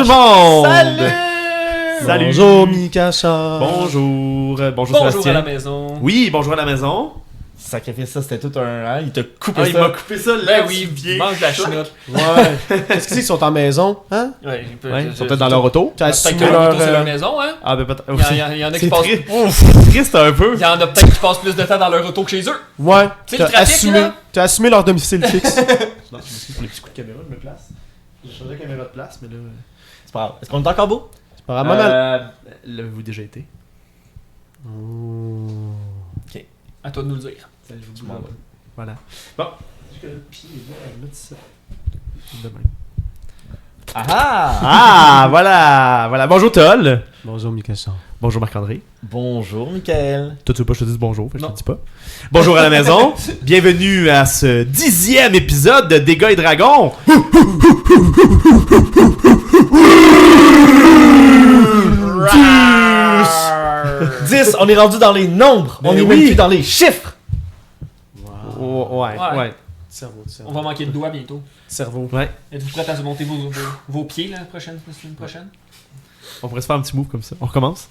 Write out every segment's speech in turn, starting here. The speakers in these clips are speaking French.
le monde! Salut! Bonjour Mika-chan! Bonjour Bonjour Sébastien. à la maison. Oui, bonjour à la maison. Sacrifice, ça c'était tout un... Hein? Il t'a coupé Il ça. m'a coupé ça là, Ben oui, pied. mange de la chenoute. Ouais. Qu'est-ce qu'ils sont en maison? Hein? Ouais, Ils sont peut-être dans leur auto. Tu as Peut-être assumé que leur leur... auto, c'est leur maison, hein? Ah ben peut-être. Il y en a qui C'est passent. triste un peu. Il y en a peut-être qui passent plus de temps dans leur auto que chez eux. Ouais. Tu sais, le trafic, là? T'as assumé leur domicile fixe. Non, je m'excuse pour les petits coups de caméra, je me place. J'ai changé la caméra de place, mais là. C'est pas grave. Est-ce qu'on est encore beau? C'est pas grave, mal. L'avez-vous déjà été? À toi de nous le dire. Voilà. Bon. Juste que le pied est là, je vais mettre ça. De même. Ah, voilà. Bonjour Toll. Bonjour Mika-chan. Bonjour Marc-André. Bonjour Michael. Toi, tu veux pas que je te dise bonjour, fait que je Non. te dis pas. Bonjour à la maison. Bienvenue à ce 10e épisode de Dégâts et Dragons. 10, on est rendu dans les nombres, on Ben est oui. même plus dans les chiffres. Ouais. Cerveau. On va manquer de doigts bientôt. Cerveau. Ouais. Êtes-vous prêts à se monter vos pieds la semaine prochaine? On pourrait se faire un petit move comme ça. On recommence.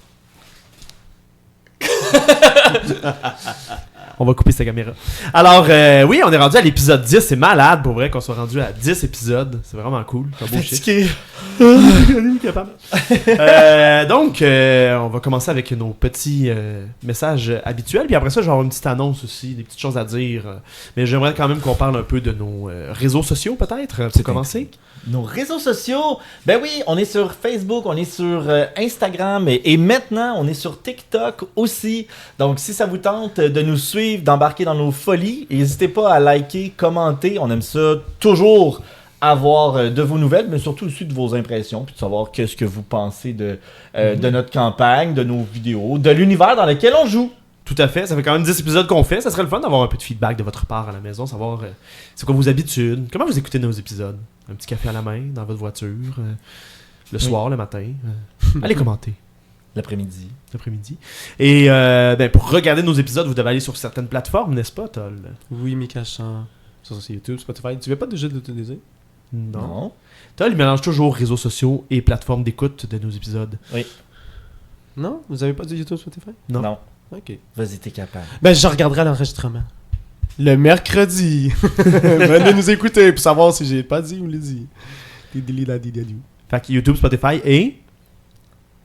On va couper sa caméra. Alors, oui, on est rendu à l'épisode 10. C'est malade, pour vrai, qu'on soit rendu à 10 épisodes. C'est vraiment cool. C'est un beau chiffre. Fatigué. Capable. Donc, on va commencer avec nos petits messages habituels. Puis après ça, je vais avoir une petite annonce aussi, des petites choses à dire. Mais j'aimerais quand même qu'on parle un peu de nos réseaux sociaux, peut-être, pour commencer. Nos réseaux sociaux, ben oui, on est sur Facebook, on est sur Instagram et maintenant on est sur TikTok aussi. Donc si ça vous tente de nous suivre, d'embarquer dans nos folies, n'hésitez pas à liker, commenter. On aime ça toujours avoir de vos nouvelles, mais surtout aussi de vos impressions, puis de savoir qu'est-ce que vous pensez de notre campagne, de nos vidéos, de l'univers dans lequel on joue. Tout à fait, ça fait quand même 10 épisodes qu'on fait. Ça serait le fun d'avoir un peu de feedback de votre part à la maison, savoir c'est quoi vos habitudes, comment vous écoutez nos épisodes. Un petit café à la main, dans votre voiture, le soir, le matin. Allez commenter L'après-midi. l'après-midi. Et ben, pour regarder nos épisodes, vous devez aller sur certaines plateformes, n'est-ce pas, Toll? Oui, Mika-chan. Ça, c'est YouTube, Spotify. Tu veux pas déjà de te dire? Non. Toll, il mélange toujours réseaux sociaux et plateformes d'écoute de nos épisodes. Non? Vous avez pas de YouTube, Spotify? Non. Ok. Vas-y, t'es capable. Ben, je regarderai l'enregistrement. Le mercredi. Venez nous écouter pour savoir si j'ai pas dit ou l'ai dit. Fait que YouTube, Spotify et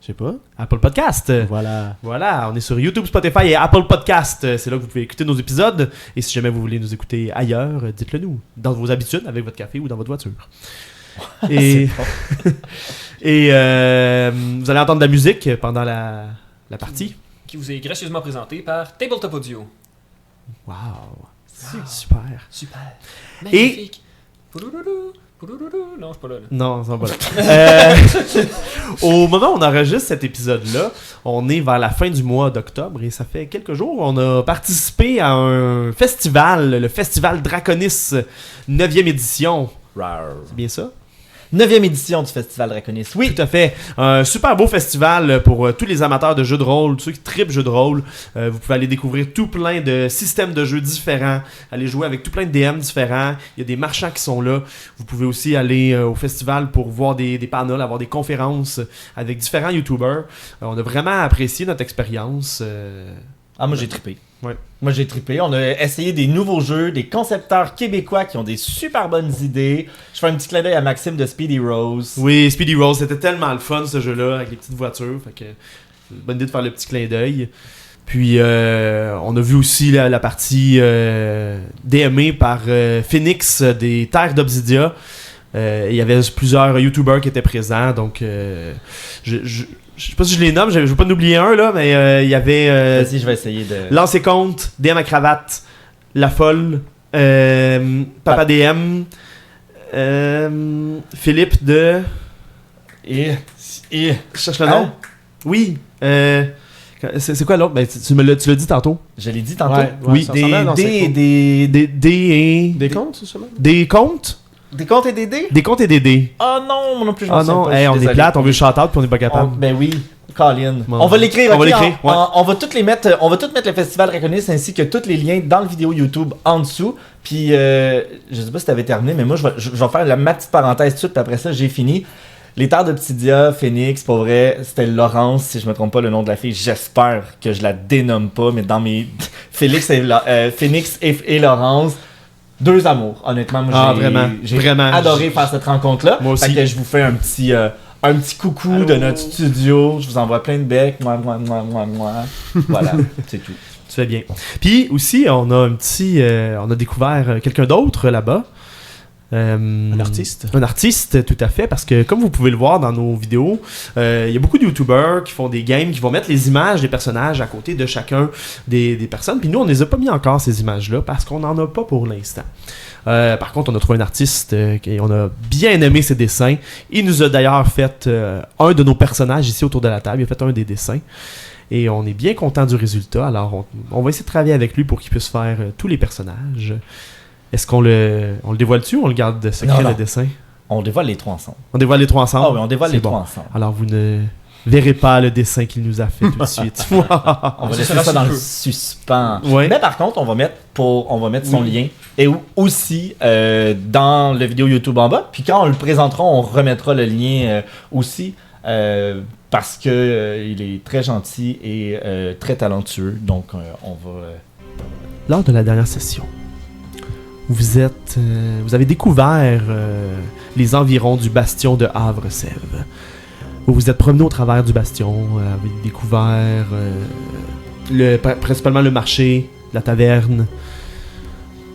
Je sais pas. Apple Podcast. Voilà. Voilà, on est sur YouTube, Spotify et Apple Podcast. C'est là que vous pouvez écouter nos épisodes. Et si jamais vous voulez nous écouter ailleurs, dites-le nous. Dans vos habitudes, avec votre café ou dans votre voiture. Et, et vous allez entendre de la musique pendant la partie. Qui vous est gracieusement présenté par Tabletop Audio. Wow. Super. Super. Et- Magnifique. Poulouloulou, poulouloulou. Non, je suis pas là. Non, ça va là. Au moment où on enregistre cet épisode-là, on est vers la fin du mois d'octobre et ça fait quelques jours, on a participé à un festival, le Festival Draconis 9e édition. C'est bien ça? 9e édition du Festival Draconis. Oui, tout à fait. Un super beau festival pour tous les amateurs de jeux de rôle, tous ceux qui trippent jeux de rôle. Vous pouvez aller découvrir tout plein de systèmes de jeux différents, aller jouer avec tout plein de DM différents. Il y a des marchands qui sont là. Vous pouvez aussi aller au festival pour voir des panels, avoir des conférences avec différents YouTubers. On a vraiment apprécié notre expérience. Ah, moi j'ai trippé. Ouais. Moi j'ai trippé. On a essayé des nouveaux jeux, des concepteurs québécois qui ont des super bonnes idées. Je fais un petit clin d'œil à Maxime de Speedy Rose. Oui, Speedy Rose, c'était tellement le fun ce jeu-là avec les petites voitures. Fait que bonne idée de faire le petit clin d'œil. Puis on a vu aussi la partie DMée par Phoenix des Terres d'Obsidia. Il y avait plusieurs YouTubers qui étaient présents, donc je sais pas si je les nomme, je veux pas en oublier un là, mais il y avait Vas-y, je vais essayer de... Lancé Compte, DM à cravate, La Folle, Papa DM, Philippe de... Et... Je cherche le nom. Oui. C'est quoi l'autre? Ben, tu l'as dit tantôt. Je l'ai dit tantôt. Ouais, Oui, ça ressemblait à Lancé Compte. Des comptes, c'est ça? Des comptes? Des comptes et des dés? Des comptes et des dés. Oh non, moi non plus je m'en Ah souviens non, pas, je hey, suis on est désolé. plate, on veut shout-out puis on est pas capable. Ben oui, Colin. Bon. On va l'écrire, On va ok? l'écrire, ouais. On va toutes les mettre, on va toutes mettre le Festival Draconis ainsi que tous les liens dans le vidéo YouTube en dessous. Puis, je sais pas si t'avais terminé, mais moi je vais faire ma petite parenthèse tout de suite, puis après ça j'ai fini. Les terres d'Obsidia, Phoenix, pour vrai, c'était Laurence, si je me trompe pas le nom de la fille. J'espère que je la dénomme pas, mais dans mes... Phoenix et Laurence, deux amours. Honnêtement, moi, j'ai vraiment adoré faire cette rencontre-là. Moi aussi. Fait que je vous fais un petit coucou de notre studio. Je vous envoie plein de becs. Moi. Voilà, c'est tout. Tu fais bien. Puis aussi, on a découvert quelqu'un d'autre là-bas. Un artiste. Un artiste, tout à fait, parce que comme vous pouvez le voir dans nos vidéos, il y a beaucoup de YouTubers qui font des games, qui vont mettre les images des personnages à côté de chacun des personnes. Puis nous, on ne les a pas mis encore, ces images-là, parce qu'on n'en a pas pour l'instant. Par contre, on a trouvé un artiste et on a bien aimé ses dessins. Il nous a d'ailleurs fait un de nos personnages ici autour de la table. Il a fait un des dessins. Et on est bien content du résultat. Alors, on va essayer de travailler avec lui pour qu'il puisse faire tous les personnages. Est-ce qu'on le dévoile-tu ou on le garde secret, Non. le dessin? On dévoile les trois ensemble. On dévoile les trois ensemble? Ah oui, on dévoile C'est les bon. trois ensemble. Alors, vous ne verrez pas le dessin qu'il nous a fait tout de suite. On va laisser ça dans le suspens. Ouais. Mais par contre, on va mettre son lien et aussi dans le vidéo YouTube en bas. Puis quand on le présentera, on remettra le lien aussi parce que il est très gentil et très talentueux. Donc on va. Lors de la dernière session, vous avez découvert les environs du bastion de Havre-Sève. Vous vous êtes promené au travers du bastion, vous avez découvert principalement le marché, la taverne.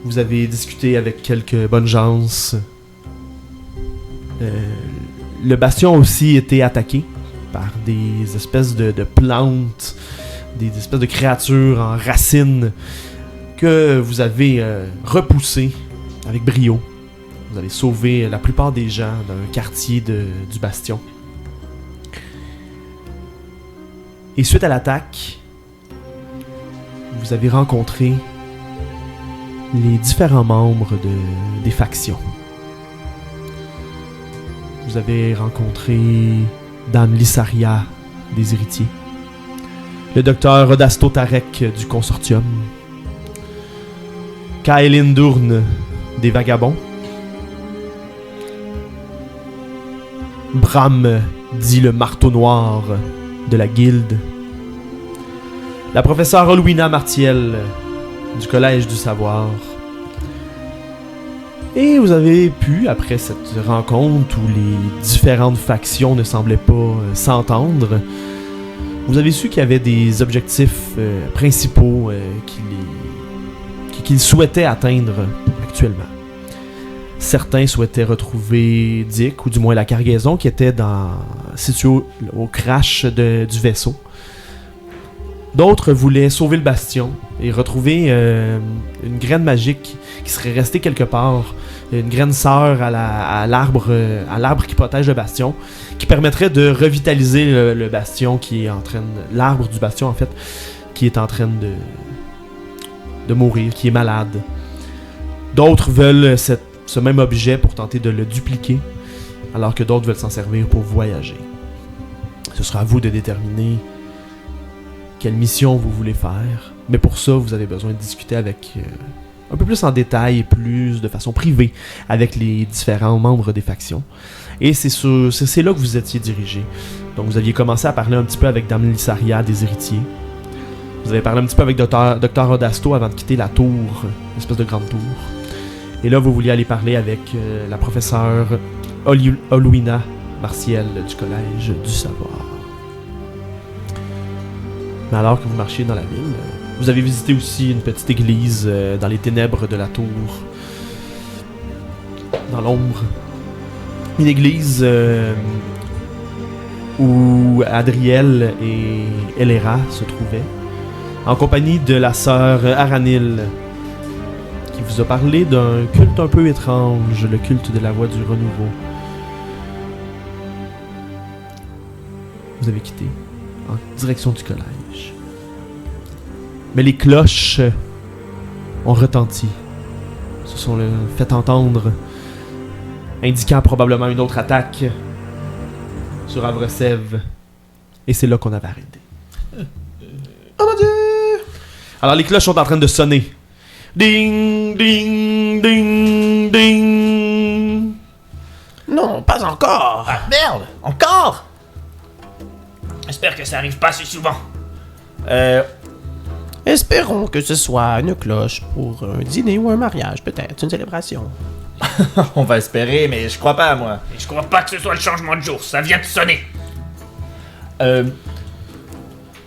Vous avez discuté avec quelques bonnes gens. Le bastion a aussi été attaqué par des espèces de plantes, des espèces de créatures en racines que vous avez repoussées avec brio. Vous avez sauvé la plupart des gens d'un quartier du bastion. Et suite à l'attaque, vous avez rencontré les différents membres des factions. Vous avez rencontré Dame Lissaria des Héritiers, le docteur Rodasto Tarek du Consortium, Kaelin Dourne des Vagabonds, Bram dit le Marteau Noir de la Guilde, la professeure Olwina Martiel du Collège du Savoir. Et vous avez pu, après cette rencontre où les différentes factions ne semblaient pas s'entendre, vous avez su qu'il y avait des objectifs principaux qu'ils souhaitaient atteindre actuellement. Certains souhaitaient retrouver Dick, ou du moins la cargaison qui était située au crash du vaisseau. D'autres voulaient sauver le bastion et retrouver une graine magique qui serait restée quelque part, une graine sœur à l'arbre qui protège le bastion, qui permettrait de revitaliser le bastion qui est en train l'arbre du bastion en fait, qui est en train de mourir, qui est malade. D'autres veulent ce même objet pour tenter de le dupliquer, alors que d'autres veulent s'en servir pour voyager. Ce sera à vous de déterminer quelle mission vous voulez faire, mais pour ça, vous avez besoin de discuter avec un peu plus en détail, plus de façon privée, avec les différents membres des factions. Et c'est là que vous étiez dirigé. Donc vous aviez commencé à parler un petit peu avec Dame Lissaria des Héritiers. Vous avez parlé un petit peu avec Dr. Rodasto avant de quitter la tour, l'espèce de grande tour. Et là, vous vouliez aller parler avec la professeure Olwina Martiel du Collège du Savoir. Mais alors que vous marchiez dans la ville, vous avez visité aussi une petite église dans les ténèbres de la tour, dans l'ombre. Une église où Adriel et Elera se trouvaient, en compagnie de la sœur Aranil, qui vous a parlé d'un culte un peu étrange, le culte de la voix du renouveau. Vous avez quitté en direction du collège. Mais les cloches ont retenti, se sont fait entendre, indiquant probablement une autre attaque sur Havre-Sève. Et c'est là qu'on avait arrêté. Oh mon Dieu! Alors les cloches sont en train de sonner. Ding, ding, ding, ding. Non, pas encore. Ah, merde! J'espère que ça arrive pas si souvent. Espérons que ce soit une cloche pour un dîner ou un mariage, peut-être, une célébration. On va espérer, mais je crois pas, moi. Et je crois pas que ce soit le changement de jour, ça vient de sonner.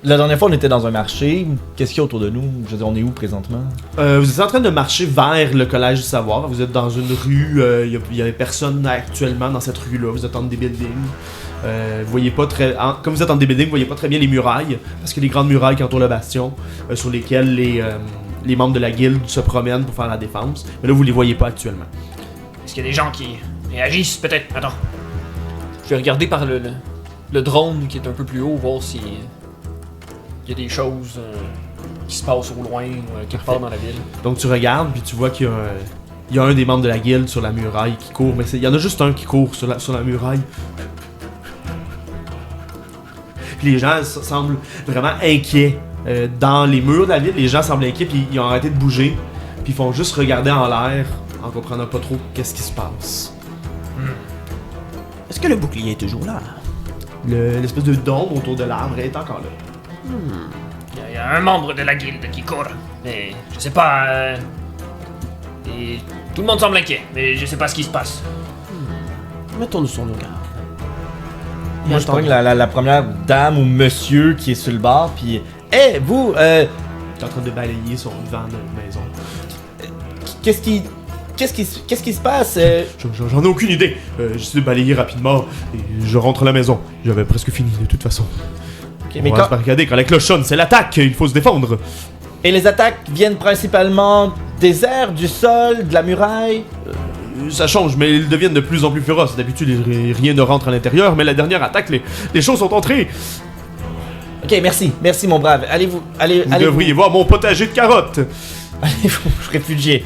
La dernière fois, on était dans un marché. Qu'est-ce qu'il y a autour de nous? Je veux dire, on est où présentement? Vous êtes en train de marcher vers le Collège du Savoir. Vous êtes dans une rue, il y avait personne actuellement dans cette rue-là. Vous êtes entre des buildings. Vous voyez pas très... Comme vous êtes entre des buildings, vous voyez pas très bien les murailles, parce que les grandes murailles qui entourent le bastion, sur lesquelles les membres de la guilde se promènent pour faire la défense. Mais là, vous les voyez pas actuellement. Est-ce qu'il y a des gens qui réagissent, peut-être? Attends. Je vais regarder par le drone qui est un peu plus haut, voir si... il y a des choses qui se passent au loin ou quelque part dans la ville. Donc tu regardes, puis tu vois qu'il y a un des membres de la guilde sur la muraille qui court. Mais il y en a juste un qui court sur la muraille. Puis les gens semblent vraiment inquiets. Dans les murs de la ville, les gens semblent inquiets, puis ils ont arrêté de bouger. Puis ils font juste regarder en l'air, en comprenant pas trop qu'est-ce qui se passe. Est-ce que le bouclier est toujours là? L'espèce de dôme autour de l'arbre est encore là. Il y a un membre de la guilde qui court, mais je sais pas... Et tout le monde semble inquiet, mais je sais pas ce qui se passe. Mettons-nous sur nos gardes. Moi, je pogne la première dame ou monsieur qui est sur le bar, puis... Hé, vous, T'es en train de balayer sur devant notre maison. qu'est-ce qui se passe? J'en ai aucune idée. J'essaie de balayer rapidement et je rentre à la maison. J'avais presque fini de toute façon. Ok, On va se barricader. Quand la cloche sonne, c'est l'attaque. Il faut se défendre. Et les attaques viennent principalement des airs, du sol, de la muraille? Ça change, mais ils deviennent de plus en plus féroces. D'habitude, rien ne rentre à l'intérieur, mais la dernière attaque, les choses sont entrées. Ok, merci mon brave. Allez-vous Vous devriez voir mon potager de carottes. allez-vous vous réfugier.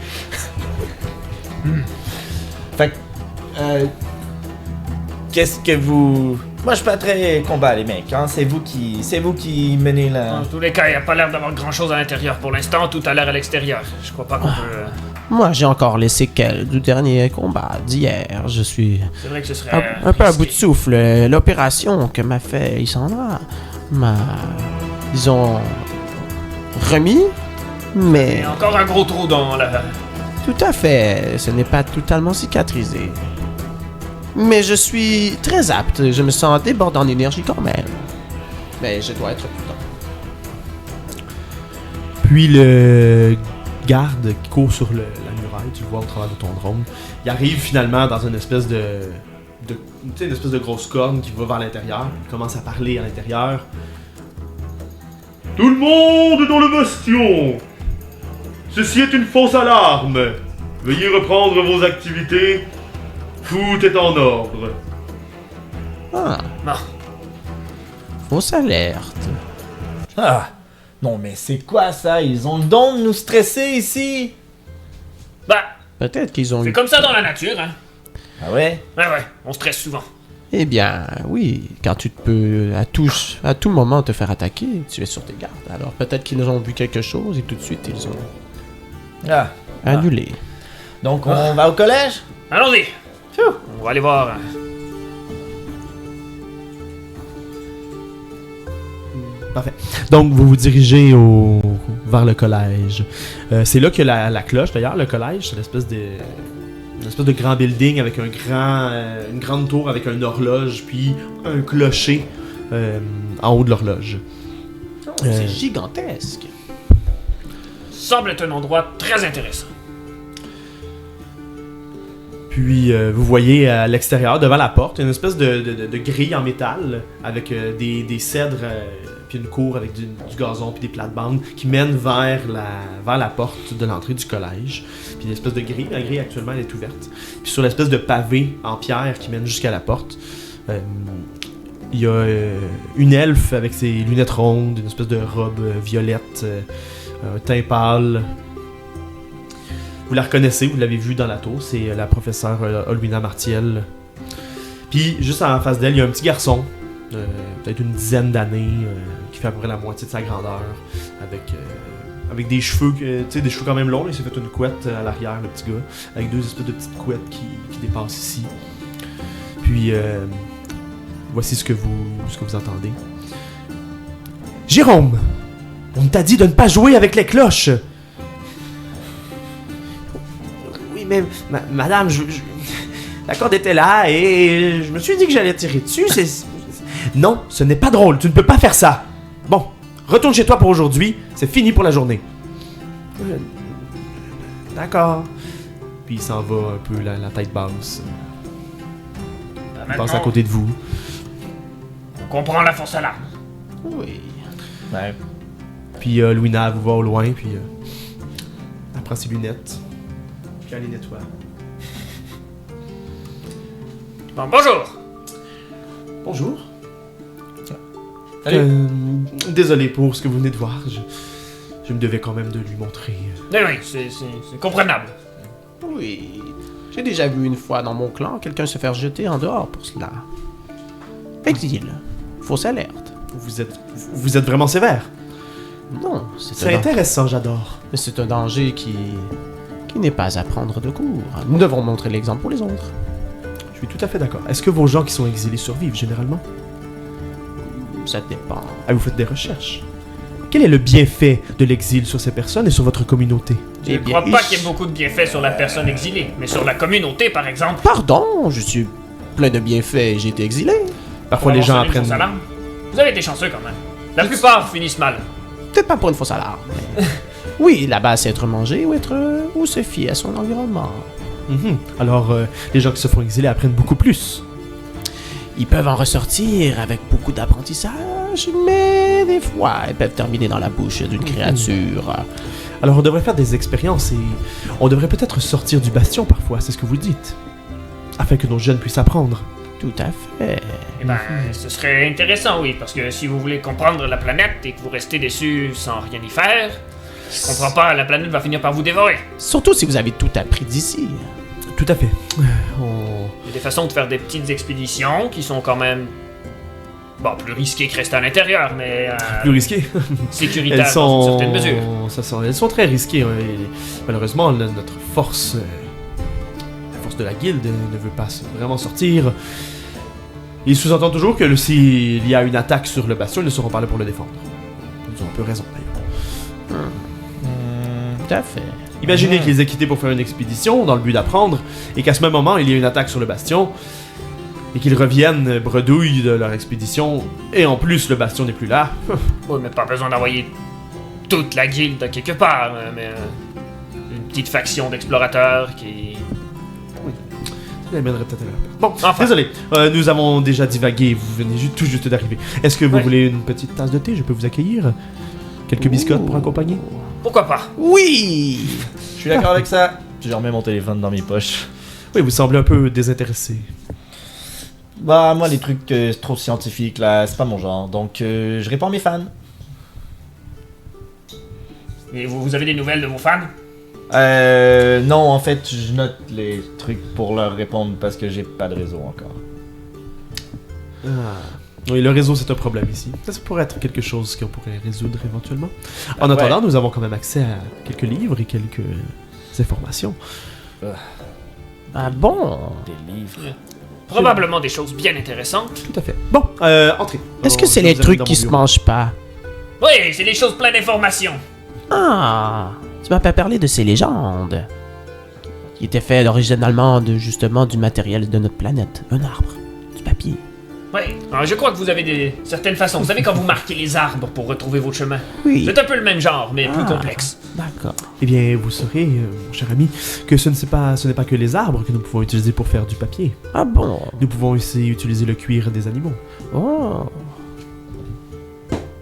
Fait que, qu'est-ce que vous... Moi, je suis pas très combat, les mecs, hein. C'est vous qui menez la... En tous les cas, il n'y a pas l'air d'avoir grand-chose à l'intérieur pour l'instant, tout a l'air à l'extérieur. Je crois pas qu'on peut... Moi, j'ai encore les séquelles du dernier combat d'hier. Je suis C'est vrai que ce serait... un peu à bout de risqué. souffle. L'opération que m'a fait Isandra m'a, disons, remis, mais Il y a encore un gros trou dans la... tout à fait, ce n'est pas totalement cicatrisé. Mais je suis très apte, je me sens débordant d'énergie quand même. Mais je dois être prudent. Puis le garde qui court sur la muraille, tu le vois au travers de ton drone, il arrive finalement dans une espèce tu sais, une espèce de grosse corne qui va vers l'intérieur. Il commence à parler à l'intérieur. Tout le monde dans le bastion! Ceci est une fausse alarme. Veuillez reprendre vos activités. Tout est en ordre. Ah, Bon, fausse alerte. Ah! Non, mais c'est quoi ça? Ils ont le don de nous stresser ici? bah, Peut-être qu'ils ont c'est eu... comme ça dans la nature, hein. Ah ouais? Ouais, on stresse souvent. Eh bien, oui, quand tu peux à tout moment te faire attaquer, tu es sur tes gardes. Alors peut-être qu'ils ont vu quelque chose et tout de suite ils ont Ah. annulé. Donc, on va au collège? Allons-y. On va aller voir. Parfait. Donc, vous vous dirigez vers le collège. C'est là que la cloche, d'ailleurs, le collège, c'est une espèce de grand building avec une grande tour avec une horloge, puis un clocher en haut de l'horloge. C'est gigantesque. Semble être un endroit très intéressant. Puis vous voyez à l'extérieur, devant la porte, une espèce de grille en métal avec des cèdres, puis une cour avec du gazon, puis des plates-bandes qui mènent vers la porte de l'entrée du collège. Puis une espèce de grille, la grille actuellement elle est ouverte. Puis sur l'espèce de pavé en pierre qui mène jusqu'à la porte, il y a une elfe avec ses lunettes rondes, une espèce de robe violette, un teint pâle. Vous la reconnaissez, vous l'avez vue dans la tour, c'est la professeure Olwina Martiel. Puis juste en face d'elle, il y a un petit garçon, peut-être une dizaine d'années, qui fait à peu près la moitié de sa grandeur, avec des cheveux, des cheveux quand même longs. Il s'est fait une couette à l'arrière, le petit gars, avec deux espèces de petites couettes qui dépassent ici. Puis voici ce que vous entendez. Jérôme, on t'a dit de ne pas jouer avec les cloches. Oui, mais madame, la corde était là et je me suis dit que j'allais tirer dessus. Non, ce n'est pas drôle, tu ne peux pas faire ça. Bon, retourne chez toi pour aujourd'hui, c'est fini pour la journée. D'accord. Puis il s'en va un peu la tête basse. Il passe à côté de vous. On comprend la fausse alarme. Oui. Ouais. Puis Louina vous voit au loin, puis elle prend ses lunettes. Puis elle les nettoie. Bon, bonjour. Bonjour. Salut. Désolé pour ce que vous venez de voir. Je me devais quand même de lui montrer. Oui, c'est comprenable. Oui. J'ai déjà vu une fois dans mon clan quelqu'un se faire jeter en dehors pour cela. Exil. Fausse alerte. Vous êtes vraiment sévère. Non, C'est intéressant, j'adore. Mais c'est un danger qui n'est pas à prendre de court. Nous devons montrer l'exemple pour les autres. Je suis tout à fait d'accord. Est-ce que vos gens qui sont exilés survivent généralement? Ça dépend. Ah, vous faites des recherches. Quel est le bienfait de l'exil sur ces personnes et sur votre communauté? Je ne crois pas qu'il y ait beaucoup de bienfaits sur la personne exilée, mais sur la communauté, par exemple. Pardon, je suis plein de bienfaits, j'ai été exilé. Parfois les gens apprennent... Vous avez été chanceux quand même. La plupart finissent mal. Peut-être pas pour une fausse alarme. mais- Oui, là-bas, c'est être mangé ou se fier à son environnement. Mhm. Alors, les gens qui se font exiler apprennent beaucoup plus. Ils peuvent en ressortir avec beaucoup d'apprentissage, mais des fois, ils peuvent terminer dans la bouche d'une créature. Alors on devrait faire des expériences et on devrait peut-être sortir du bastion parfois, c'est ce que vous dites. Afin que nos jeunes puissent apprendre. Tout à fait. Eh ben, ce serait intéressant, oui, parce que si vous voulez comprendre la planète et que vous restez déçu sans rien y faire, je comprends pas, la planète va finir par vous dévorer. Surtout si vous avez tout appris d'ici. Tout à fait. Il y a des façons de faire des petites expéditions qui sont quand même... Bon, plus risquées que rester à l'intérieur, mais... Plus risqué. sécuritaires Elles sont... dans une certaine mesure. Elles sont très risquées. Ouais. Et malheureusement, notre force... la force de la guilde ne veut pas vraiment sortir. Il sous-entend toujours que s'il y a une attaque sur le bastion, ils ne seront pas là pour le défendre. Ils ont un peu raison d'ailleurs. Tout à fait. Imaginez qu'ils aient quitté pour faire une expédition dans le but d'apprendre, et qu'à ce même moment, il y ait une attaque sur le bastion, et qu'ils reviennent bredouilles de leur expédition, et en plus le bastion n'est plus là. Oui, mais pas besoin d'envoyer toute la guilde à quelque part, mais... une petite faction d'explorateurs qui... Ça mènerait peut-être à la perte. Bon, Enfin. désolé, nous avons déjà divagué, vous venez tout juste d'arriver. Est-ce que vous Ouais. voulez une petite tasse de thé? Je peux vous accueillir? Quelques biscottes pour accompagner? Pourquoi pas? Oui! Je suis d'accord avec ça. Je remets mon téléphone dans mes poches. Oui, vous semblez un peu désintéressé. Bah, moi, les trucs trop scientifiques, là, c'est pas mon genre. Donc, je réponds à mes fans. Et vous avez des nouvelles de vos fans? Non, en fait, je note les trucs pour leur répondre parce que j'ai pas de réseau encore. Oui, le réseau, c'est un problème ici. Ça pourrait être quelque chose qu'on pourrait résoudre éventuellement. En Ouais. attendant, nous avons quand même accès à quelques livres et quelques informations. Ah bon? Des livres. Probablement des choses bien intéressantes. Tout à fait. Bon, entrez. Est-ce que Je c'est vous les amène trucs dans qui mon se bureau. mangent pas? Oui, c'est des choses pleines d'informations. Ah! Tu m'as pas parlé de ces légendes. Qui étaient faites originalement justement du matériel de notre planète. Un arbre. Du papier. Oui, alors, je crois que vous avez certaines façons. Vous savez quand vous marquez les arbres pour retrouver votre chemin? Oui. C'est un peu le même genre, mais plus Ah. complexe. D'accord. Eh bien, vous saurez, mon cher ami, que ce n'est pas que les arbres que nous pouvons utiliser pour faire du papier. Ah bon? Nous pouvons aussi utiliser le cuir des animaux. Oh.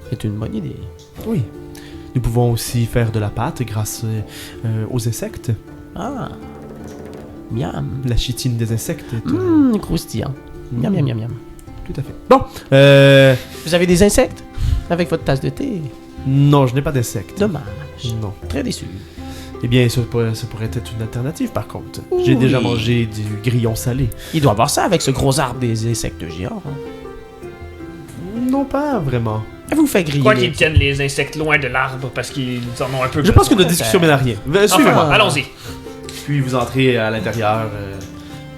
C'est une bonne idée. Oui. Nous pouvons aussi faire de la pâte grâce aux insectes. Ah. Miam. La chitine des insectes est... Croustillant. Miam, miam, miam, miam. Tout à fait. Bon, Vous avez des insectes? Avec votre tasse de thé? non, je n'ai pas d'insectes. Dommage. Non. Très déçu. Eh bien, ça pourrait être une alternative, par contre. J'ai déjà Oui. mangé du grillon salé. Il doit avoir ça avec ce gros arbre des insectes géants. Non, pas vraiment. Vous fait Je griller. crois qu'ils tiennent les insectes loin de l'arbre parce qu'ils en ont un peu Je pense que notre Peut-être. discussion mène à rien. Suivez-moi. Enfin, allons-y. Puis vous entrez à l'intérieur,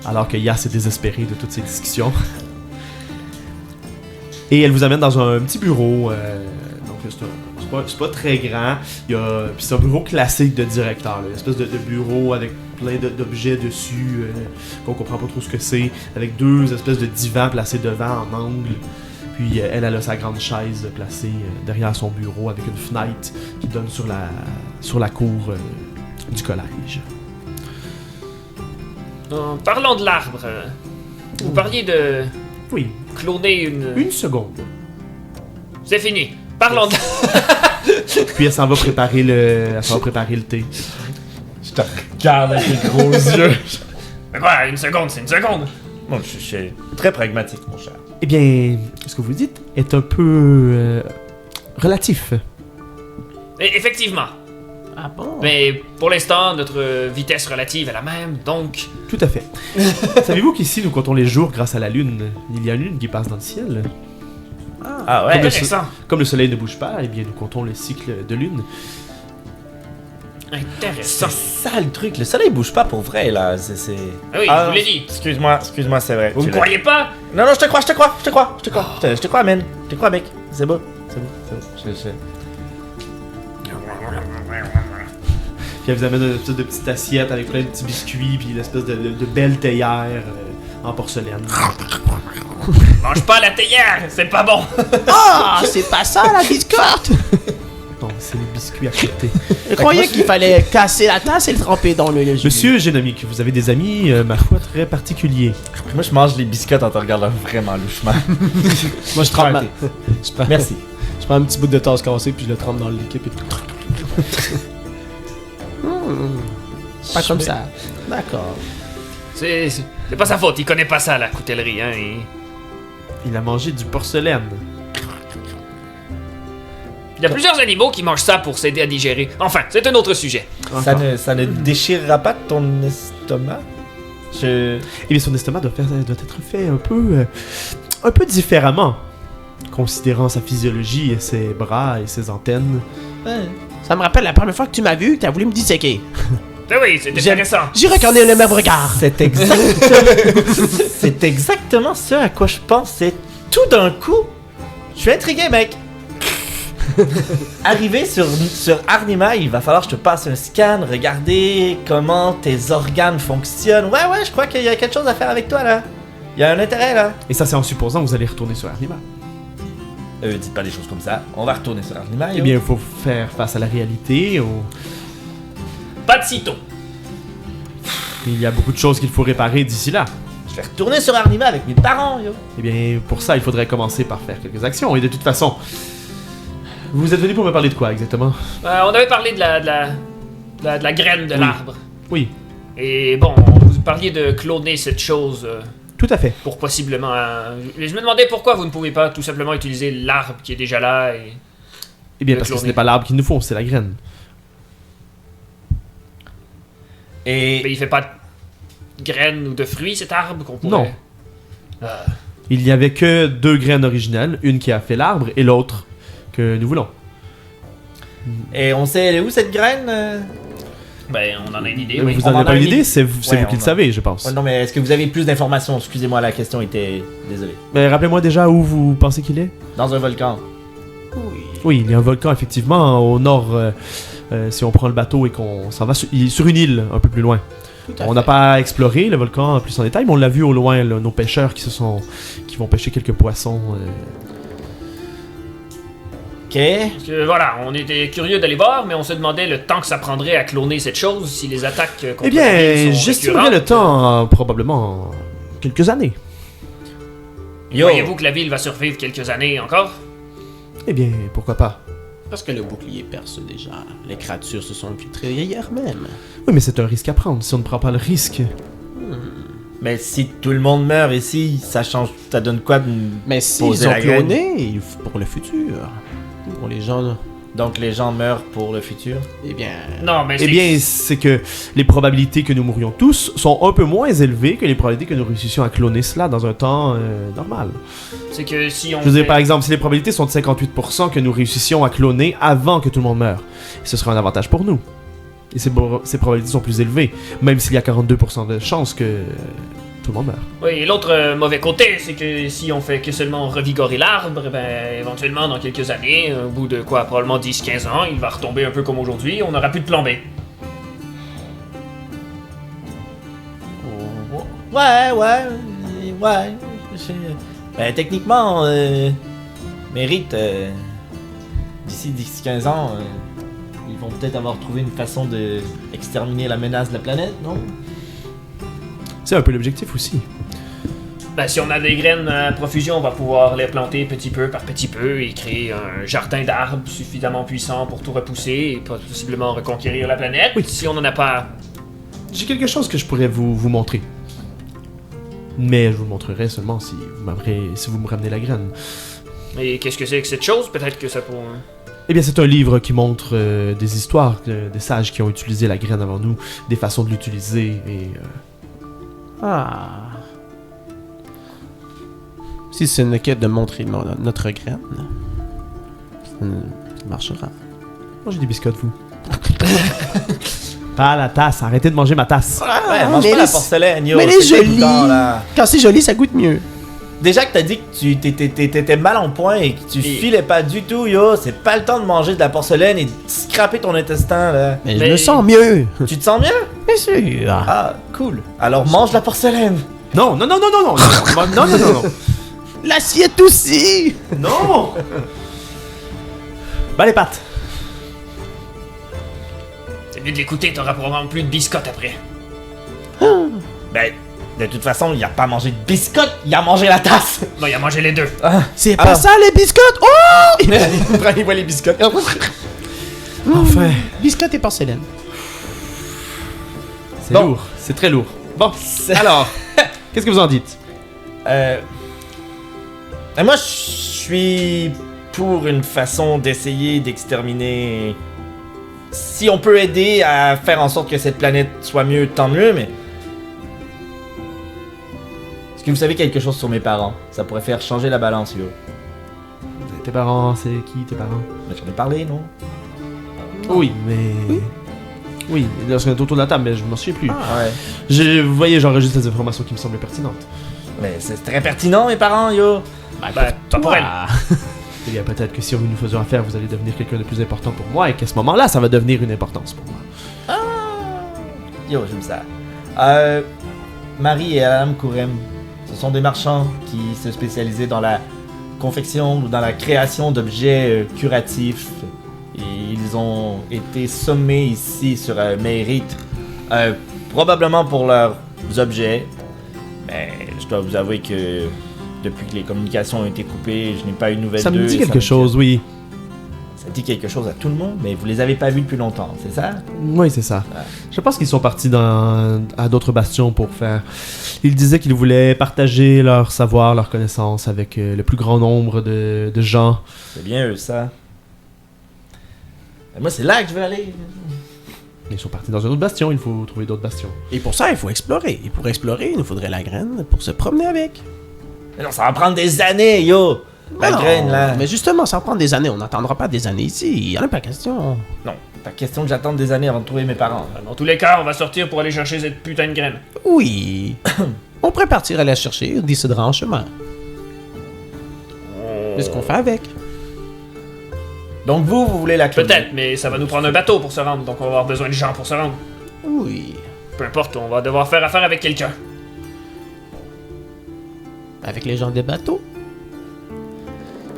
alors que Yass est désespéré de toutes ces discussions. Et elle vous amène dans un petit bureau. Donc c'est pas très grand. Puis c'est un bureau classique de directeur, là. Une espèce de bureau avec plein d'objets dessus, qu'on comprend pas trop ce que c'est, avec deux espèces de divans placés devant en angle. Puis elle a sa grande chaise placée derrière son bureau avec une fenêtre qui donne sur la cour du collège. Parlons de l'arbre. Vous parliez de Oui, cloner une seconde. C'est fini. Parlons de... Puis elle s'en va préparer le thé. Je te regarde avec tes gros yeux. Mais quoi, une seconde, c'est une seconde. Bon, je suis très pragmatique, mon cher. Eh bien, ce que vous dites est un peu relatif. Effectivement. Ah bon? Mais pour l'instant, notre vitesse relative est la même, donc... Tout à fait. Savez-vous qu'ici, nous comptons les jours grâce à la lune? Il y a une lune qui passe dans le ciel. Ah ouais? Intéressant. Comme le soleil ne bouge pas, eh bien, nous comptons le cycle de lune. Intéressant. C'est ça le truc, le soleil bouge pas pour vrai là, c'est... Ah oui, je vous l'ai dit. Excuse-moi, c'est vrai. Vous tu me l'as- croyez pas? Non, je te crois. Je te crois, man. Je te crois, mec. C'est beau. Je- Puis elle vous amène une espèce de petite assiette avec plein de petits biscuits, puis une espèce de belle théière en porcelaine. Mange pas la théière, c'est pas bon. Ah, c'est pas ça la biscotte! Non, c'est les biscuits à côté. Je croyais qu'il fallait casser la tasse et le tremper dans le jus. Monsieur Génomique, vous avez des amis, ma foi, très particuliers. Moi, je mange les biscottes en te regardant vraiment louchement. Moi, je trempe. Merci. Je prends un petit bout de tasse cassée puis je le trempe dans le liquide et Pas comme ça. D'accord. C'est pas sa faute, il connaît pas ça, la coutellerie, hein. Il a mangé du porcelaine. Il y a plusieurs animaux qui mangent ça pour s'aider à digérer. Enfin, c'est un autre sujet. Ça ne déchirera pas ton estomac? Eh bien, son estomac doit être fait un peu différemment, considérant sa physiologie et ses bras et ses antennes. Ça me rappelle la première fois que tu m'as vu, que t'as voulu me disséquer. Ben oui, c'est intéressant. J'irai qu'on ait le même regard. C'est exactement ce à quoi je pensais tout d'un coup. Je suis intrigué, mec. Arrivé sur Arnima, il va falloir que je te passe un scan, regarder comment tes organes fonctionnent. Ouais, je crois qu'il y a quelque chose à faire avec toi, là. Il y a un intérêt, là. Et ça, c'est en supposant que vous allez retourner sur Arnima. Dites pas des choses comme ça. On va retourner sur Arnima, Eh bien, il faut faire face à la réalité. Pas de sitôt. Il y a beaucoup de choses qu'il faut réparer d'ici là. Je vais retourner sur Arnima avec mes parents, yo. Eh bien, pour ça, il faudrait commencer par faire quelques actions. Et de toute façon, vous êtes venu pour me parler de quoi exactement? On avait parlé de la graine de l'arbre. Oui, Et bon, vous parliez de cloner cette chose tout à fait. pour possiblement... je me demandais pourquoi vous ne pouvez pas tout simplement utiliser l'arbre qui est déjà là et... Eh bien, Le parce que ce cloner. n'est pas l'arbre qu'il nous faut, c'est la graine. Mais Et il fait pas de graines ou de fruits cet arbre qu'on pourrait... Non. Il n'y avait que deux graines originales, une qui a fait l'arbre et l'autre que nous voulons. on sait elle est où cette graine? Ben, on en a une idée, Mais oui. vous On en en avez pas a une une idée, c'est vous, Ouais, vous qui on le a- savez, je pense. Oh, non, mais est-ce que vous avez plus d'informations? Excusez-moi, la question était... Désolé. Mais rappelez-moi déjà où vous pensez qu'il est. Dans un volcan. Oui, il y a un volcan effectivement au nord. Si on prend le bateau et qu'on s'en va sur une île un peu plus loin. On n'a pas exploré le volcan plus en détail, mais on l'a vu au loin, là, nos pêcheurs qui vont pêcher quelques poissons. Ok. Parce que, voilà, on était curieux d'aller voir, mais on se demandait le temps que ça prendrait à cloner cette chose, si les attaques contre Eh bien, la ville sont j'estimerais le récurrentes. temps probablement quelques années. Yo. Voyez-vous que la ville va survivre quelques années encore? Eh bien, pourquoi pas. Parce que le bouclier perce déjà. Les créatures se sont infiltrées hier même. Oui, mais c'est un risque à prendre. Si on ne prend pas le risque, Mais si tout le monde meurt ici, ça change... Ça donne quoi de... Mais s'ils Poser ont la graine. cloné, pour le futur. Pour les gens, Donc les gens meurent pour le futur? eh bien... Non, mais eh bien, c'est que les probabilités que nous mourions tous sont un peu moins élevées que les probabilités que nous réussissions à cloner cela dans un temps normal. c'est que si on... Je veux dire, fait- par exemple, si les probabilités sont de 58% que nous réussissions à cloner avant que tout le monde meure, ce serait un avantage pour nous. Et ces probabilités sont plus élevées, même s'il y a 42% de chances que tout le monde meurt. Oui, et l'autre mauvais côté, c'est que si on fait que seulement revigorer l'arbre, ben, éventuellement, dans quelques années, au bout de quoi, probablement 10-15 ans, il va retomber un peu comme aujourd'hui, on n'aura plus de plan B. Ouais. Ben, techniquement, mérite. D'ici 10-15 ans, ils vont peut-être avoir trouvé une façon de exterminer la menace de la planète, non? C'est un peu l'objectif aussi. Ben, si on a des graines à profusion, on va pouvoir les planter petit peu par petit peu et créer un jardin d'arbres suffisamment puissant pour tout repousser et possiblement reconquérir la planète. Oui. Si on n'en a pas... J'ai quelque chose que je pourrais vous montrer. Mais je vous le montrerai seulement si vous me ramenez la graine. Et qu'est-ce que c'est que cette chose? Peut-être que ça pourrait... Eh bien, c'est un livre qui montre des histoires des sages qui ont utilisé la graine avant nous, des façons de l'utiliser et... Ah. Si ce n'est que de montrer notre graine, ça marchera. Mangez des biscottes, vous. Pas la tasse, arrêtez de manger ma tasse. Ouais, mange mais pas la les- porcelaine, yo. mais les c'est jolis. dégoûtant, là. Quand c'est joli, ça goûte mieux. Déjà que t'as dit que tu t'étais mal en point et que tu filais pas du tout, yo. C'est pas le temps de manger de la porcelaine et de scraper ton intestin, là. Mais je Mais- me sens mieux. Tu te sens bien? Bien sûr. Ah, cool. Alors mange la porcelaine. Non. Non. L'assiette aussi. Non. Bah les pattes. C'est mieux de l'écouter, t'auras probablement plus de biscottes après. Ben, de toute façon, il a pas mangé de biscottes, il a mangé la tasse. Non, il a mangé les deux. C'est pas Ah. ça les biscottes. Oh. Il voit les biscottes. Enfin. Biscottes et porcelaine. C'est Bon. lourd. C'est très lourd. Bon, alors, qu'est-ce que vous en dites? Moi, je suis pour une façon d'essayer d'exterminer. Si on peut aider à faire en sorte que cette planète soit mieux, tant mieux, mais. Est-ce que vous savez quelque chose sur mes parents? Ça pourrait faire changer la balance, yo. Tes parents, c'est qui tes parents? Ben, j'en ai parlé, non? Oui, mais... Oui, lorsqu'on est autour de la table, mais je m'en souviens plus. Ouais. Vous voyez, j'enregistre les informations qui me semblent pertinentes. Mais c'est très pertinent, mes parents, yo. Ben, pas pour elle. Eh bien, peut-être que si nous nous faisons affaire, vous allez devenir quelqu'un de plus important pour moi, et qu'à ce moment-là, ça va devenir une importance pour moi. Yo, j'aime ça. Marie et Adam Kourem, ce sont des marchands qui se spécialisaient dans la confection ou dans la création d'objets curatifs. Et ils ont été sommés ici sur Mérite, probablement pour leurs objets. Mais je dois vous avouer que depuis que les communications ont été coupées, je n'ai pas eu de nouvelles Ça d'eux. me dit et quelque chose, oui. Ça dit quelque chose à tout le monde, mais vous les avez pas vus depuis longtemps, c'est ça? Oui, c'est ça. Ouais. Je pense qu'ils sont partis à d'autres bastions pour faire... Ils disaient qu'ils voulaient partager leur savoir, leur connaissance avec le plus grand nombre de gens. C'est bien eux, ça. Mais moi, c'est là que je veux aller. Ils sont partis dans un autre bastion, il faut trouver d'autres bastions. Et pour ça, il faut explorer. Et pour explorer, il nous faudrait la graine pour se promener avec. Mais non, ça va prendre des années, yo! La Non, graine, là. Mais justement, ça va prendre des années. On n'attendra pas des années ici. Il y en a pas question. Non, pas question que j'attende des années avant de trouver mes parents. Dans tous les cas, on va sortir pour aller chercher cette putain de graine. Oui. On pourrait partir aller la chercher. On décidera en chemin. C'est ce qu'on fait avec. Donc vous voulez la clé? Peut-être, mais ça va nous prendre un bateau pour se rendre, donc on va avoir besoin de gens pour se rendre. Oui. Peu importe, on va devoir faire affaire avec quelqu'un. Avec les gens des bateaux.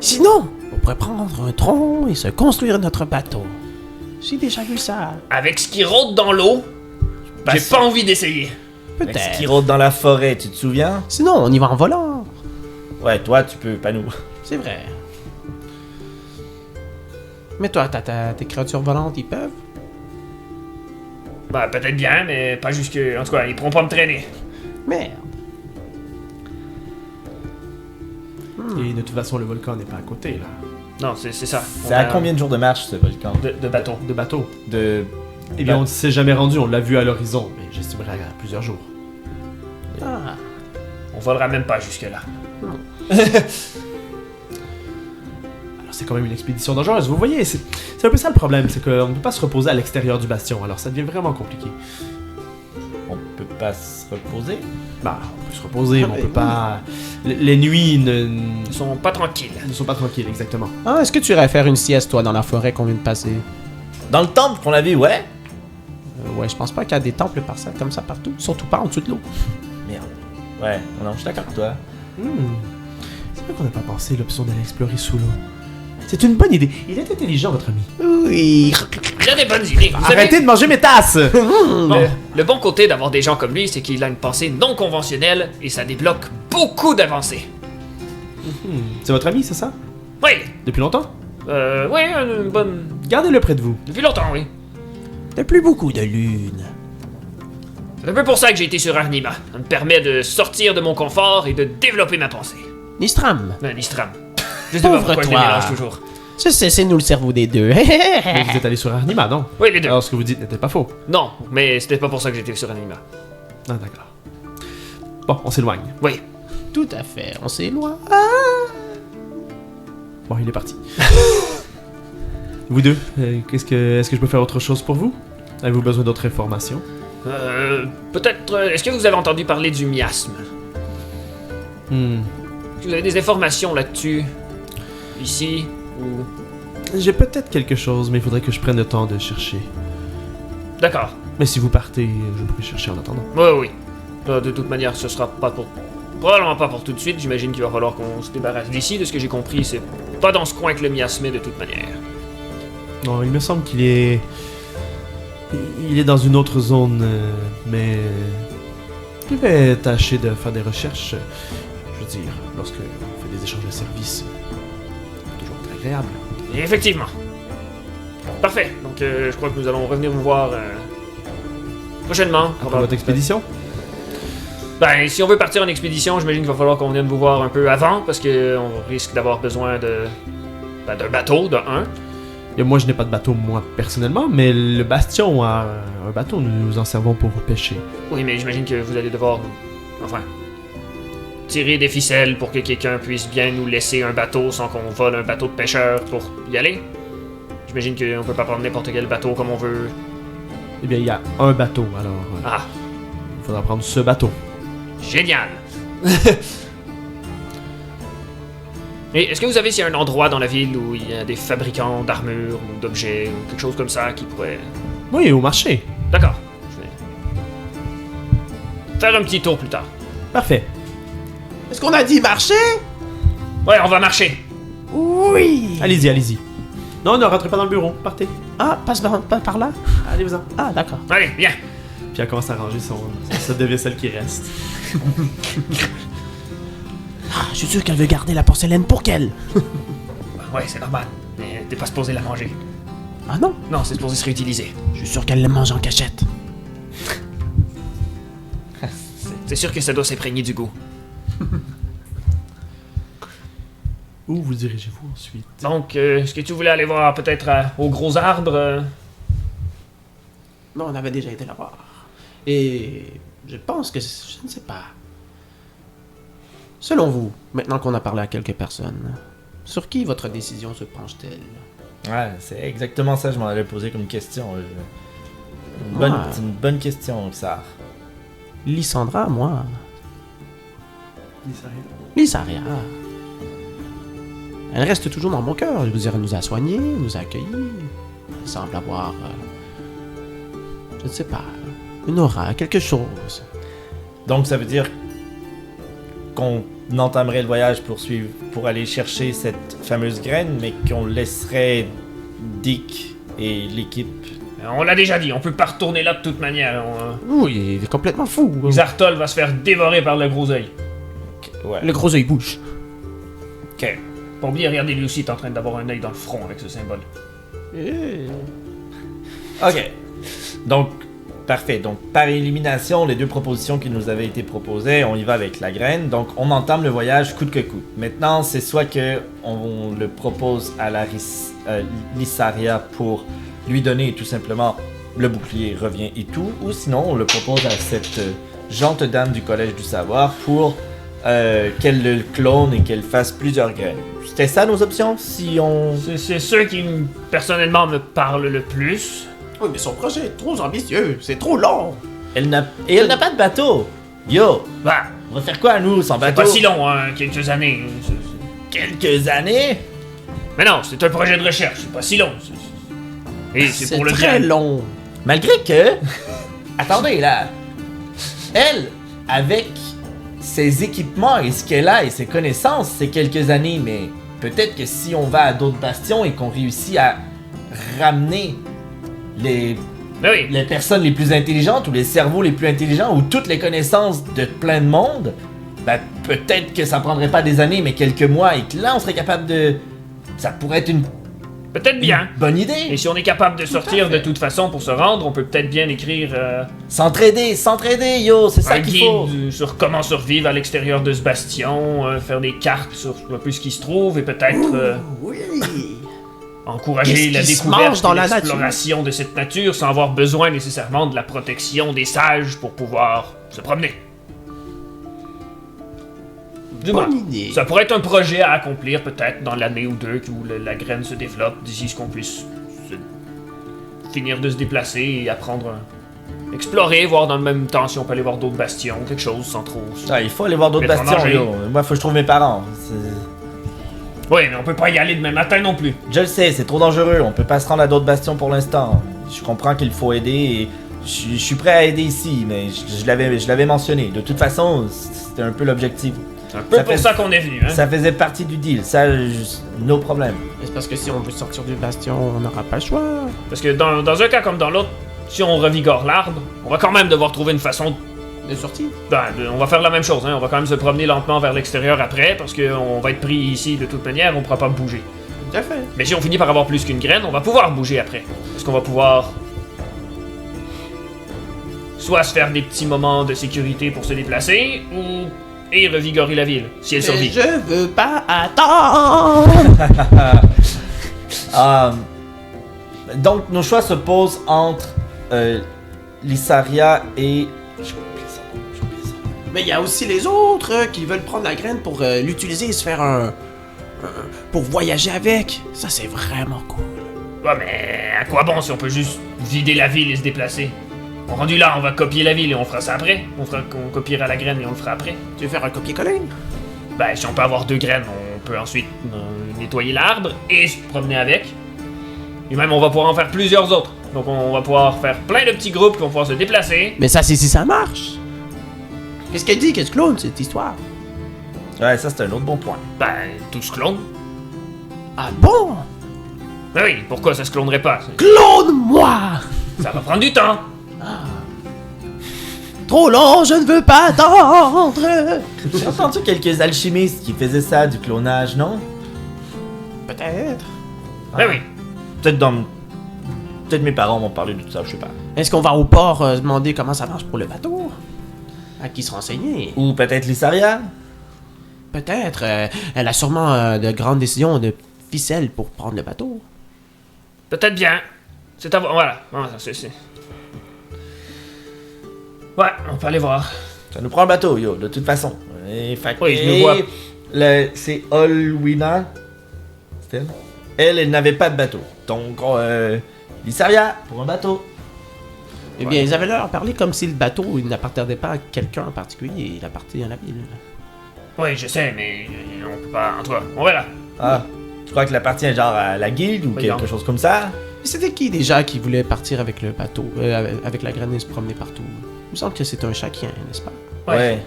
Sinon, on pourrait prendre un tronc et se construire notre bateau. J'ai déjà vu ça. Avec ce qui rôde dans l'eau, j'ai pas envie d'essayer. Avec ce qui Peut-être. rôde dans la forêt, tu te souviens? Sinon, on y va en volant. Ouais, toi, tu peux, pas nous. C'est vrai. Mais toi, tes créatures volantes, ils peuvent? Bah, peut-être bien, mais pas jusque. En tout cas, ils pourront pas me traîner. Merde. Et de toute façon, le volcan n'est pas à côté, là. Non, c'est ça. C'est à combien de jours de marche, ce volcan? de bateaux? De bateau. De... Eh bien, on ne s'est jamais rendu, on l'a vu à l'horizon, mais j'estimerais à plusieurs jours. Ah. On volera même pas jusque-là. Alors, c'est quand même une expédition dangereuse, vous voyez, c'est un peu ça le problème, c'est qu'on ne peut pas se reposer à l'extérieur du bastion, alors ça devient vraiment compliqué. On peut pas se reposer. Bah, on peut se reposer, mais on mais peut pas... Les nuits ne Ils sont pas tranquilles. sont pas tranquilles, exactement. Ah, est-ce que tu irais faire une sieste, toi, dans la forêt qu'on vient de passer? Dans le temple qu'on a vu, ouais. Ouais, je pense pas qu'il y a des temples par ça, comme ça partout. Surtout pas en dessous de l'eau. Merde. Ouais, non, je suis d'accord avec toi. C'est vrai qu'on n'a pas pensé l'option d'aller explorer sous l'eau. C'est une bonne idée. Il est intelligent, votre ami. Oui. Il a des bonnes idées. Vous savez, Arrêtez de manger mes tasses! le bon côté d'avoir des gens comme lui, c'est qu'il a une pensée non conventionnelle et ça débloque beaucoup d'avancées. C'est votre ami, c'est ça? Oui, Depuis longtemps? oui, une bonne... Gardez-le près de vous. Depuis longtemps, oui. T'as plus beaucoup de lune. C'est un peu pour ça que j'ai été sur Arnima. Ça me permet de sortir de mon confort et de développer ma pensée. Nistram. Nistram. Je sais pas Pauvre pourquoi je les toi. mélange toujours. Je sais, c'est nous le cerveau des deux. Mais vous êtes allé sur Arnima, non? Oui, les deux. Alors, ce que vous dites n'était pas faux. Non, mais c'était pas pour ça que j'étais sur Arnima. Ah, d'accord. Bon, on s'éloigne. Oui. Tout à fait, on s'éloigne. Bon, il est parti. Vous deux, est-ce que je peux faire autre chose pour vous? Avez-vous besoin d'autres informations? Peut-être... est-ce que vous avez entendu parler du miasme? Est-ce que vous avez des informations là-dessus? Ici? Ou... J'ai peut-être quelque chose, mais il faudrait que je prenne le temps de chercher. D'accord. Mais si vous partez, je pourrais chercher en attendant. Oui, oui. De toute manière, ce sera pas pour... Probablement pas pour tout de suite. J'imagine qu'il va falloir qu'on se débarrasse d'ici. De ce que j'ai compris, c'est pas dans ce coin que le miasme est de toute manière. Non, il me semble qu'il est... Il est dans une autre zone, mais... Je vais tâcher de faire des recherches. Je veux dire, lorsque on fait des échanges de services, c'est toujours très agréable. Et effectivement. Parfait. Donc, je crois que nous allons revenir vous voir prochainement. Après votre expédition? Ben, si on veut partir en expédition, j'imagine qu'il va falloir qu'on vienne vous voir un peu avant, parce que on risque d'avoir besoin de... ben, d'un bateau, de un. Et moi, je n'ai pas de bateau, moi, personnellement, mais le Bastion a un bateau. Nous en servons pour pêcher. Oui, mais j'imagine que vous allez devoir... Enfin... tirer des ficelles pour que quelqu'un puisse bien nous laisser un bateau sans qu'on vole un bateau de pêcheur pour y aller. J'imagine qu'on peut pas prendre n'importe quel bateau comme on veut. Eh bien, il y a un bateau, alors Ah, il faudra prendre ce bateau. génial! Et est-ce que vous savez s'il y a un endroit dans la ville où il y a des fabricants d'armures ou d'objets ou quelque chose comme ça qui pourrait... Oui, au marché. D'accord. Je vais faire un petit tour plus tard. Parfait. Est-ce qu'on a dit marcher? Ouais, on va marcher. Oui. Allez-y, allez-y. Non, ne rentrez pas dans le bureau. Partez. Ah, passe par là? Allez-vous-en. Ah, d'accord. Allez, viens. Puis elle commence à ranger sa de vaisselle qui reste. Ah, je suis sûr qu'elle veut garder la porcelaine pour qu'elle. Ouais, c'est normal. Mais t'es pas supposé la manger. Ah non, Non, c'est supposé se réutiliser. je suis sûr qu'elle le mange en cachette. C'est sûr que ça doit s'imprégner du goût. Où vous dirigez-vous ensuite? Donc, est-ce que tu voulais aller voir peut-être aux gros arbres? Non, on avait déjà été la voir. Et je pense que... Je ne sais pas. Selon vous, maintenant qu'on a parlé à quelques personnes, sur qui votre décision se penche-t-elle? Ouais, c'est exactement ça, je m'en allais poser comme question. Ouais. C'est une bonne question, ça. Lysandra, moi. Il Lysaria. Elle reste toujours dans mon cœur. Je veux dire, elle nous a soignés, nous a accueillis. Elle semble avoir... je ne sais pas. Une aura, quelque chose. Donc ça veut dire qu'on entamerait le voyage pour aller chercher cette fameuse graine, mais qu'on laisserait Dick et l'équipe. On l'a déjà dit, on peut pas retourner là de toute manière. Oui, il est complètement fou. Xartol va se faire dévorer par le gros œil. Ouais. Le gros œil bouche. Ok. Pas oublier, regardez, lui aussi est en train d'avoir un œil dans le front avec ce symbole. Ok. Donc, parfait. Donc, par élimination, les deux propositions qui nous avaient été proposées, on y va avec la graine. Donc, on entame le voyage coûte que coûte. Maintenant, c'est soit que on le propose à la Lysaria pour lui donner tout simplement le bouclier revient et tout, ou sinon, on le propose à cette gente dame du Collège du Savoir pour qu'elle le clone et qu'elle fasse plusieurs graines. C'était ça nos options si on... C'est ceux qui, personnellement, me parlent le plus. Oui, mais son projet est trop ambitieux. C'est trop long. Elle n'a pas de bateau. Yo, Bah, on va faire quoi nous sans c'est bateau? pas si long, hein, quelques années. Quelques années? Mais non, c'est un projet de recherche, c'est pas si long. Et c'est pour le très bien. long. Malgré que... Attendez, là. Elle, avec ses équipements et ce qu'elle a et ses connaissances, c'est quelques années, mais peut-être que si on va à d'autres bastions et qu'on réussit à ramener les Ben oui, les personnes les plus intelligentes ou les cerveaux les plus intelligents ou toutes les connaissances de plein de monde, ben peut-être que ça prendrait pas des années mais quelques mois et que là on serait capable de... Ça pourrait être une peut-être bien. bonne idée. Et si on est capable de sortir de toute façon pour se rendre, on peut peut-être bien écrire S'entraider, yo, c'est ça un qu'il guide faut. sur comment survivre à l'extérieur de ce bastion, faire des cartes sur un peu ce qui se trouve et peut-être Oui. encourager Qu'est-ce la qui se découverte mange dans et la l'exploration de cette nature sans avoir besoin nécessairement de la protection des sages pour pouvoir se promener. Du moins, Bonne idée. ça pourrait être un projet à accomplir peut-être dans l'année ou deux où la graine se développe d'ici ce qu'on puisse finir de se déplacer et apprendre à explorer, voir dans le même temps si on peut aller voir d'autres bastions, quelque chose sans trop... Ah, il faut aller voir d'autres Mettre en bastions, danger. yo. Moi, faut que je trouve mes parents. Oui, mais on peut pas y aller demain matin non plus. Je le sais, c'est trop dangereux. On peut pas se rendre à d'autres bastions pour l'instant. Je comprends qu'il faut aider et je suis prêt à aider ici, mais je l'avais mentionné. De toute façon, c'était un peu l'objectif. C'est un peu Ça pour fait- ça qu'on est venu, hein. Ça faisait partie du deal. Ça, no problème. Mais c'est parce que si on veut sortir du bastion, on n'aura pas le choix. Parce que dans un cas comme dans l'autre, si on revigore l'arbre, on va quand même devoir trouver une façon... De sortir. On va faire la même chose, hein. On va quand même se promener lentement vers l'extérieur après, parce qu'on va être pris ici de toute manière, on pourra pas bouger. Tout à fait. Mais si on finit par avoir plus qu'une graine, on va pouvoir bouger après. Est-ce qu'on va pouvoir... soit se faire des petits moments de sécurité pour se déplacer, ou... et revigorer la ville, si elle Mais survit. je veux pas attendre. Donc, nos choix se posent entre Lissaria et... J'ai oublié son nom. Mais il y a aussi les autres qui veulent prendre la graine pour l'utiliser et se faire pour voyager avec. Ça, c'est vraiment cool. Ouais, mais à quoi bon si on peut juste vider la ville et se déplacer? Bon, rendu là, on va copier la ville et on fera ça après. On copiera la graine et on le fera après. Tu veux faire un copier-coller? Ben, si on peut avoir 2 graines, on peut ensuite nettoyer l'arbre et se promener avec. Et même, on va pouvoir en faire plusieurs autres. Donc, on va pouvoir faire plein de petits groupes qui vont pouvoir se déplacer. Mais ça, c'est si ça marche. Qu'est-ce qu'elle dit? Qu'est-ce que clone, cette histoire? Ouais, ça c'est un autre bon point. Ben, tous clonent. Ah bon? Ben oui, pourquoi ça se clonerait pas? Clone-moi! Ça va prendre du temps. Trop long, je ne veux pas attendre! J'ai entendu quelques alchimistes qui faisaient ça, du clonage, non? Peut-être. Ben oui. Peut-être mes parents m'ont parlé de tout ça, je sais pas. Est-ce qu'on va au port demander comment ça marche pour le bateau? À qui se renseigner? Ou peut-être Lissaria? Peut-être. Elle a sûrement de grandes décisions de ficelle pour prendre le bateau. Peut-être bien. C'est à voir. Voilà. Ouais, on peut aller voir. Ça nous prend le bateau, yo, de toute façon. Et, fait que- Oui, je le vois. C'est Olwina. C'est elle? Elle n'avait pas de bateau. Donc, Lissaria, pour un bateau. Eh bien, ils avaient leur parlé comme si le bateau il n'appartenait pas à quelqu'un en particulier, il appartenait à la ville. Oui, je sais, mais on peut pas. En tout cas, on verra. Ah, tu crois qu'il appartient genre à la guilde ou Oui, quelque non. chose comme ça? Mais c'était qui déjà qui voulait partir avec le bateau, avec la graine et se promener partout? Il me semble que c'est un chacun, n'est-ce pas? Ouais.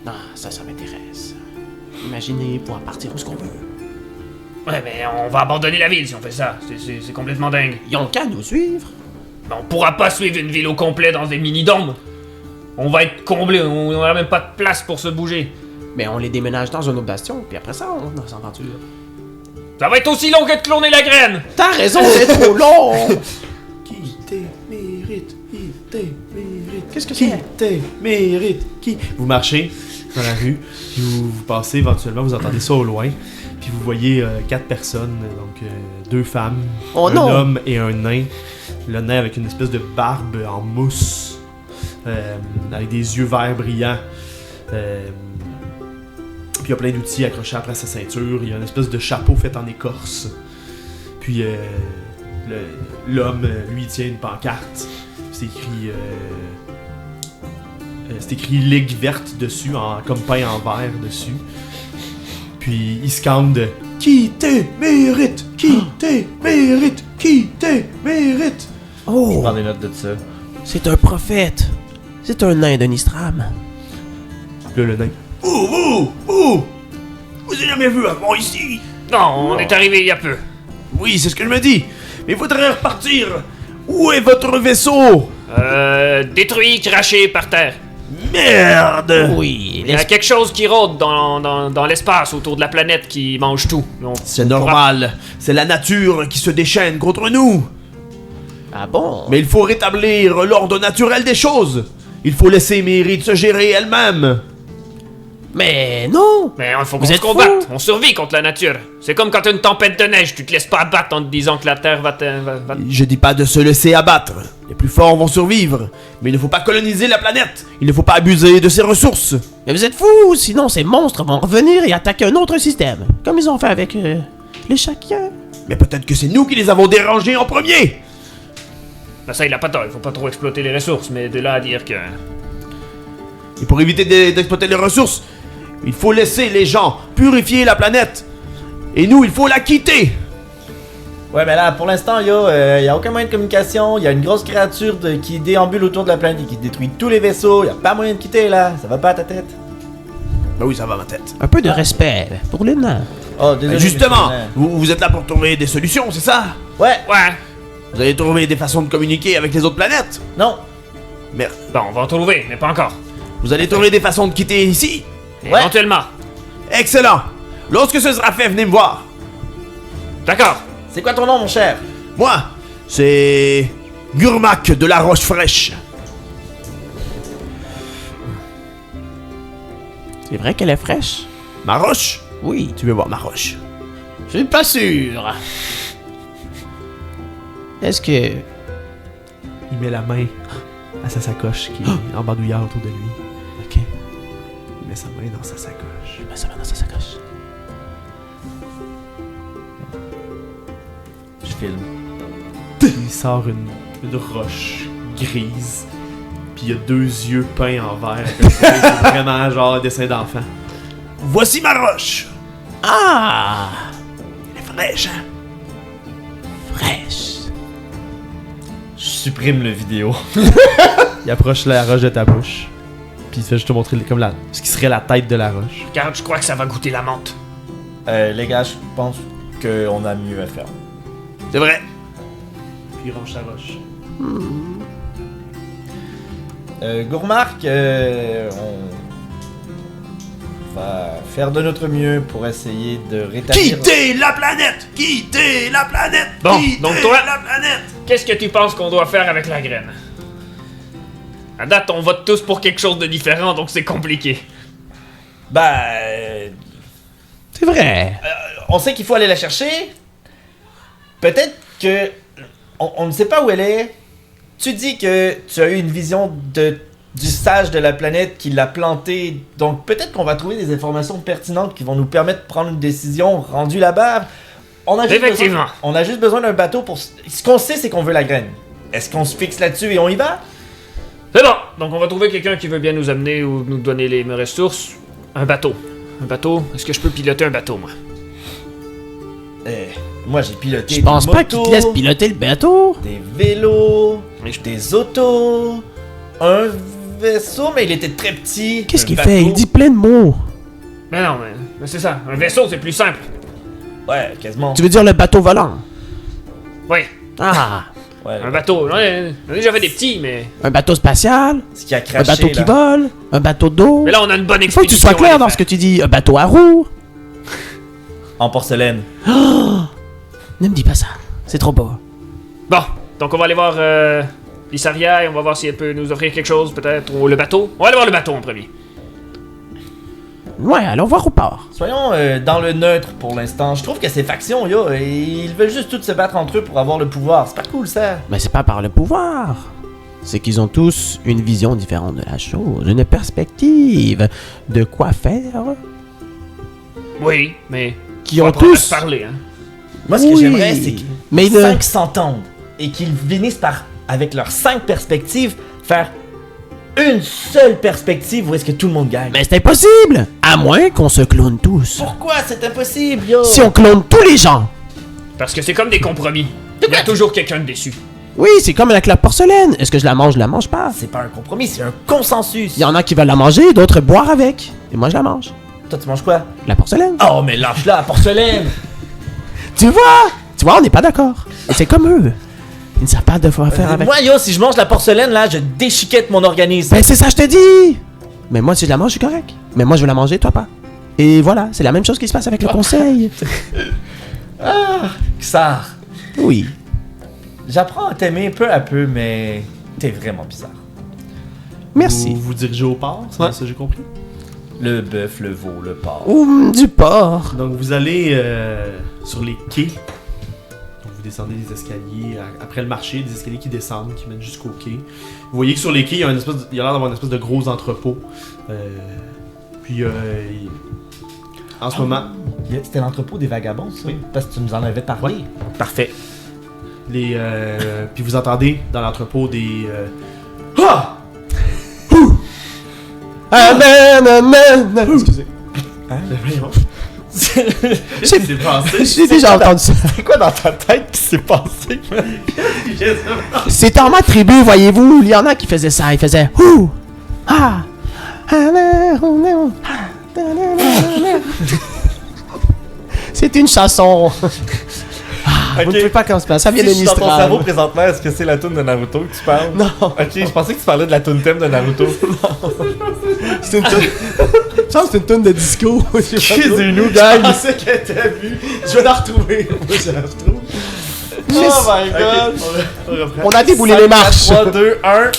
Ah, ça m'intéresse. Imaginez pouvoir partir où ce qu'on veut. Ouais, mais on va abandonner la ville si on fait ça. C'est complètement dingue. Ils ont qu'à nous suivre. Mais on pourra pas suivre une ville au complet dans des mini-dômes. On va être comblé, on n'aura même pas de place pour se bouger. Mais on les déménage dans un autre bastion, puis après ça, on s'aventure. Ça va être aussi long que de cloner la graine! T'as raison, c'est trop long! Qui mérite? Qu'est-ce que c'est? Mérite? Qui? Vous marchez dans la rue, puis vous passez éventuellement, vous entendez ça au loin, puis vous voyez 4 personnes, donc 2 femmes, Oh un non! homme et un nain. Le nain avec une espèce de barbe en mousse, avec des yeux verts brillants. Puis il y a plein d'outils accrochés après sa ceinture. Il y a une espèce de chapeau fait en écorce. Puis l'homme, lui, tient une pancarte. c'est écrit Ligue verte dessus, comme peint en vert dessus. Puis il scande Qui te mérite, qui te mérite, qui te mérite. Je Oh, prends des notes de ça. c'est un prophète. C'est un nain de Nistram. Là, le nain. Vous avez jamais vu avant ici? Non, on est arrivé il y a peu. Oui, c'est ce que je me dis. Mais il faudrait repartir. Où est votre vaisseau? Détruit, craché par terre. Merde! Oui, Il y a quelque chose qui rôde dans l'espace autour de la planète qui mange tout. C'est normal. C'est la nature qui se déchaîne contre nous. Ah bon? Mais il faut rétablir l'ordre naturel des choses. Il faut laisser Mérite se gérer elle-même. Mais non! Mais il faut qu'on Vous se êtes combatte. fous? On survit contre la nature. C'est comme quand t'as une tempête de neige, tu te laisses pas abattre en te disant que la terre va te... Je dis pas de se laisser abattre. Les plus forts vont survivre. Mais il ne faut pas coloniser la planète. Il ne faut pas abuser de ses ressources. Mais vous êtes fous! Sinon, ces monstres vont revenir et attaquer un autre système. Comme ils ont fait avec les Shakiens. Mais peut-être que c'est nous qui les avons dérangés en premier. Ben ça, il a pas tort. Il faut pas trop exploiter les ressources, mais de là à dire que... Et pour éviter d'exploiter les ressources, il faut laisser les gens purifier la planète. Et nous, il faut la quitter. Ouais, mais là, pour l'instant, y a aucun moyen de communication. Il y a une grosse créature qui déambule autour de la planète et qui détruit tous les vaisseaux. Y a pas moyen de quitter, là. Ça va pas à ta tête. Ben oui, ça va ma tête. Un peu de respect pour les nains. Oh, désolé. Ben justement, monsieur. vous êtes là pour trouver des solutions, c'est ça? Ouais, Ouais. Vous allez trouver des façons de communiquer avec les autres planètes? non. Merde. Bon, on va en trouver, mais pas encore. Vous allez trouver des façons de quitter ici? Ouais. Éventuellement. Excellent. Lorsque ce sera fait, venez me voir. D'accord. C'est quoi ton nom, mon cher? Moi, c'est Gurmak de la Roche Fraîche. C'est vrai qu'elle est fraîche? Ma roche? Oui. Tu veux voir ma roche? Je suis pas sûr. Est-ce que... Il met la main à sa sacoche qui est en bandoulière autour de lui. Ok. Il met sa main dans sa sacoche. Je mets ça dans sa sacoche. Je filme. Il sort une roche grise. Puis il y a 2 yeux peints en vert. C'est vraiment genre un dessin d'enfant. Voici ma roche! Ah! Elle est fraîche, hein? Fraîche. Je supprime le vidéo. Il approche la roche de ta bouche. Puis il fait juste te montrer comme ce qui serait la tête de la roche. Regarde, je crois que ça va goûter la menthe. Les gars, je pense qu'on a mieux à faire. C'est vrai! Puis il range sa roche. Gourmark, on va faire de notre mieux pour essayer de rétablir... Quittez la planète! Quittez la planète! Bon, Quittez donc toi- la planète! Qu'est-ce que tu penses qu'on doit faire avec la graine? À date, on vote tous pour quelque chose de différent, donc c'est compliqué. Bah... C'est vrai. on sait qu'il faut aller la chercher. Peut-être que... On ne sait pas où elle est. Tu dis que tu as eu une vision du sage de la planète qui l'a planté. Donc peut-être qu'on va trouver des informations pertinentes qui vont nous permettre de prendre une décision rendue là-bas. Effectivement. On a juste besoin d'un bateau pour... Ce qu'on sait, c'est qu'on veut la graine. Est-ce qu'on se fixe là-dessus et on y va? C'est bon, donc on va trouver quelqu'un qui veut bien nous amener ou nous donner les ressources. Un bateau. Un bateau? Est-ce que je peux piloter un bateau, moi? Moi, j'ai piloté Je pense des pas qu'il motos, te laisse piloter le bateau. des vélos, Mais je- des autos, un vaisseau, mais il était très petit. Qu'est-ce Un qu'il bateau. fait? Il dit plein de mots. Mais non, mais c'est ça. Un vaisseau, c'est plus simple. Ouais, quasiment. Tu veux dire le bateau volant? Oui, Ah! Ouais, un bateau. Ouais, on a déjà fait des petits, mais... Un bateau spatial? ce qui a Un craché, bateau qui là. vole? Un bateau d'eau? Mais là, on a une bonne Il faut que tu expédition. sois clair dans ce que tu dis. Un bateau à roues? En porcelaine. Ne me dis pas ça. C'est trop beau. Bon, donc on va aller voir Lissaria et on va voir si elle peut nous offrir quelque chose, peut-être. Ou le bateau. On va aller voir le bateau en premier. Ouais, allons voir au port. Soyons dans le neutre pour l'instant. Je trouve que ces factions, là, ils veulent juste tous se battre entre eux pour avoir le pouvoir. C'est pas cool, ça. Mais c'est pas par le pouvoir. C'est qu'ils ont tous une vision différente de la chose, une perspective de quoi faire. Oui, mais... Qui faut ont apprendre à tous. se parler, hein. Moi, ce que Oui. j'aimerais, c'est qu'ils Mais le- 5 s'entendent et qu'ils finissent par avec leurs 5 perspectives, faire une seule perspective où est-ce que tout le monde gagne. Mais c'est impossible! À moins qu'on se clone tous. Pourquoi c'est impossible, yo? Si on clone tous les gens! Parce que c'est comme des compromis. Il y a toujours quelqu'un de déçu. Oui, c'est comme avec la porcelaine. Est-ce que je la mange pas. C'est pas un compromis, c'est un consensus. Il y en a qui veulent la manger, d'autres boire avec. Et moi, je la mange. Toi, tu manges quoi? La porcelaine. Oh, mais lâche-la, la porcelaine! Tu vois, on n'est pas d'accord. Et c'est comme eux. Ils ne savent pas de quoi faire avec. Moi, yo, si je mange la porcelaine, là, je déchiquette mon organisme. Ben, c'est ça, je te dis! Mais moi, si je la mange, je suis correct. Mais moi, je veux la manger, toi pas. Et voilà, c'est la même chose qui se passe avec le conseil. Xar, Oui. j'apprends à t'aimer peu à peu, mais t'es vraiment bizarre. Merci. Vous vous dirigez au port, c'est ça que j'ai compris? Le bœuf, le veau, le porc. Du porc. Donc vous allez sur les quais. Donc, vous descendez les escaliers. Après le marché, des escaliers qui descendent, qui mènent jusqu'au quai. Vous voyez que sur les quais, il y a l'air d'avoir une espèce de gros entrepôt. En ce moment, C'était l'entrepôt des vagabonds, ça? Oui. Parce que tu nous en avais parlé. Parfait. puis vous entendez dans l'entrepôt des... Ah! Excusez. Voyons. J'ai C'est passé. j'ai déjà entendu ça. C'est quoi dans ta tête qui s'est passé? C'est dans ma tribu, voyez-vous. Il y en a qui faisaient ça. Ils faisaient ouh, ah, c'est une chanson. Vous ne pouvez pas comme ça. Ça vient de Si je suis dans ton Mistral. cerveau présentement, est-ce que c'est la toune de Naruto que tu parles? Non. Ok, je pensais que tu parlais de la toune thème de Naruto. C'est une tonne. Je pense que c'est une tonne de disco. Excusez-nous, Je gang! pensais qu'elle t'a vu. Je vais la retrouver. Moi, je la retrouve. Oh my god! On reprend. On a déboulé les marches. 3, 2, 1.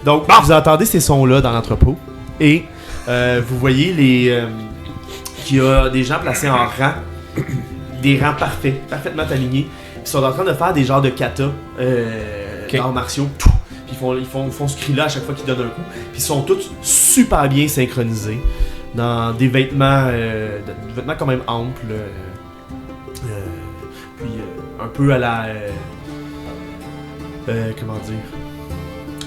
Donc, vous entendez ces sons-là dans l'entrepôt. Et vous voyez qu'il y a des gens placés en rang. Des rangs parfaits, parfaitement alignés. Ils sont en train de faire des genres de kata d'arts martiaux. Puis ils font ce cri-là à chaque fois qu'ils donnent un coup. Puis ils sont tous super bien synchronisés. Dans des vêtements, des vêtements quand même amples. Puis un peu à la... comment dire?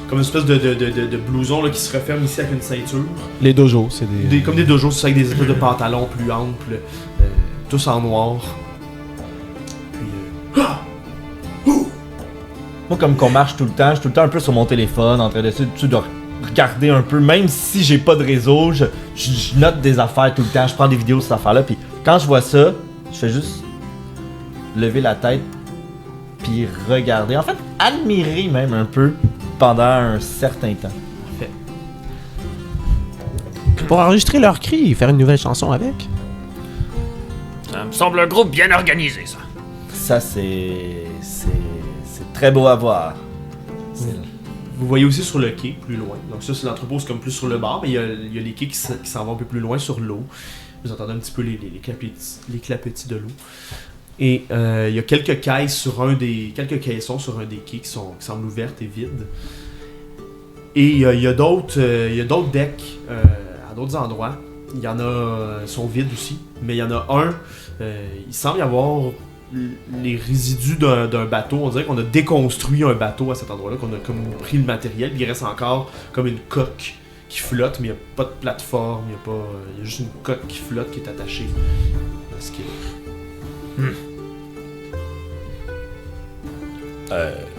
Comme une espèce de blouson là, qui se referme ici avec une ceinture. Les dojos, c'est des. Comme des dojos, c'est avec des espèces de pantalons plus amples. Tous en noir. Puis... Moi, comme qu'on marche tout le temps, je suis tout le temps un peu sur mon téléphone, en train d'essayer de regarder un peu, même si j'ai pas de réseau, je note des affaires tout le temps, je prends des vidéos de cette affaire-là, puis quand je vois ça, je fais juste lever la tête, puis regarder, en fait, admirer même un peu pendant un certain temps. Pour enregistrer leurs cris et faire une nouvelle chanson avec. Ça me semble un groupe bien organisé, ça. Ça, c'est très beau à voir. Vous voyez aussi sur le quai, plus loin. Donc ça, c'est l'entrepôt, c'est comme plus sur le bord, mais il y a les quais qui s'en vont un peu plus loin sur l'eau. Vous entendez un petit peu les clapetis de l'eau. Et il y a quelques quelques caissons sur un des quais qui semblent ouvertes et vides. Et il y a d'autres decks à d'autres endroits. Il y en a sont vides aussi, mais il y en a un. Il semble y avoir les résidus d'un bateau. On dirait qu'on a déconstruit un bateau à cet endroit-là, qu'on a comme pris le matériel, puis il reste encore comme une coque qui flotte, mais il n'y a pas de plateforme, il y a juste une coque qui flotte qui est attachée à ce qu'il y a.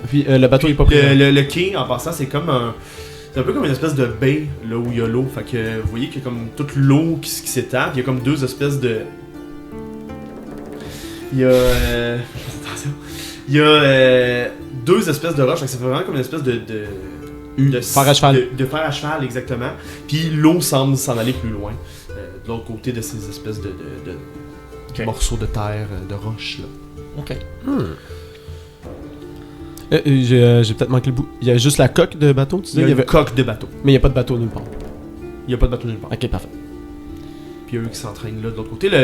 Puis le bateau est pas pris. Le quai, en passant, c'est un peu comme une espèce de baie, là où il y a l'eau. Fait que vous voyez qu'il y a comme toute l'eau qui s'étend, puis il y a comme deux espèces de... Il y a... attention. Il y a deux espèces de roches, fait que c'est vraiment comme une espèce de fer à cheval. De fer à cheval, exactement. Puis l'eau semble s'en aller plus loin, de l'autre côté de ces espèces de morceaux de terre, de roches, là. Ok. J'ai peut-être manqué le bout. Il y a juste la coque de bateau, tu Il disais? y a Il y une avait... coque de bateau. Mais il n'y a pas de bateau nulle part. Il n'y a pas de bateau nulle part. Ok, parfait. Puis eux qui s'entraînent là de l'autre côté. Vous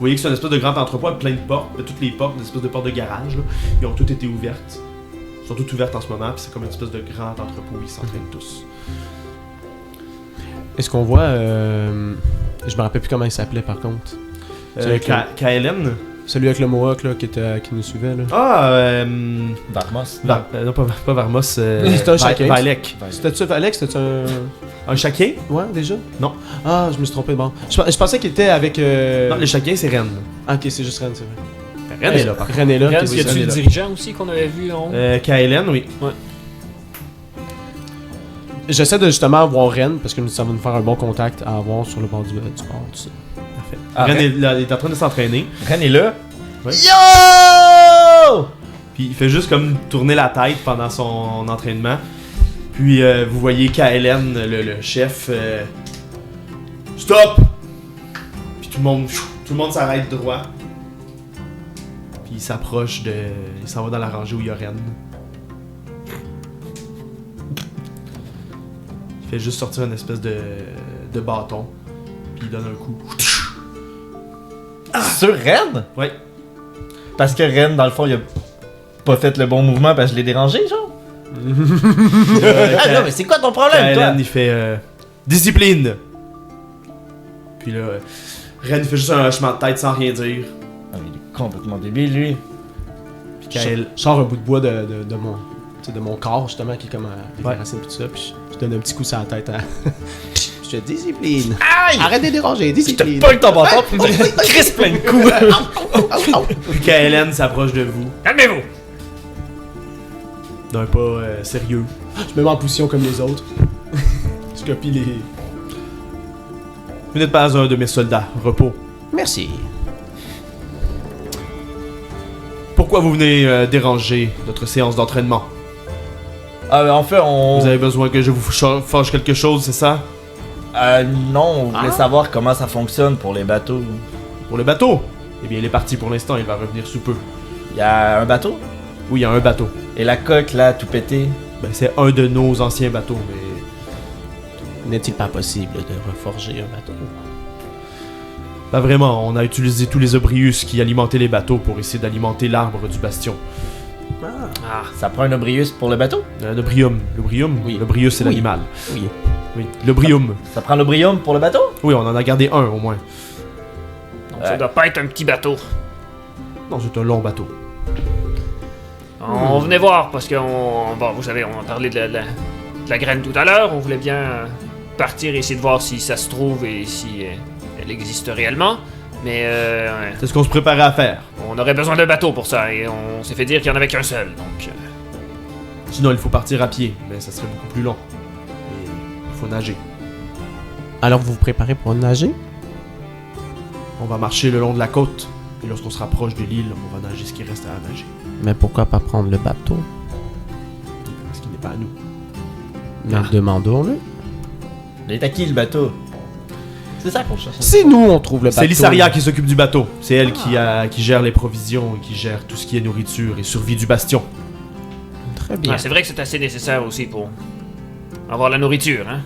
voyez que c'est une espèce de grand entrepôt avec plein de portes. Toutes les portes, des espèces de portes de garage, là, ils ont toutes été ouvertes. Elles sont toutes ouvertes en ce moment, puis c'est comme une espèce de grand entrepôt où ils s'entraînent tous. Est-ce qu'on voit... Je me rappelle plus comment il s'appelait par contre. KLN? Celui avec le mohawk là, qui nous suivait. Là. Ah, Varmos. non, pas Varmos. C'était un chacun. Valek. C'était-tu Alex? C'était un. Un chacun? Ouais, déjà? Non. Ah, je me suis trompé. Bon. Je pensais qu'il était avec. Non, le chacun, c'est Ren. Ah, ok, c'est juste Ren, c'est vrai. Ren est là, par contre. Ren est là. Ren, ok, y a-tu Ren est le là. dirigeant aussi qu'on avait vu en haut? Kaelen, oui. J'essaie de justement voir Ren parce que ça va nous faire un bon contact à avoir sur le bord du bord, tout ça. Parfait. Ah, Ren est, là, il est en train de s'entraîner. Ren est là. Ouais. Yo! Puis il fait juste comme tourner la tête pendant son entraînement. Puis vous voyez Kaelen, le chef. Stop! Puis tout le monde s'arrête droit. Puis il s'approche de. Il s'en va dans la rangée où il y a Ren. Il fait juste sortir une espèce de bâton. Puis il donne un coup. Sur Ren? Ouais. Parce que Ren, dans le fond, il a pas fait le bon mouvement parce que je l'ai dérangé, genre? Ah non, mais c'est quoi ton problème, toi? Kaelen, il fait discipline. Puis là, Ren il fait juste un hochement de tête sans rien dire. Ah, il est complètement débile, lui. Puis Kael, Je sors un bout de bois de mon. Tu sais, de mon corps justement qui est comme avec Ouais. les racines et tout ça, puis je donne un petit coup sur la tête. Je te discipline. Aïe! Arrête de déranger, Je te discipline. pogne ton bâton pis tu me crisses plein de coups. puis Kaelen s'approche de vous Calmez-vous! d'un pas sérieux. Je me mets en position comme les autres. Je copie les. Vous n'êtes pas un de mes soldats. Repos. Merci. Pourquoi vous venez déranger notre séance d'entraînement? En fait, on... Vous avez besoin que je vous forge quelque chose, c'est ça? non, on voulait savoir comment ça fonctionne pour les bateaux. Pour le bateau? Eh bien, il est parti pour l'instant, il va revenir sous peu. Il y a un bateau? Oui, il y a un bateau. Et la coque, là, tout pété. Ben, c'est un de nos anciens bateaux, mais... N'est-il pas possible de reforger un bateau? Pas vraiment, on a utilisé tous les obrius qui alimentaient les bateaux pour essayer d'alimenter l'arbre du bastion. Ah, Ça prend un obrius pour le bateau? L'obrium. L'obrium? Oui. L'obrius, c'est Oui. l'animal. Oui. Oui. L'obrium. Ça prend l'obrium pour le bateau? Oui, on en a gardé un au moins. donc ça doit pas être un petit bateau. Non, c'est un long bateau. On venait voir parce qu'on... Bon, vous savez, on a parlé de la graine tout à l'heure. On voulait bien partir et essayer de voir si ça se trouve et si elle existe réellement. Mais C'est ce qu'on se préparait à faire. on aurait besoin d'un bateau pour ça et on s'est fait dire qu'il y en avait qu'un seul. Donc, Sinon, il faut partir à pied, mais ça serait beaucoup plus long. Et il faut nager. Alors vous vous préparez pour nager? On va marcher le long de la côte. Et lorsqu'on se rapproche de l'île, on va nager ce qui reste à nager. Mais pourquoi pas prendre le bateau? Parce qu'il n'est pas à nous. Mais demandons-le. Il est à qui, le bateau? C'est ça qu'on cherche. Si nous on trouve le bateau. C'est Lissaria qui s'occupe du bateau. C'est elle qui gère les provisions et qui gère tout ce qui est nourriture et survie du bastion. Très bien. c'est vrai que c'est assez nécessaire aussi pour avoir la nourriture, hein.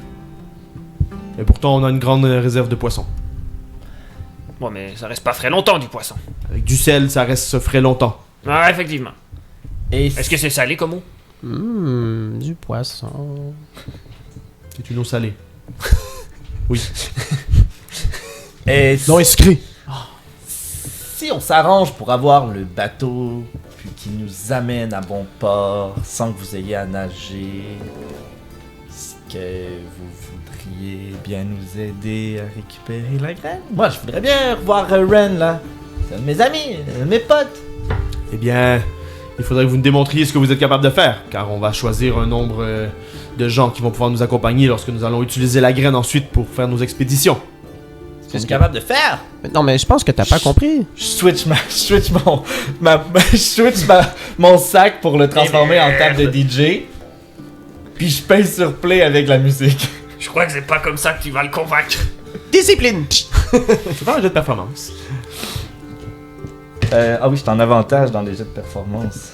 Et pourtant, on a une grande réserve de poissons. Bon, mais ça reste pas frais longtemps du poisson. Avec du sel, ça reste frais longtemps. Ah, effectivement. Et Est-ce que c'est salé comme eau? Du poisson. C'est une eau salée. Oui. Et Non, est sucré. si on s'arrange pour avoir le bateau, puis qui nous amène à bon port, sans que vous ayez à nager, est-ce que vous voudriez bien nous aider à récupérer la graine? Moi, je voudrais bien revoir Ren, là. C'est un de mes amis, un de mes potes. Eh bien, il faudrait que vous nous démontriez ce que vous êtes capable de faire, car on va choisir un nombre de gens qui vont pouvoir nous accompagner lorsque nous allons utiliser la graine ensuite pour faire nos expéditions. Ce que je suis capable de faire. Non, mais je pense que t'as pas compris. Je switch mon sac pour le transformer en table de DJ. Puis je pèse sur play avec la musique. Je crois que c'est pas comme ça que tu vas le convaincre. Discipline. Je vais faire un jeu de performance. Ah oui, je suis en avantage dans les jeux de performance.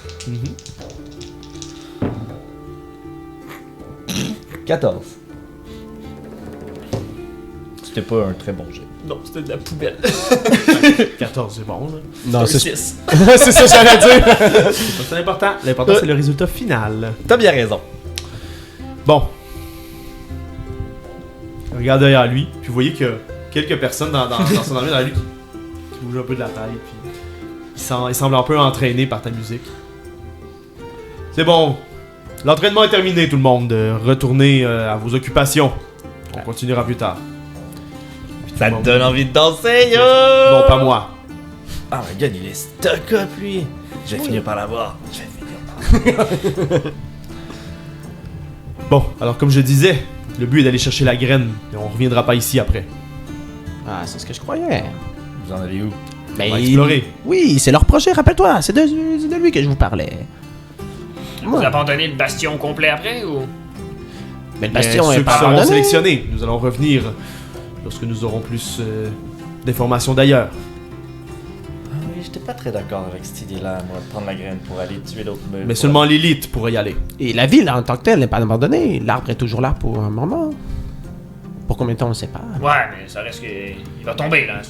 14. C'était pas un très bon jeu. Non, c'était de la poubelle. 14, c'est bon, là. Non, c'est 6. c'est ça que j'allais dire. C'est pas ça l'important. L'important, c'est le résultat final. T'as bien raison. Bon. Regarde derrière lui, puis vous voyez qu'il y a quelques personnes dans son armée derrière lui qui bougent un peu de la taille, puis Il semble un peu entraîné par ta musique. C'est bon. L'entraînement est terminé, tout le monde. Retournez à vos occupations. On continuera plus tard. Ça te donne envie de danser, yo! Non, pas moi. Oh my god, il est stuck up, lui! Je vais finir par l'avoir. Bon, alors comme je disais, le but est d'aller chercher la graine. Et on reviendra pas ici après. Ah, c'est ce que je croyais. Vous en allez où? Mais On va explorer. Oui, c'est leur projet, rappelle-toi. C'est de lui que je vous parlais. Vous abandonnez le bastion complet après ou. Mais le Mais bastion ceux est qui pas seront abandonné. sélectionnés, nous allons revenir lorsque nous aurons plus d'informations d'ailleurs. Ah oui, j'étais pas très d'accord avec cette idée-là, moi, de prendre la graine pour aller tuer d'autres meufs. Mais seulement l'élite pourrait y aller. Et la ville en tant que telle n'est pas abandonnée. L'arbre est toujours là pour un moment. Pour combien de temps, on ne sait pas. Ouais, mais ça reste que. Il va tomber là.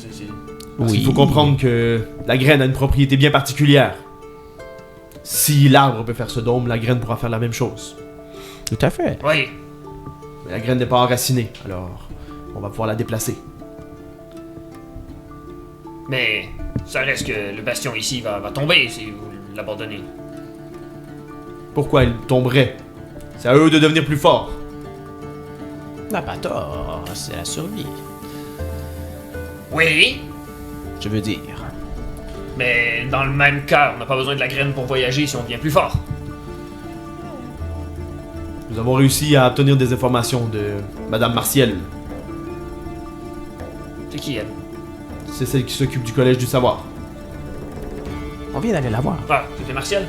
Parce qu'il faut comprendre que la graine a une propriété bien particulière. Si l'arbre peut faire ce dôme, la graine pourra faire la même chose. Tout à fait. Oui. Mais la graine n'est pas enracinée, alors on va pouvoir la déplacer. Mais ça reste que le bastion ici va tomber si vous l'abandonnez. Pourquoi il tomberait? C'est à eux de devenir plus forts. N'a pas tort, c'est la survie. Oui, Je veux dire. mais dans le même cas, on n'a pas besoin de la graine pour voyager si on devient plus fort. Nous avons réussi à obtenir des informations de Madame Martial. C'est qui elle? C'est celle qui s'occupe du collège du savoir. On vient d'aller la voir. Ah, c'était Martial?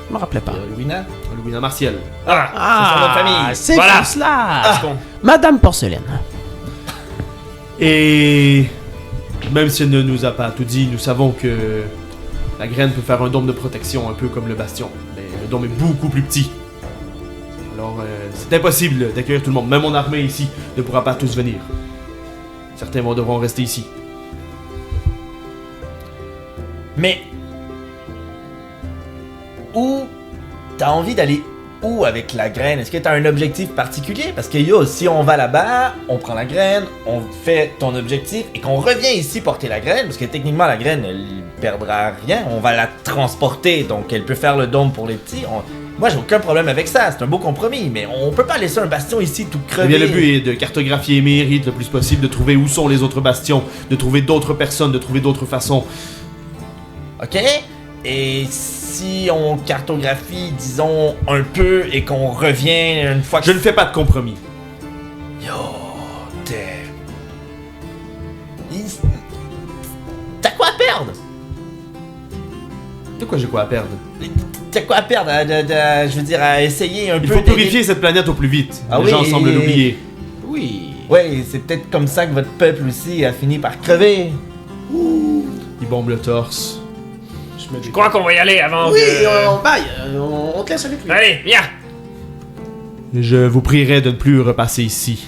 Je me rappelais pas. Louina? Louina Martial. Ah, Ah, c'est son nom de famille. c'est Voilà. comme cela. Parce qu'on- Madame Porcelaine. Et même si elle ne nous a pas tout dit, nous savons que la graine peut faire un dôme de protection un peu comme le bastion. Mais le dôme est beaucoup plus petit. Alors c'est impossible d'accueillir tout le monde. Même mon armée ici ne pourra pas tous venir. Certains devront rester ici. Mais. Où t'as envie d'aller où avec la graine? Est-ce que t'as un objectif particulier? Parce que yo, si on va là-bas, on prend la graine, on fait ton objectif et qu'on revient ici porter la graine, parce que techniquement la graine elle perdra rien, on va la transporter donc elle peut faire le dôme pour les petits. Moi j'ai aucun problème avec ça, c'est un beau compromis, mais on peut pas laisser un bastion ici tout Eh crevé. bien, le but est de cartographier Emerald le plus possible, de trouver où sont les autres bastions, de trouver d'autres personnes, de trouver d'autres façons. Ok? Et si on cartographie, disons, un peu et qu'on revient une fois que... Je ne fais pas de compromis. Yo, damn. T'as quoi à perdre? De quoi j'ai quoi à perdre? T'as quoi à perdre? Je veux dire, à essayer un Il peu... faut d'aider- purifier cette planète au plus vite. Ah Les oui, gens semblent et- l'oublier. Oui. Ouais, c'est peut-être comme ça que votre peuple aussi a fini par crever. Ils bombent le torse. Je crois qu'on va y aller avant Oui, que... on baille. On te laisse avec lui. Allez, viens! Je vous prierai de ne plus repasser ici.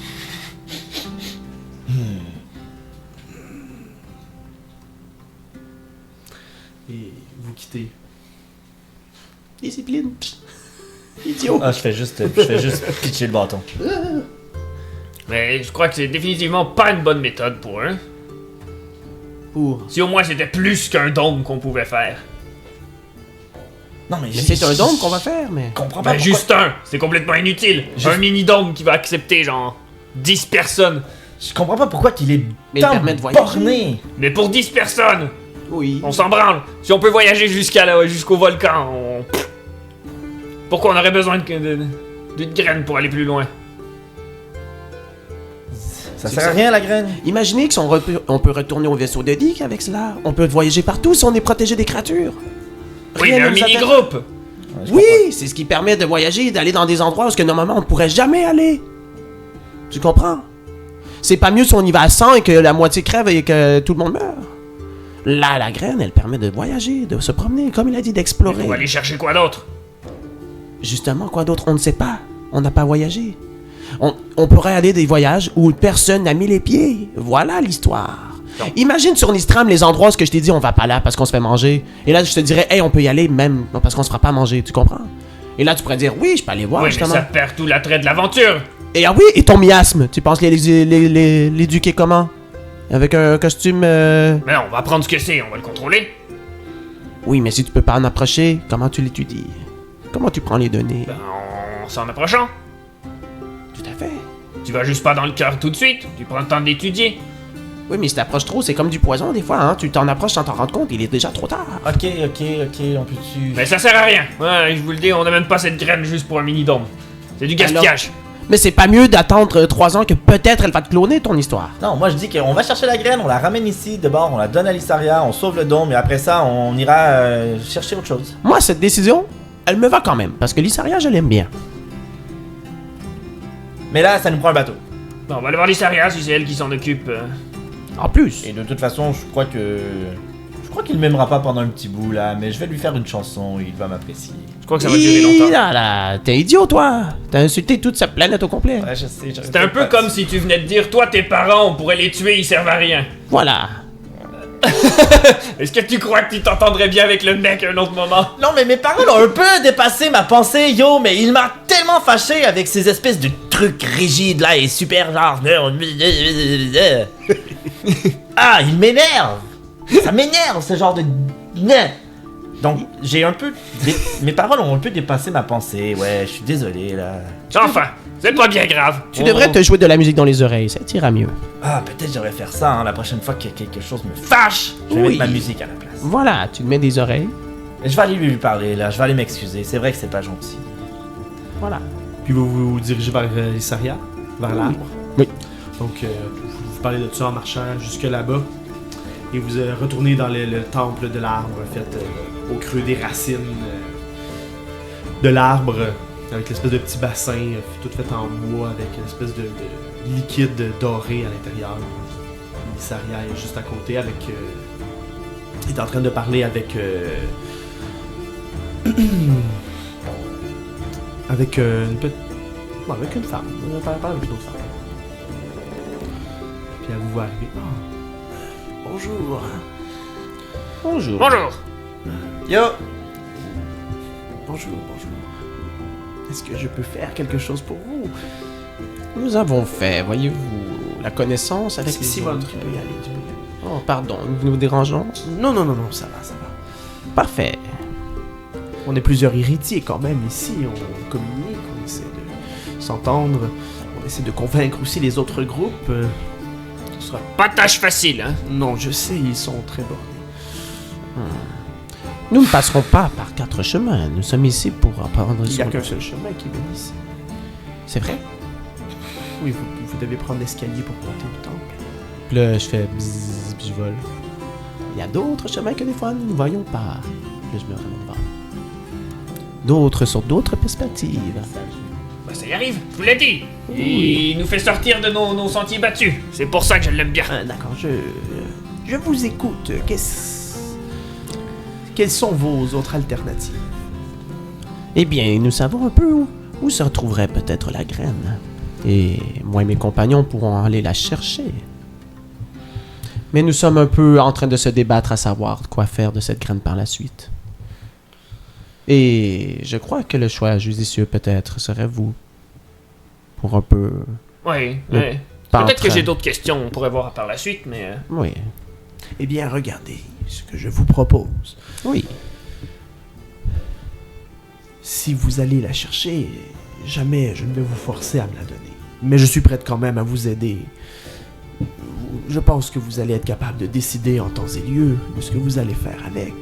Et vous quittez. Discipline. Idiot. Ah, je fais juste pitcher le bâton. Mais je crois que c'est définitivement pas une bonne méthode pour eux. Pour. Si au moins c'était plus qu'un dôme qu'on pouvait faire. Non, mais C'est un dôme qu'on va faire, mais. Je comprends pas Ben pourquoi- juste un, c'est complètement inutile. Un mini-dôme qui va accepter genre 10 personnes. Je comprends pas pourquoi qu'il est Mais il tant permet de voyager. borné. Mais pour 10 personnes, Oui. on s'en branle. Si on peut voyager jusqu'au volcan, on... Pourquoi on aurait besoin d'une graine pour aller plus loin? Ça sert à rien la graine. Imaginez que si on peut retourner au vaisseau de Dick avec cela. On peut voyager partout si on est protégé des créatures. Oui, Rien mais ne un nous attaque. mini-groupe! Ouais, je Oui, c'est ce qui permet de voyager et d'aller dans des endroits où normalement on ne pourrait jamais aller. Tu comprends? C'est pas mieux si on y va à 100 et que la moitié crève et que tout le monde meurt. Là, la graine, elle permet de voyager, de se promener, comme il a dit, d'explorer. On va aller chercher quoi d'autre? Justement, quoi d'autre? On ne sait pas. On n'a pas voyagé. On pourrait aller des voyages où personne n'a mis les pieds. Voilà l'histoire. Non. Imagine sur Nistram les endroits où ce que je t'ai dit, on va pas là parce qu'on se fait manger. Et là, je te dirais, hey, on peut y aller même parce qu'on se fera pas manger. Tu comprends? Et là, tu pourrais dire, oui, je peux aller voir, Oui, mais justement. ça perd tout l'attrait de l'aventure! Et ah oui, et ton miasme, tu penses l'éduquer comment? Avec un costume... Mais non, on va prendre ce que c'est, on va le contrôler. Oui, mais si tu peux pas en approcher, comment tu l'étudies? Comment tu prends les données? Ben, en s'en approchant. Tout à fait. Tu vas juste pas dans le cœur tout de suite. Tu prends le temps d'étudier. Oui, mais si t'approches trop, c'est comme du poison des fois, hein. Tu t'en approches sans t'en rendre compte, il est déjà trop tard. Ok, on peut-tu... Mais ça sert à rien. Ouais, je vous le dis, on a même pas cette graine juste pour un mini-dôme. C'est du gaspillage. Mais c'est pas mieux d'attendre 3 ans que peut-être elle va te cloner ton histoire. Non, moi je dis qu'on va chercher la graine, on la ramène ici, de bord, on la donne à Lissaria, on sauve le dôme, et après ça, on ira chercher autre chose. Moi, cette décision, elle me va quand même, parce que Lissaria, je l'aime bien. Mais là, ça nous prend un bateau. Bon, on va aller voir Lissaria si c'est elle qui s'en occupe. En plus. Et de toute façon, je crois qu'il m'aimera pas pendant un petit bout là, mais je vais lui faire une chanson, il va m'apprécier. Je crois que ça va durer longtemps. Là, t'es idiot, toi. T'as insulté toute sa planète au complet. Ouais, je sais, C'est un peu comme si tu venais de dire, toi, tes parents, on pourrait les tuer, ils servent à rien. Voilà. Est-ce que tu crois que tu t'entendrais bien avec le mec à un autre moment? Non, mais mes paroles ont un peu dépassé ma pensée, yo, mais il m'a tellement fâché avec ces espèces de trucs rigides là et super genre. Ah, il m'énerve! Ça m'énerve ce genre de. Donc, j'ai un peu. Mes paroles ont un peu dépassé ma pensée, ouais, je suis désolé là. Enfin, c'est pas bien grave. Tu devrais te jouer de la musique dans les oreilles, ça t'ira mieux. Ah, peut-être j'aurais faire ça hein, la prochaine fois que quelque chose me fâche. Je vais Oui. mettre ma musique à la place. Voilà, tu te mets des oreilles. Et je vais aller lui parler là, je vais aller m'excuser. C'est vrai que c'est pas gentil. Voilà. Puis vous vous dirigez vers Lissaria, vers l'arbre. Oui. Donc, vous parlez de ça en marchant jusque là-bas. Et vous retournez dans le temple de l'arbre, fait au creux des racines de l'arbre, avec l'espèce de petit bassin tout fait en bois, avec une espèce de liquide doré à l'intérieur. Lissaria est juste à côté, avec. Il est en train de parler avec. Avec une petite. Bon, avec une femme. On va parler avec une autre femme. Puis elle vous voit arriver. Oh. Bonjour. Bonjour. Bonjour. Yo! Bonjour. Est-ce que je peux faire quelque chose pour vous? Nous avons fait, voyez-vous, la connaissance avec les Simone, autres. tu peux y aller, tu peux y aller. Oh, pardon, nous dérangeons. Non, ça va. Parfait. On est plusieurs héritiers quand même ici, on communique, on essaie de s'entendre, on essaie de convaincre aussi les autres groupes. Ce sera... Pas de tâche facile, hein. Non, je sais, ils sont très bornés. Nous ne passerons pas par 4 chemins. Nous sommes ici pour apprendre Il n'y a sur... qu'un seul chemin qui mène ici. C'est vrai? Oui, vous devez prendre l'escalier pour monter au temple. Puis là, je fais bzzz, puis je vole. Il y a d'autres chemins que des fois nous ne voyons pas. Là, je me remonte voir. D'autres sur d'autres perspectives. Bah, ça y arrive, je vous l'ai dit. Oui. Il nous fait sortir de nos sentiers battus. C'est pour ça que je l'aime bien. D'accord, je vous écoute. Quelles sont vos autres alternatives? Eh bien, nous savons un peu où se retrouverait peut-être la graine. Et moi et mes compagnons pourront aller la chercher. Mais nous sommes un peu en train de se débattre à savoir quoi faire de cette graine par la suite. Et je crois que le choix judicieux peut-être serait vous. Pour un peu... Oui, Le ouais. Peut-être que j'ai d'autres questions, on pourrait voir par la suite, mais... Oui. Eh bien, regardez ce que je vous propose. Oui. Si vous allez la chercher, jamais je ne vais vous forcer à me la donner. Mais je suis prête quand même à vous aider. Je pense que vous allez être capable de décider en temps et lieu de ce que vous allez faire avec.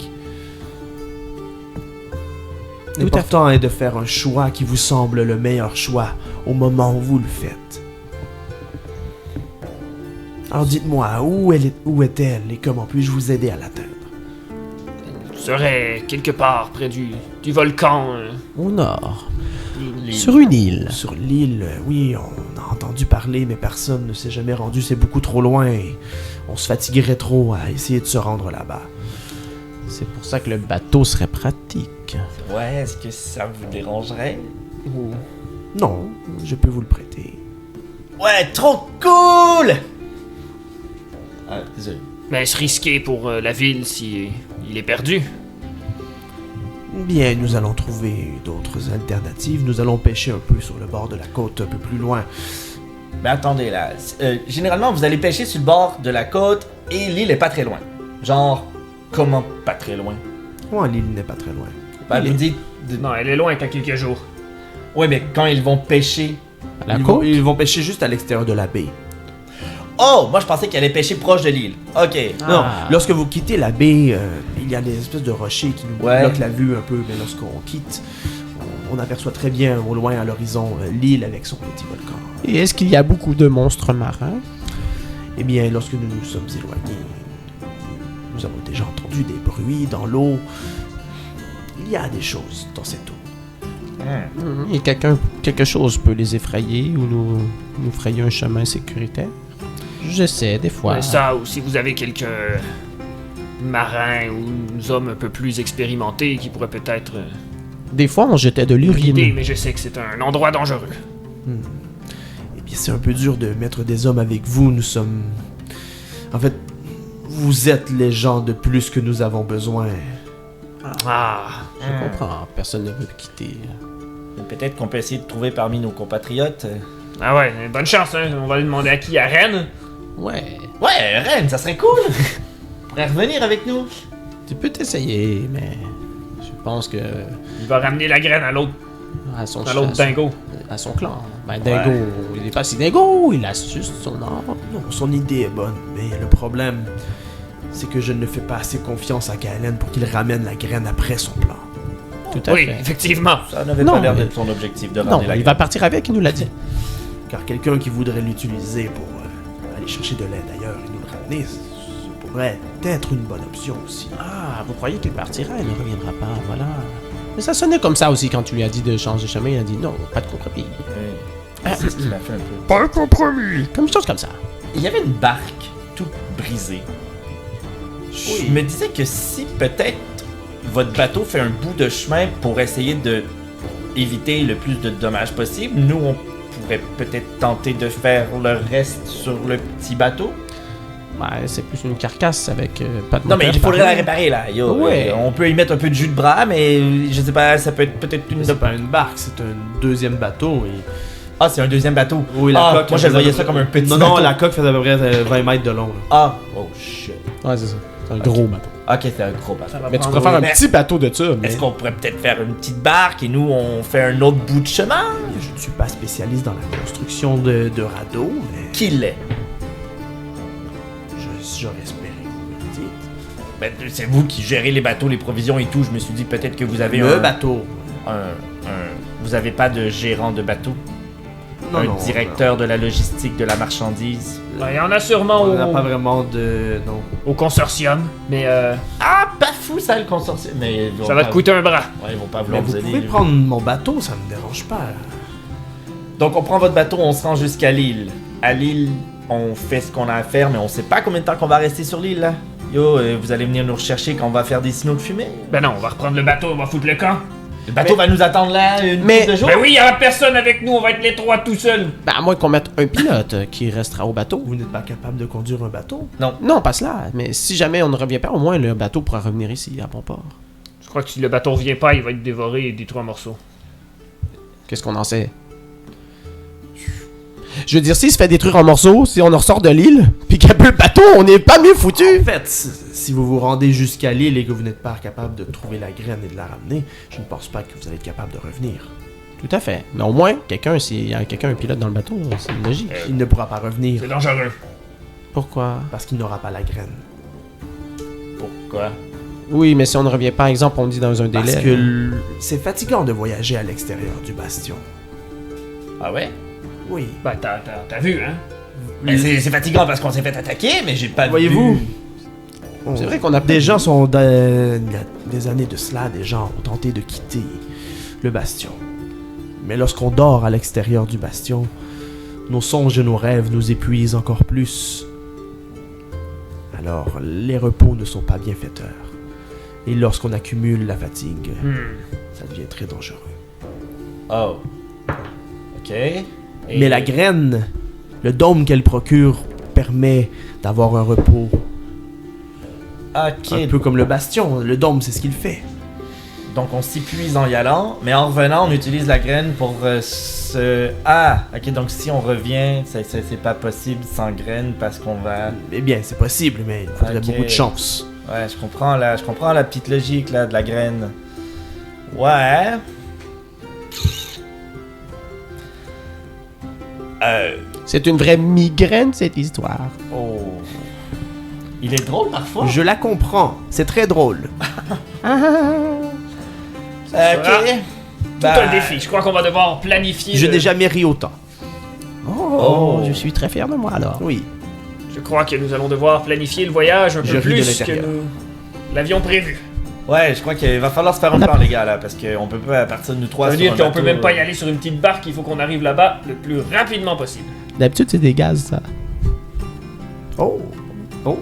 L'important est de faire un choix qui vous semble le meilleur choix au moment où vous le faites. Alors dites-moi, où est-elle et comment puis-je vous aider à l'atteindre? Je serais quelque part près du volcan. Au nord. Sur une île. Sur l'île, oui, on a entendu parler, mais personne ne s'est jamais rendu, c'est beaucoup trop loin et on se fatiguerait trop à essayer de se rendre là-bas. C'est pour ça que le bateau serait pratique. Ouais, est-ce que ça vous dérangerait? Non, je peux vous le prêter. Ouais, trop cool! Ah, désolé. Mais est-ce risqué pour la ville si il est perdu? Bien, nous allons trouver d'autres alternatives. Nous allons pêcher un peu sur le bord de la côte, un peu plus loin. Mais attendez là, généralement vous allez pêcher sur le bord de la côte et l'île est pas très loin. Genre, comment pas très loin? Ouais, l'île n'est pas très loin. Ben, vous dites... Non, elle est loin qu'à quelques jours. Ouais, mais quand ils vont pêcher... À la Ils côte? ils vont pêcher juste à l'extérieur de la baie. Oh, moi je pensais qu'ils allaient pêcher proche de l'île. Ok. Non, Ah. lorsque vous quittez la baie, il y a des espèces de rochers qui nous Ouais. bloquent la vue un peu, mais lorsqu'on quitte, on aperçoit très bien au loin à l'horizon l'île avec son petit volcan. Et est-ce qu'il y a beaucoup de monstres marins? Eh bien, lorsque nous nous sommes éloignés, nous avons déjà entendu des bruits dans l'eau. Il y a des choses dans cette eau. Et quelque chose peut les effrayer ou nous frayer un chemin sécuritaire? Je sais, des fois. Ouais, ça, ou si vous avez quelques marins ou hommes un peu plus expérimentés qui pourraient peut-être Des fois, on jetait de guider, l'urine. mais je sais que c'est un endroit dangereux. Eh bien, c'est un peu dur de mettre des hommes avec vous. Nous sommes... En fait, vous êtes les gens de plus que nous avons besoin. Ah, Je comprends, personne ne veut quitter. Peut-être qu'on peut essayer de trouver parmi nos compatriotes. ah ouais, bonne chance, hein. On va aller demander à qui? À Rennes? Ouais, Ouais, Rennes, ça serait cool. Pourrait revenir avec nous. tu peux t'essayer, mais je pense que Il va ramener la graine à l'autre à dingo. à son clan. Ben dingo, il est pas si dingo, il a juste son art. Non, son idée est bonne, mais le problème, c'est que je ne fais pas assez confiance à Kaelen pour qu'il ramène la graine après son plan. Tout à Oui, fait. effectivement. Ça n'avait Non, pas l'air mais- d'être son objectif de Non, ramener la il graine. va partir avec, il nous l'a dit. Car quelqu'un qui voudrait l'utiliser pour aller chercher de l'aide ailleurs et nous le ramener, ce pourrait être une bonne option aussi. Ah, vous croyez qu'il partira, il ne reviendra pas, voilà. Mais ça sonnait comme ça aussi quand tu lui as dit de changer de chemin, il a dit non, pas de compromis. Ouais. C'est ce qu'il a fait un peu. Pas de compromis! Comme une chose comme ça. Il y avait une barque toute brisée. Je me disais que si peut-être votre bateau fait un bout de chemin pour essayer de éviter le plus de dommages possible, nous on pourrait peut-être tenter de faire le reste sur le petit bateau. Ouais, c'est plus une carcasse avec pas de Non mais moteur il faudrait par la là. réparer là. Yo, Ouais. on peut y mettre un peu de jus de bras, mais je sais pas, ça peut être peut-être une. Mais c'est pas une barque, c'est un deuxième bateau et... Ah, c'est un deuxième bateau. Oui, Ah, coque... moi je faisait voyais à peu ça près- comme un petit Non, bateau. non, la coque faisait à peu près 20 mètres de long. là. Ah, oh shit. Ouais, c'est ça. C'est un gros bateau. Ok, c'est un gros bateau. Ça va Mais tu prendre- pourrais faire un mais- petit bateau de ça, mais... Est-ce qu'on pourrait peut-être faire une petite barque et nous on fait un autre bout de chemin? Je ne suis pas spécialiste dans la construction de radeaux, mais Qui l'est? j'aurais espéré que vous me le dites. Ben, c'est vous qui gérez les bateaux, les provisions et tout. Je me suis dit peut-être que vous avez Le bateau. Vous avez pas de gérant de bateau? Non, un non, directeur de la logistique de la marchandise? Ben, il y en a sûrement On n'a pas vraiment de... Non. au consortium, mais Ah, pas fou ça le consortium. Mais ils vont ça va pas- te coûter un bras. Ouais, ils vont pas Mais vouloir vous vous pouvez aider. prendre mon bateau, ça me dérange pas. Donc on prend votre bateau, on se rend jusqu'à l'île. À l'île, on fait ce qu'on a à faire, mais on sait pas combien de temps qu'on va rester sur l'île là. Yo, vous allez venir nous rechercher quand on va faire des signaux de fumée. Ben non, on va reprendre le bateau, on va foutre le camp. Le bateau va nous attendre là une Mais- couple de jours. Ben oui, il y aura personne avec nous, on va être les trois tout seuls. Ben, à moins qu'on mette un pilote qui restera au bateau. Vous n'êtes pas capable de conduire un bateau? Non, pas cela. Mais si jamais on ne revient pas, au moins le bateau pourra revenir ici, à bon port. Je crois que si le bateau revient pas, il va être dévoré et détruit en morceaux. Qu'est-ce qu'on en sait? Je veux dire, s'il se fait détruire en morceaux, si on en ressort de l'île, puis qu'il n'y a plus le bateau, on n'est pas mieux foutu! En fait, si vous vous rendez jusqu'à l'île et que vous n'êtes pas capable de trouver la graine et de la ramener, je ne pense pas que vous allez être capable de revenir. Tout à fait. Mais au moins, s'il y a quelqu'un, un pilote dans le bateau, c'est logique. Il ne pourra pas revenir C'est dangereux. Pourquoi? parce qu'il n'aura pas la graine. Pourquoi? Oui, mais si on ne revient pas, exemple, on dit dans un délai. Parce que c'est fatigant de voyager à l'extérieur du bastion. Ah ouais? Oui. Ben t'as vu, hein? Ben, c'est fatigant parce qu'on s'est fait attaquer, mais j'ai pas Voyez-vous, vu- C'est vrai qu'on a des gens il y a des années de cela, des gens ont tenté de quitter le bastion. Mais lorsqu'on dort à l'extérieur du bastion, nos songes et nos rêves nous épuisent encore plus. Alors, les repos ne sont pas bienfaiteurs. Et lorsqu'on accumule la fatigue, ça devient très dangereux. Oh. Ok. Et- Mais la graine, le dôme qu'elle procure, permet d'avoir un repos. Ok. Un peu comme le bastion. Le dôme, c'est ce qu'il fait. Donc on s'épuise en y allant, mais en revenant, on utilise la graine pour se... Ah, ok, donc si on revient, c'est pas possible sans graine parce qu'on va... Eh bien, c'est possible, mais il faudrait Ok. beaucoup de chance. Ouais, je comprends la petite logique là de la graine. Ouais. C'est une vraie migraine, cette histoire. Oh. Il est drôle parfois. Je la comprends. C'est très drôle. Ok. Tout un défi. Je crois qu'on va devoir planifier. Je n'ai jamais ri autant. Oh, je suis très fier de moi, alors. Oui. Je crois que nous allons devoir planifier le voyage un Je peu ris de plus que l'intérieur. nous l'avions prévu. Ouais, je crois qu'il va falloir se faire un plan, les gars, là, parce qu'on peut pas partir de nous trois Ça veut sur dire un qu'on peut bateau, même pas y aller sur une petite barque. Il faut qu'on arrive là-bas le plus rapidement possible. D'habitude, c'est des gaz, ça. Oh. Oh.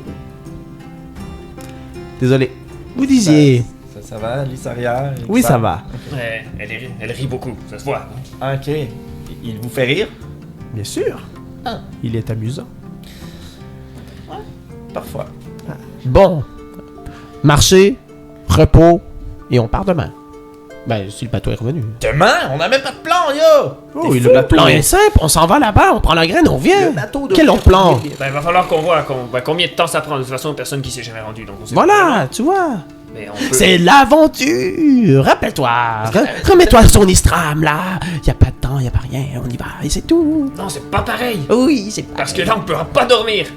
Désolé. Vous disiez. Ça va, Lissaria? Oui, ça va. Ouais, elle rit beaucoup, ça se voit. Ok. Il vous fait rire? Bien sûr. Il est amusant. Parfois. Bon. Marché, repos, et on part demain. Ben, si le bateau est revenu. Demain? On a même pas de plan, yo! Oh, T'es et fou? le bateau. Le plan est simple, on s'en va là-bas, on prend la graine, on revient. Quel autre plan? Ben, il va falloir qu'on voit combien de temps ça prend. De toute façon, personne qui s'est jamais rendu. Donc on sait pas Voilà, tu vois. vraiment. Mais on peut... C'est l'aventure! Rappelle-toi! Remets-toi son Istram, là! Y a pas de temps, y a pas rien, on y va, et c'est tout! Non, c'est pas pareil. Oui, c'est pas. Parce que là, on pourra pas dormir.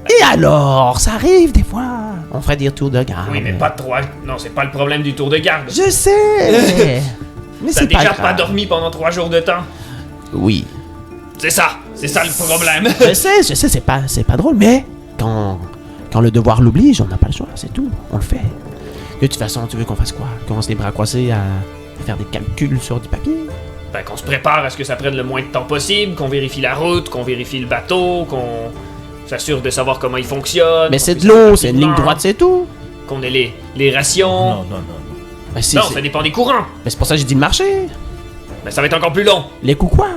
Et alors, ça arrive des fois! On ferait des tours de garde. Oui, mais pas de 3. Non, c'est pas le problème du tour de garde. Je sais! Mais T'as c'est pas déjà grave. pas dormi pendant 3 jours de temps. Oui. C'est ça le problème. Je sais, c'est pas drôle, mais quand le devoir l'oblige, on n'a pas le choix, c'est tout. On le fait. De toute façon, tu veux qu'on fasse quoi? Qu'on se les bras croisés à faire des calculs sur du papier? Ben, qu'on se prépare à ce que ça prenne le moins de temps possible, qu'on vérifie la route, qu'on vérifie le bateau, qu'on s'assure de savoir comment il fonctionne. Mais qu'on c'est de puisse l'eau, faire c'est une ligne rapidement, droite, c'est tout. Qu'on ait les rations. Non. Ben, Non, ça dépend des courants. Mais c'est pour ça que j'ai dit le marché. Ben, ça va être encore plus long. Les coups quoi?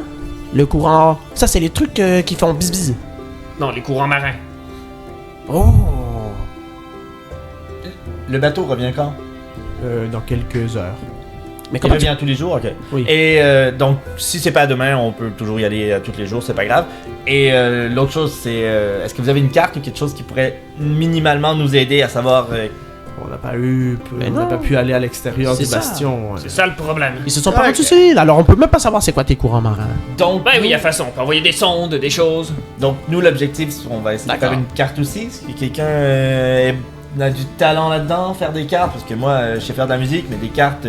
Le courant... Ça, c'est les trucs qui font bis. Non, les courants marins. Oh! Le bateau revient quand? Dans quelques heures. Mais Il comment tu... revient tous les jours, ok. Oui. Et donc, si c'est pas demain, on peut toujours y aller tous les jours, c'est pas grave. Et l'autre chose, c'est est-ce que vous avez une carte ou quelque chose qui pourrait minimalement nous aider à savoir On n'a pas non. pu aller à l'extérieur C'est du ça. bastion. C'est ça le problème. Ils se sont pas Ok. rendus ici, alors on peut même pas savoir c'est quoi tes courants marins. Donc, Ben oui, nous, il y a façon. On peut envoyer des sondes, des choses. donc nous, l'objectif, c'est on va essayer de D'accord. faire une carte aussi. Est-ce que quelqu'un a du talent là-dedans, faire des cartes? Parce que moi, je sais faire de la musique, mais des cartes...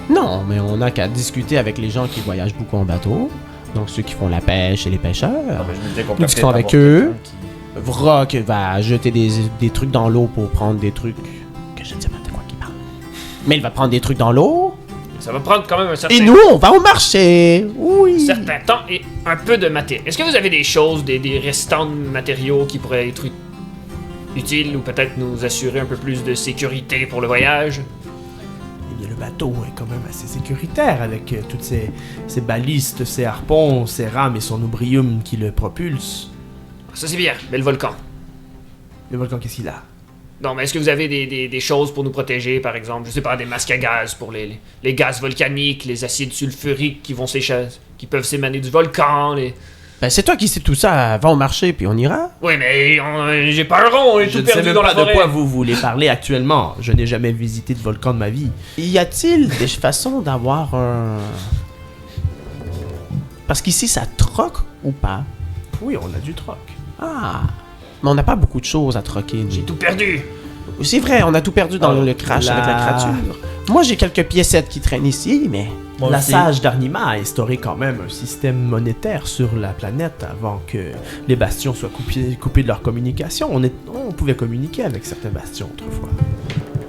Non, mais on a qu'à discuter avec les gens qui voyagent beaucoup en bateau. Donc ceux qui font la pêche et les pêcheurs. je me disais qu'on Nous discutons avec eux. Vrock va jeter des trucs dans l'eau pour prendre des trucs que je ne sais pas de quoi il parle. Mais il va prendre des trucs dans l'eau. Ça va prendre quand même un certain, Et nous, on va au marché. Oui. certain temps et un peu de matériel. Est-ce que vous avez des choses, des restants de matériaux qui pourraient être utiles ou peut-être nous assurer un peu plus de sécurité pour le voyage? Eh bien, le bateau est quand même assez sécuritaire avec toutes ces balistes, ces harpons, ces rames et son oubrium qui le propulse. Ça c'est bien, mais le volcan. Le volcan, qu'est-ce qu'il a? Non, mais est-ce que vous avez des choses pour nous protéger, par exemple? Je sais pas, des masques à gaz pour les gaz volcaniques, les acides sulfuriques qui peuvent s'émaner du volcan, Ben, c'est toi qui sais tout ça. Va au marché puis on ira. Oui, mais j'ai pas un rond, on est Je tout ne sais perdu même dans la pas de forêt. quoi vous voulez parler actuellement. Je n'ai jamais visité de volcan de ma vie. Y a-t-il des façons d'avoir un... Parce qu'ici, ça troque ou pas? Oui, on a du troc. Ah. Mais on n'a pas beaucoup de choses à troquer. nous. J'ai tout perdu. C'est vrai, on a tout perdu dans le crash avec la créature. Moi, j'ai quelques piécettes qui traînent ici, mais... La sage d'Arnima a instauré quand même un système monétaire sur la planète avant que les bastions soient coupés de leur communication. On pouvait communiquer avec certains bastions autrefois.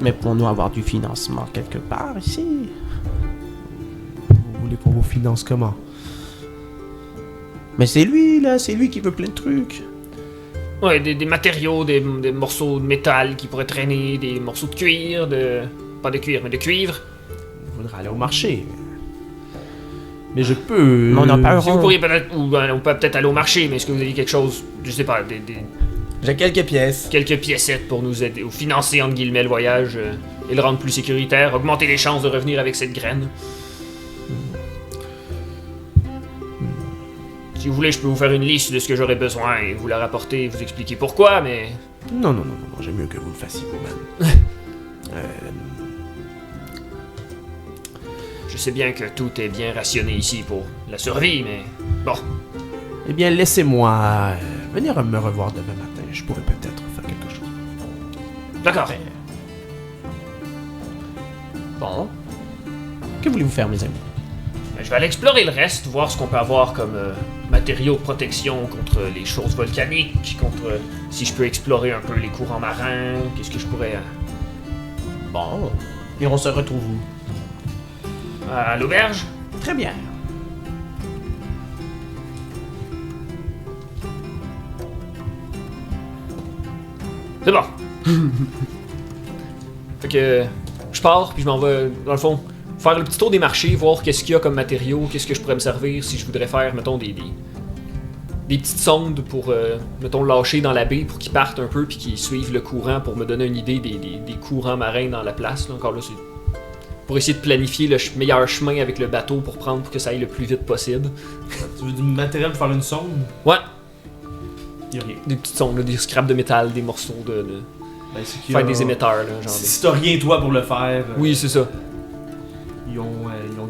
Mais pour nous avoir du financement quelque part ici... Vous voulez qu'on vous finance comment? Mais c'est lui, là, c'est lui qui veut plein de trucs. Ouais, des matériaux, des morceaux de métal qui pourraient traîner, des morceaux de cuir, pas de cuir, mais de cuivre. Il faudra aller au marché. Mais je peux... Mais on n'a pas un Si vous rond. pourriez peut-être, ou on peut peut-être aller au marché, mais est-ce que vous avez quelque chose, je sais pas, J'ai quelques pièces. quelques piécettes pour nous aider, ou financer entre guillemets le voyage et le rendre plus sécuritaire, augmenter les chances de revenir avec cette graine? Si vous voulez, je peux vous faire une liste de ce que j'aurais besoin et vous la rapporter et vous expliquer pourquoi, mais Non, j'aime mieux que vous le fassiez vous-même. Je sais bien que tout est bien rationné ici pour la survie, mais bon. Eh bien, laissez-moi venir me revoir demain matin. Je pourrais peut-être faire quelque chose. D'accord. Bon. Que voulez-vous faire, mes amis? Je vais aller explorer le reste, voir ce qu'on peut avoir comme matériaux de protection contre les choses volcaniques, contre si je peux explorer un peu les courants marins, qu'est-ce que je pourrais... Bon. Et on se retrouve où? à l'auberge? Très bien. C'est bon. Fait que je pars, puis je m'en vais, dans le fond, faire le petit tour des marchés, voir qu'est-ce qu'il y a comme matériaux, qu'est-ce que je pourrais me servir si je voudrais faire, mettons, des petites sondes pour, mettons, lâcher dans la baie pour qu'ils partent un peu, puis qu'ils suivent le courant pour me donner une idée des courants marins dans la place. Là. Encore là, c'est pour essayer de planifier le meilleur chemin avec le bateau pour prendre pour que ça aille le plus vite possible. Tu veux du matériel pour faire une sonde? Ouais, Y'a rien. des petites sondes, là, des scraps de métal, des morceaux de Ben, c'est qu'il y faire a- des émetteurs, là, genre. Si t'as rien, toi, pour le faire... Oui, c'est ça. Ils ont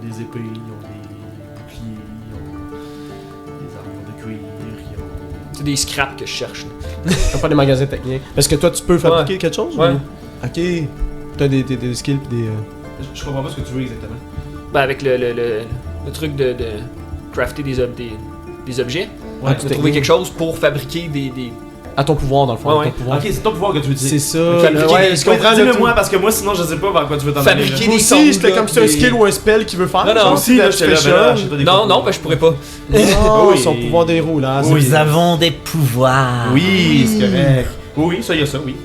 des épées, ils ont des boucliers, ils ont des armures de cuir, ils ont... C'est des scraps que je cherche. Là. T'as pas des magasins techniques. Est-ce que toi, tu peux fabriquer quelque chose? Ouais. Ou... Ok. T'as des skills pis des... Je comprends pas ce que tu veux exactement. Ben avec le truc de crafter des objets. Ouais, De trouver quelque chose pour fabriquer des... À ton pouvoir, dans le fond. Ouais, à ton ouais. pouvoir. Ok, c'est ton pouvoir que tu C'est utilises. ça. Fabriquer des- je comprends le Dis-le truc. moi, parce que moi, sinon, je sais pas vers quoi tu veux t'en aller. Fabriquer là. Moi des aussi, sondes, j'étais là, comme c'est un des- skill ou un spell qu'il veut faire. Non, non, genre, Aussi, là, c'est j'étais là, special. ben là, j'ai pas des Non, cours. non, ben je pourrais pas. Non, Oui. son pouvoir déroule, hein. Oui. Nous avons des pouvoirs. Oui, c'est correct. Oui, ça, y a ça, oui.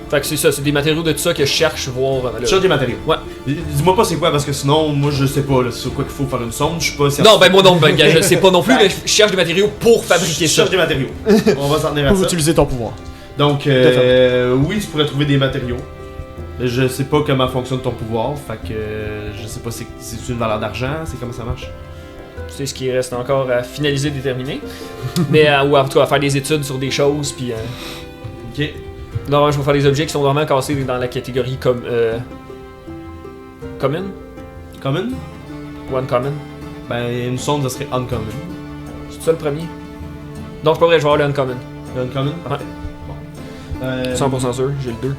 Fait que c'est ça, c'est des matériaux de tout ça que je cherche voir. Là. Je cherche des matériaux. Ouais. Dis-moi pas c'est quoi, parce que sinon, moi, je sais pas, là, sur quoi qu'il faut faire une sonde, je suis pas scientifique. Non, ben moi non, ben, gars, je sais pas non plus, mais je cherche des matériaux pour fabriquer Je ça. cherche des matériaux. On va s'en tenir à Pour ça. utiliser ton pouvoir. Donc, oui, tu pourrais trouver des matériaux. Mais je sais pas comment fonctionne ton pouvoir, fait que je sais pas si c'est une valeur d'argent, c'est comment ça marche. C'est ce qui reste encore à finaliser, déterminer. Mais, ou en tout cas, à faire des études sur des choses, puis... Ok. Non, je vais faire des objets qui sont vraiment cassés dans la catégorie comme... Common? Common? One common? Ben, une sonde, ça serait uncommon. C'est ça le premier? Non, c'est pas vrai, je vais avoir le uncommon. Uncommon? Parfait. Bon. 100% sûr, j'ai le 2.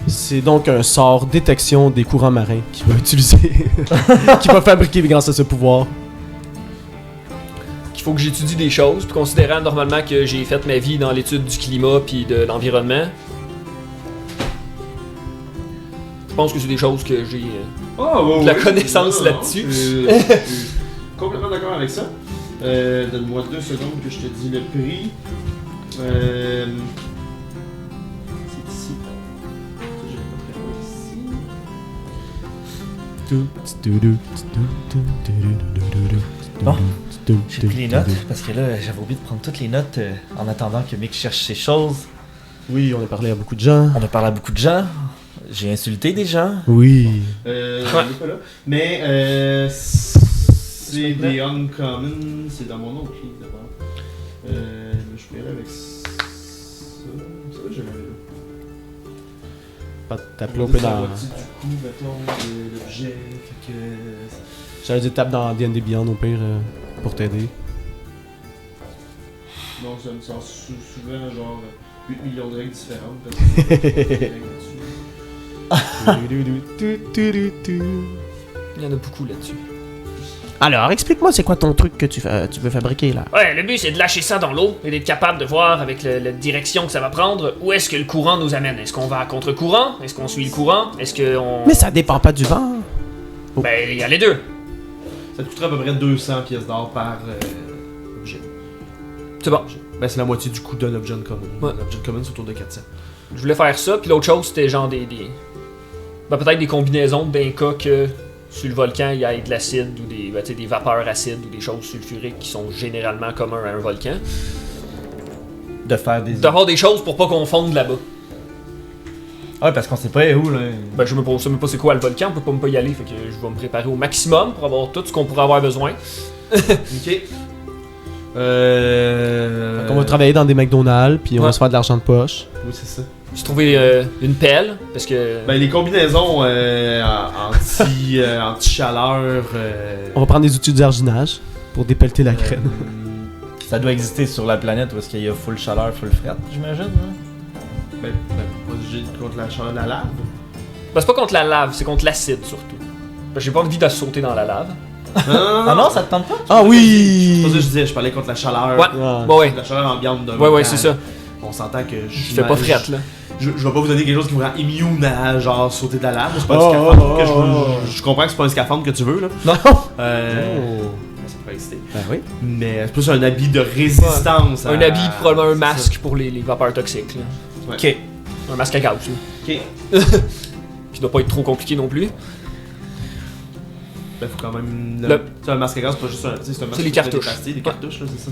C'est donc un sort détection des courants marins qu'il va utiliser. Qu'il va fabriquer grâce à ce pouvoir. Qu'il faut que j'étudie des choses, puis considérant normalement que j'ai fait ma vie dans l'étude du climat puis de l'environnement, je pense que c'est des choses que j'ai... de la connaissance là-dessus. Je suis complètement d'accord avec ça. Donne-moi 2 secondes que je te dis le prix. C'est ici. Ça, je l'ai pas prévu ici. Bon. J'ai pris les notes parce que là, j'avais oublié de prendre toutes les notes en attendant que Mick cherche ses choses. Oui, on a parlé à beaucoup de gens. On a parlé à beaucoup de gens. J'ai insulté des gens. Oui. Il est pas là. Mais c'est des uncommon. C'est dans mon autre livre d'abord. Je peux y aller avec ça. Ça, je l'avais là. Pas taper On un va peu dire la dans. moitié du coup, mettons, de l'objet. Fait que. J'allais dire tape dans D&D Beyond au pire pour t'aider. Non, ça me sort souvent genre 8 millions de règles différentes. Parce que il y a des règles dessus. Il y en a beaucoup là-dessus. Alors, explique-moi, c'est quoi ton truc que tu veux fabriquer là? Ouais, le but c'est de lâcher ça dans l'eau et d'être capable de voir avec la direction que ça va prendre où est-ce que le courant nous amène. Est-ce qu'on va à contre-courant? Est-ce qu'on suit le courant? Est-ce qu'on... Mais ça dépend pas du vent. Ben, il y a les deux. Ça te coûterait à peu près 200 pièces d'or par objet. C'est bon. Ben, c'est la moitié du coût d'un objet uncommon. Ouais. Un objet uncommon, c'est autour de 400. Je voulais faire ça, puis l'autre chose c'était genre ben, peut-être des combinaisons d'un cas que sur le volcan il y ait de l'acide ou des vapeurs acides ou des choses sulfuriques qui sont généralement communs à un volcan. De faire des. D'avoir des choses pour pas qu'on fonde là-bas. Ouais, parce qu'on sait pas où, là. Ben, je sais même pas c'est quoi le volcan, on peut pas y aller, fait que je vais me préparer au maximum pour avoir tout ce qu'on pourrait avoir besoin. Ok. On va travailler dans des McDonald's, puis on Ouais. va se faire de l'argent de poche. Oui, c'est ça. J'ai trouvé une pelle, parce que... Ben, les combinaisons anti-chaleur. On va prendre des outils d'arginage pour dépelleter la graine. Ça doit exister sur la planète où est-ce qu'il y a full chaleur, full fret, j'imagine. Hein? Ben, pas contre la chaleur de la lave. Ben, c'est pas contre la lave, c'est contre l'acide surtout. Ben, j'ai pas envie de sauter dans la lave. Ah non, ça te tente pas? Ah oui! C'est pas ça que je disais, je parlais contre la chaleur. Ouais, Ah. bon, ouais. La chaleur ambiante d'un Ouais, volcan. c'est ça. On s'entend que Je fais pas frette, là. Je vais pas vous donner quelque chose qui vous rend immune à genre sauter de la lave. C'est pas Oh, un scaphandre oh, que je veux. oh. Je comprends que c'est pas un scaphandre que tu veux là. Non! Ça pourrait exister. Ben oui. Mais c'est plus un habit de résistance. Un à- habit, probablement un c'est masque pour les vapeurs toxiques, là. Ouais. Ok. Un masque à gaz, là. ça. Ok. Qui doit pas être trop compliqué non plus. Ben faut quand même. Le- C'est un masque à gaz, c'est pas juste un. C'est un masque les qui fait cartouches. Des pastilles, des cartouches là, c'est ça.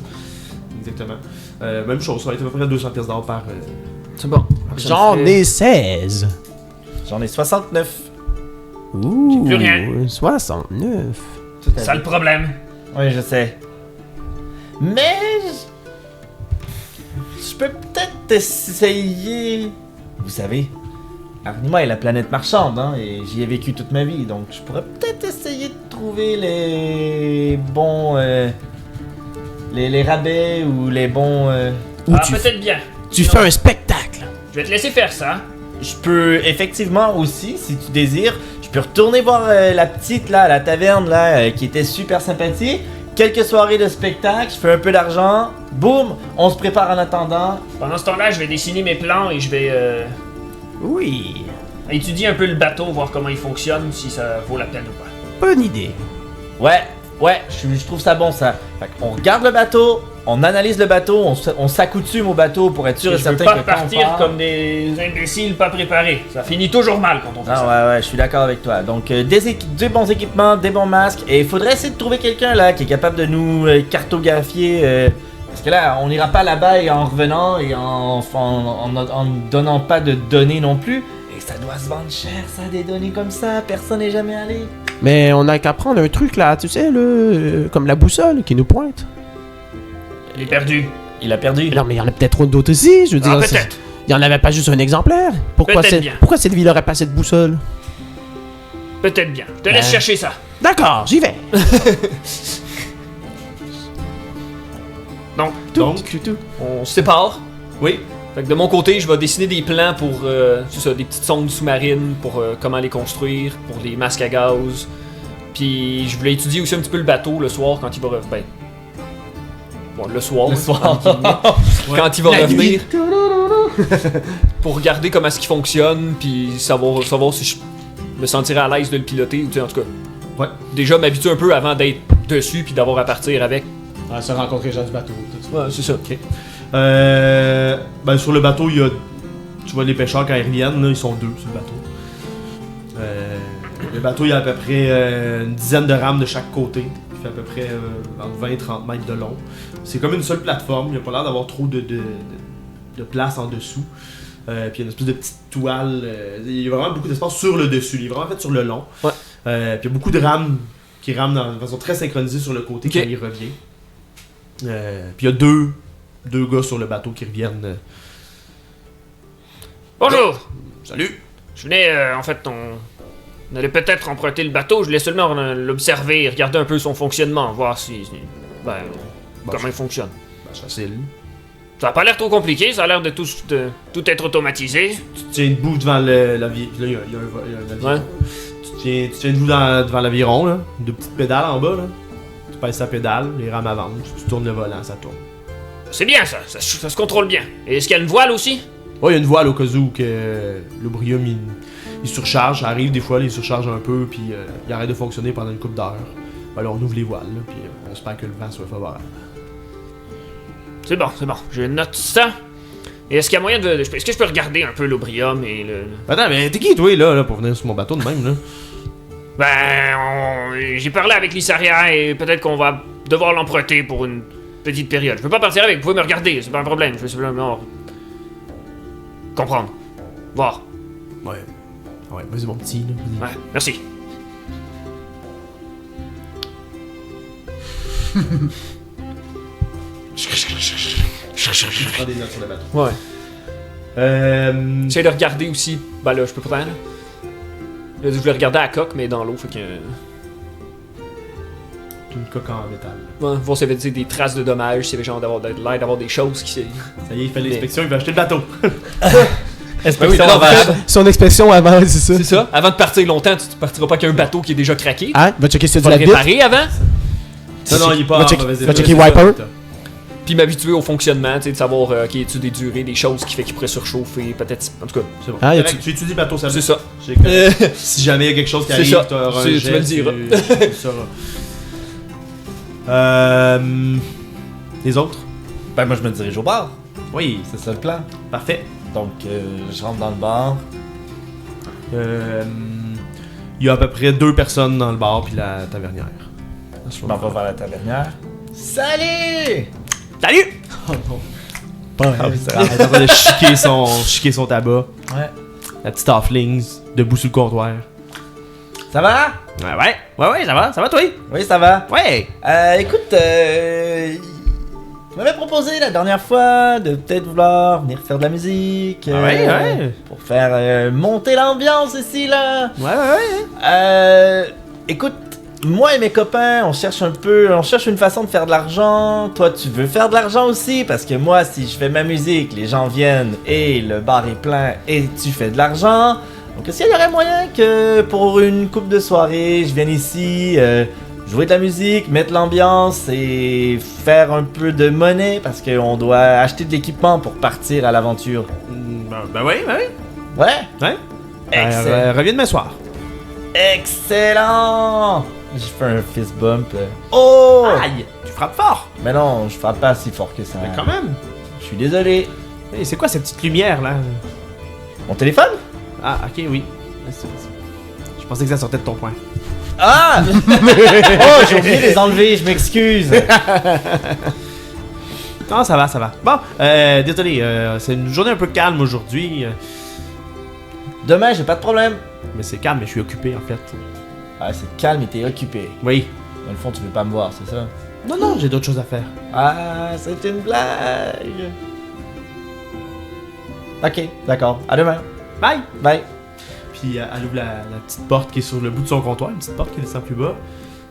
Exactement. Même chose, ça va être à peu près 200$ d'or par. C'est bon. J'en ai 16. J'en ai 69. Ouh, plus rien. 69. Ça le problème. Oui, je sais. Mais... Je peux peut-être essayer... Vous savez, Arnima est la planète marchande, hein, et j'y ai vécu toute ma vie, donc je pourrais peut-être essayer de trouver les bons... les rabais ou les bons... Ou Ah, tu, peut-être bien. tu fais un spectacle. Je vais te laisser faire ça. Je peux effectivement aussi, si tu désires, je peux retourner voir la petite là, à la taverne là, qui était super sympathique. Quelques soirées de spectacle, je fais un peu d'argent, boum, on se prépare en attendant. Pendant ce temps-là, je vais dessiner mes plans et je vais Oui, étudier un peu le bateau, voir comment il fonctionne, si ça vaut la peine ou pas. bonne idée. Ouais, je trouve ça bon ça. Fait qu'on regarde le bateau, on analyse le bateau, on s'accoutume au bateau pour être sûr et Je veux certain pas que quand on partir part- comme des imbéciles pas préparés. Ça finit toujours mal quand on fait ça. Ah ouais, je suis d'accord avec toi. Donc, des bons équipements, des bons masques. Et il faudrait essayer de trouver quelqu'un là qui est capable de nous cartographier. Parce que là, on n'ira pas là-bas et en revenant et en donnant pas de données non plus. Et ça doit se vendre cher, ça, des données comme ça. Personne n'est jamais allé. Mais on a qu'à prendre un truc là, tu sais, comme la boussole qui nous pointe. Il est perdu. Il a perdu. Non, mais il y en a peut-être d'autres aussi, je veux dire. Ah, c'est- peut-être. Il y en avait pas juste un exemplaire. Peut-être bien. Pourquoi cette ville aurait pas cette boussole? Peut-être bien. Je te laisse chercher ça. D'accord, j'y vais. Donc, Donc, on se sépare. oui. Fait que de mon côté, je vais dessiner des plans pour c'est ça, des petites sondes sous-marines, pour comment les construire, pour les masques à gaz. Puis je voulais étudier aussi un petit peu le bateau le soir quand il va revenir. Ben, bon, le soir. entre guillemets. Quand il va revenir. Pour regarder comment est-ce qu'il fonctionne, puis savoir si je me sentirais à l'aise de le piloter, ou tu sais, en tout cas. Ouais. Déjà m'habituer un peu avant d'être dessus, puis d'avoir à partir avec. Se rencontrer les gens du bateau. Ouais, c'est ça. Ben sur le bateau, il y a. Tu vois les pêcheurs quand ils reviennent, là, ils sont 2 sur le bateau. Le bateau, il y a à peu près une dizaine de rames de chaque côté. Il fait à peu près entre 20 et 30 mètres de long. C'est comme une seule plateforme, il n'y a pas l'air d'avoir trop de place en dessous. Puis il y a une espèce de petite toile. Il y a vraiment beaucoup d'espace sur le dessus. Il est vraiment fait sur le long. Ouais. Puis il y a beaucoup de rames qui rament de façon très synchronisée sur le côté Ok. quand il revient. Puis il y a deux gars sur le bateau qui reviennent. Bonjour! Salut! Je venais, en fait, on allait peut-être emprunter le bateau, je voulais seulement l'observer, regarder un peu son fonctionnement, voir si. Ben, comment il fonctionne. Ben, c'est facile. Ça a pas l'air trop compliqué, ça a l'air de tout être automatisé. Tu te tiens debout devant l'aviron. Là, il y a un aviron. Ouais. Tu te tiens debout devant l'aviron, là. 2 petites pédales en bas, là. Tu pèses sa pédale, les rames avancent. Tu tournes le volant, ça tourne. C'est bien ça se contrôle bien. Et est-ce qu'il y a une voile aussi? Ouais, il y a une voile au cas où que l'Obrium il surcharge. Ça arrive des fois, il surcharge un peu, puis il arrête de fonctionner pendant une couple d'heures. Ben là, on ouvre les voiles, là, puis on espère que le vent soit favorable. C'est bon. Je note ça. Et est-ce qu'il y a moyen de. Est-ce que je peux regarder un peu l'Obrium et le. Attends, mais t'es qui, toi, là, pour venir sur mon bateau de même, là? Ben, j'ai parlé avec Lissaria et peut-être qu'on va devoir l'emprunter pour une petite période. Je peux pas partir avec, vous pouvez me regarder, c'est pas un problème. Je veux simplement comprendre. Voir. Ouais. Ouais, vas-y, mon petit, là. Ouais, merci. Je prends des notes sur le bateau. Ouais. J'essaie de regarder aussi. Ben là, je peux pas faire. Là, je voulais regarder à la coque, mais dans l'eau, fait que. Une coque en métal. Ouais, voir s'il y avait des traces de dommages, s'il y avait genre l'air d'avoir des choses qui. Ça y est, il fait l'inspection, il va acheter le bateau. Inspection non, avant. Son expression avant, c'est ça. C'est ça. Avant de partir longtemps, tu partiras pas avec un bateau qui est déjà craqué. Hein? Va checker si Tu c'est vas de le la bite. réparer avant. Non, il est pas Va en checker- mauvais va état. checker Wiper. Puis m'habituer au fonctionnement, tu sais, de savoir qui est-tu des durées, des choses qui fait qu'il pourrait surchauffer, peut-être. En tout cas, C'est bon. Ah, y a-tu- Correct, j'ai étudié le bateau, ça c'est ça. Si jamais il y a quelque chose qui C'est arrive, ça. tu auras un Tu jet, me le diras. tu le sauras. Les autres? Ben, moi, je me dirige au bar. Oui, C'est ça le plan. parfait. Donc, je rentre dans le bar. Il y a à peu près 2 personnes dans le bar puis la tavernière. Je m'en vais vers la tavernière. Salut! Salut! Pas Ah oui, c'est Elle est en train de chiquer son tabac. Ouais. La petite halflings, debout sur le comptoir. Ça va? Ouais, ça va toi? Oui, ça va. Ouais! Écoute, tu m'avais proposé la dernière fois de peut-être vouloir venir faire de la musique. Ouais. Pour faire monter l'ambiance ici, là. Ouais. Écoute, moi et mes copains, on cherche une façon de faire de l'argent. Toi, tu veux faire de l'argent aussi, parce que moi, si je fais ma musique, les gens viennent et le bar est plein et tu fais de l'argent. Donc, est-ce qu'il y aurait moyen que pour une coupe de soirée, je vienne ici, jouer de la musique, mettre l'ambiance et faire un peu de monnaie, parce qu'on doit acheter de l'équipement pour partir à l'aventure. Ben oui. Ouais? Excellent. Reviens demain soir. Excellent! J'ai fait un fist bump. Oh! Aïe! Tu frappes fort! Mais non, je frappe pas si fort que ça. Mais quand même! Je suis désolé. Hey, c'est quoi cette petite lumière là? Mon téléphone? Ah, ok, oui. Je pensais que ça sortait de ton poing. Ah! Oh, j'ai oublié de les enlever, je m'excuse. Non, ça va. Bon, désolé, c'est une journée un peu calme aujourd'hui. Demain, j'ai pas de problème. Mais c'est calme, mais je suis occupé en fait. Ah, c'est calme et t'es occupé. Oui. Dans le fond, tu veux pas me voir, c'est ça? Non, j'ai d'autres choses à faire. Ah, c'est une blague. Ok, d'accord. À demain. Bye! Bye. Puis elle ouvre la petite porte qui est sur le bout de son comptoir, une petite porte qui descend plus bas.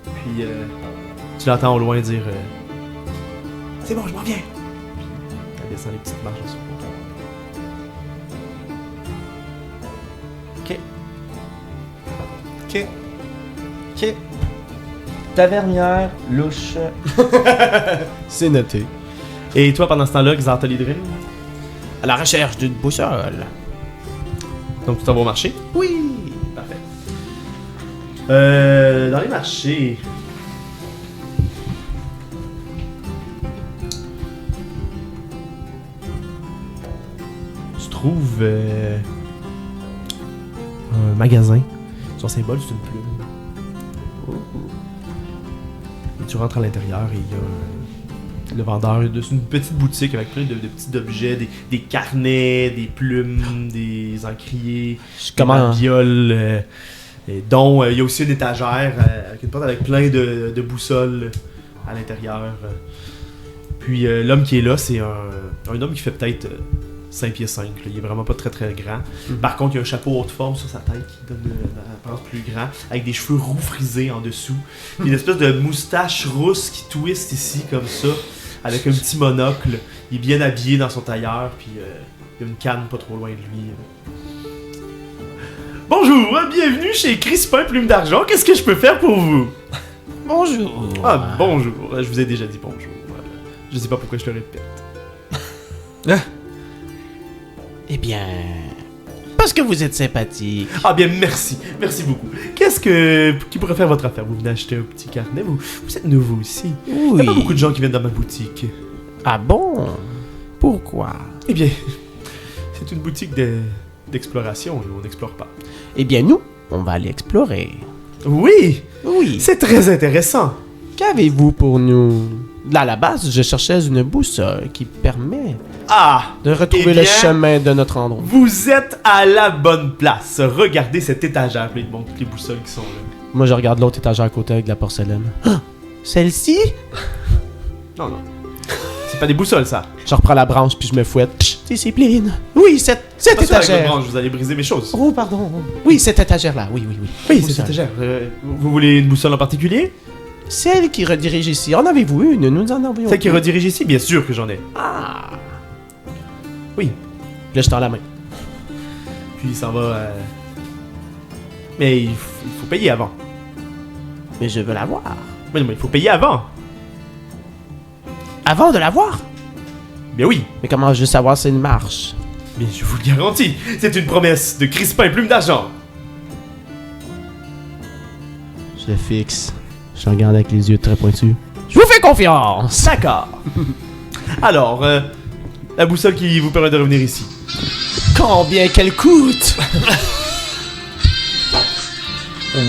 Puis tu l'entends au loin dire c'est bon, je m'en viens. Puis elle descend les petites marches sur le comptoir. Ok. Tavernière, louche. C'est noté. Et toi, pendant ce temps-là, Xantolidrin, À la recherche d'une boussole. donc tu t'en vas au marché? Oui. Parfait. Dans les marchés. Tu trouves un magasin. Son symbole, c'est une plume. Et tu rentres à l'intérieur et il y a le vendeur de une petite boutique avec plein de petits objets, des carnets, des plumes, des encriers. Comment... Babioles, et dont il y a aussi une étagère avec une porte avec plein de boussoles à l'intérieur. Puis l'homme qui est là, c'est un homme qui fait peut-être 5 pieds 5. Là. Il est vraiment pas très très grand. Par contre, il y a un chapeau haute forme sur sa tête qui donne l'apparence plus grand, avec des cheveux roux frisés en dessous. Puis une espèce de moustache rousse qui twist ici comme ça, avec un petit monocle. Il est bien habillé dans son tailleur, puis il y a une canne pas trop loin de lui. Bonjour, bienvenue chez Crispin Plume d'Argent. Qu'est-ce que je peux faire pour vous? Bonjour. Ah, bonjour. Je vous ai déjà dit bonjour. Je sais pas pourquoi je le répète. Eh bien... Parce que vous êtes sympathique. Ah bien, merci. Merci beaucoup. Qui pourrait faire votre affaire? Vous venez acheter un petit carnet. Vous êtes nouveau ici. Il Oui. n'y a pas beaucoup de gens qui viennent dans ma boutique. Ah bon? Pourquoi? Eh bien, c'est une boutique d'exploration et on n'explore pas. Eh bien, nous, on va aller explorer. Oui, Oui. c'est très intéressant. Qu'avez-vous pour nous? Là, à la base, je cherchais une boussole qui permet Ah, de retrouver Eh bien, le chemin de notre endroit. vous êtes à la bonne place. Regardez cette étagère. Puis il te montre toutes les boussoles qui sont là. Moi, je regarde l'autre étagère à côté avec de la porcelaine. Ah! Celle-ci? Non. C'est pas des boussoles, ça. Je reprends la branche puis je me fouette. Discipline. Oui, cette Attention avec votre étagère. branche, vous allez briser mes choses. Oh, pardon. Oui, cette étagère-là. Oui, oui, oui. Oui, Boussole. c'est étagère. Vous voulez une boussole en particulier? Celle qui redirige ici. En avez-vous une? Nous en avions Celle qui une. redirige ici? Bien sûr que j'en ai. Ah. Oui. Là, je tends la main. Puis il s'en va... Mais il faut payer avant. Mais je veux la voir. Mais non, mais il faut payer avant. Avant de la voir? Bien oui. Mais comment je veux savoir si elle marche? Mais je vous le garantis, c'est une promesse de crispin et plume d'argent. Je le fixe. Je regarde avec les yeux très pointus. Je vous fais confiance! D'accord. Alors, la boussole qui vous permet de revenir ici. Combien qu'elle coûte?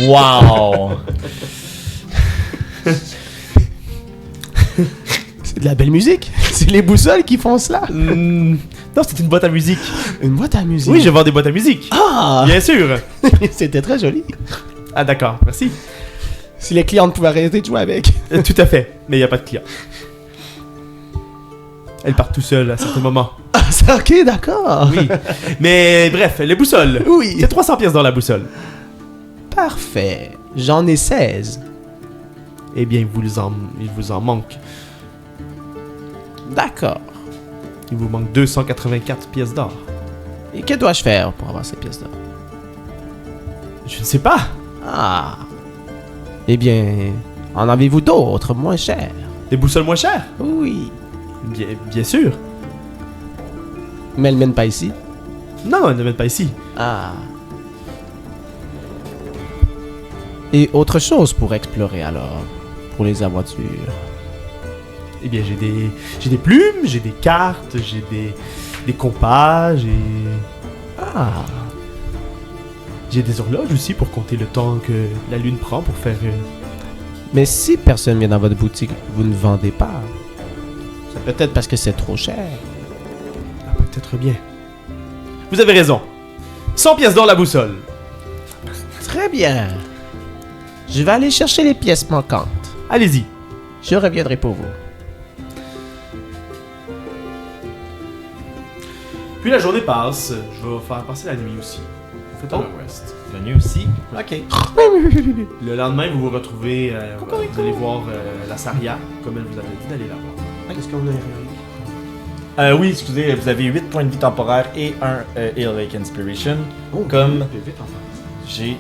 Wow! C'est de la belle musique. C'est les boussoles qui font cela. Non, c'est une boîte à musique. Une boîte à musique. Oui, je vends des boîtes à musique. Ah! Bien sûr. C'était très joli. Ah d'accord, merci. Si les clientes pouvaient arrêter de jouer avec. Tout à fait, mais il n'y a pas de client. Elle part tout seule à certains moments. Ah, c'est ok, d'accord. Oui. Mais bref, les boussoles. Oui. C'est 300 pièces dans la boussole. Parfait. J'en ai 16. Eh bien, il vous en manque. D'accord. Il vous manque 284 pièces d'or. Et que dois-je faire pour avoir ces pièces d'or? Je ne sais pas. Ah. Eh bien, en avez-vous d'autres moins chers? Des boussoles moins chères? Oui. Bien sûr. Mais elles mènent pas ici. Non, elles ne viennent pas ici. Ah. Et autre chose pour explorer alors, pour les aventures. Eh bien, j'ai des plumes, j'ai des cartes, j'ai des compas, Ah. j'ai des horloges aussi pour compter le temps que la lune prend pour faire... Mais si personne vient dans votre boutique, vous ne vendez pas. C'est peut-être parce que c'est trop cher. Ah, peut-être bien. Vous avez raison. 100 pièces d'or la boussole. Très bien. Je vais aller chercher les pièces manquantes. Allez-y. Je reviendrai pour vous. Puis la journée passe, je vais faire passer la nuit aussi. Vous faites un long rest. La nuit aussi. Ok. Le lendemain, vous vous retrouvez, vous allez voir la Saria, comme elle vous avait dit d'aller la voir. Qu'est-ce qu'on a Oui, excusez, vous avez 8 points de vie temporaires et un Heal Lake Inspiration. Comme j'ai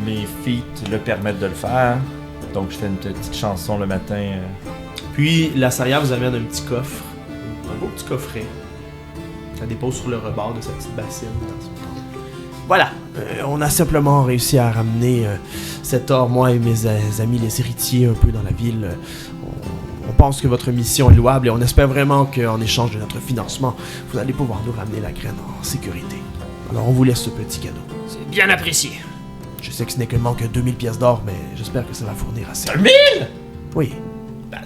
mes feats le permettent de le faire. Donc je fais une petite chanson le matin. Puis la Saria vous amène un petit coffre, un beau petit coffret. Ça dépose sur le rebord de sa petite bassine dans son temple. Voilà, on a simplement réussi à ramener cet or, moi et mes amis les héritiers, un peu dans la ville. On pense que votre mission est louable et on espère vraiment qu'en échange de notre financement, vous allez pouvoir nous ramener la graine en sécurité. Alors on vous laisse ce petit cadeau. C'est bien apprécié. Je sais que ce n'est que le manque de 2000 pièces d'or, mais j'espère que ça va fournir assez. 1000? Oui. Ben,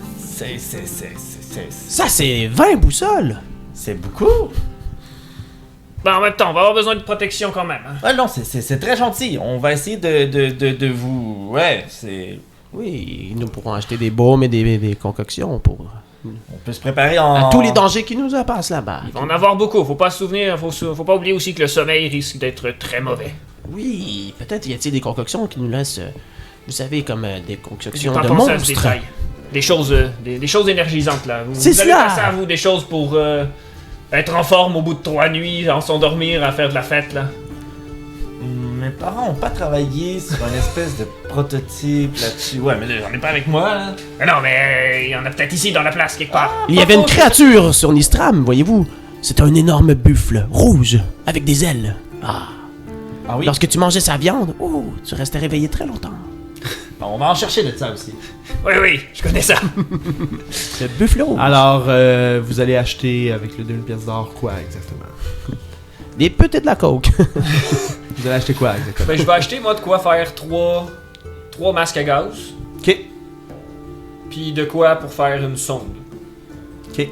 Ça, c'est 20 boussoles. c'est beaucoup. Ben, en même temps, on va avoir besoin de protection quand même. Hein. Ah non, c'est très gentil. On va essayer de vous... Ouais, c'est... Oui, nous pourrons acheter des baumes et des concoctions pour... On peut se préparer en... À tous les dangers qui nous passent là-bas. Il va en avoir beaucoup. Faut pas se souvenir, faut pas oublier aussi que le sommeil risque d'être très mauvais. Oui, peut-être y a-t-il des concoctions qui nous laissent... vous savez, comme des J'ai concoctions pas de pensé à ce monstres. détail. Des choses, des choses énergisantes là. C'est vous avez cela. pensé à vous des choses pour être en forme au bout de 3 nuits, en s'endormir, à faire de la fête là. Mes parents ont pas travaillé sur une espèce de prototype là-dessus. Ouais, mais là, j'en ai pas avec moi, là. Mais non, mais il y en a peut-être ici dans la place quelque part. Il y avait une créature sur Nistram, voyez-vous. C'était un énorme buffle, rouge, avec des ailes. Ah. Ah oui? Lorsque tu mangeais sa viande, oh, tu restais réveillé très longtemps. Bon, on va en chercher de ça aussi. Oui, je connais ça. Le buffle rouge. Alors, vous allez acheter avec le 2000 pièces d'or quoi exactement? Des putes et de la coke. Vous allez acheter quoi exactement? Ben, je vais acheter moi de quoi faire 3 masques à gaz, Ok. puis de quoi pour faire une sonde. Ok.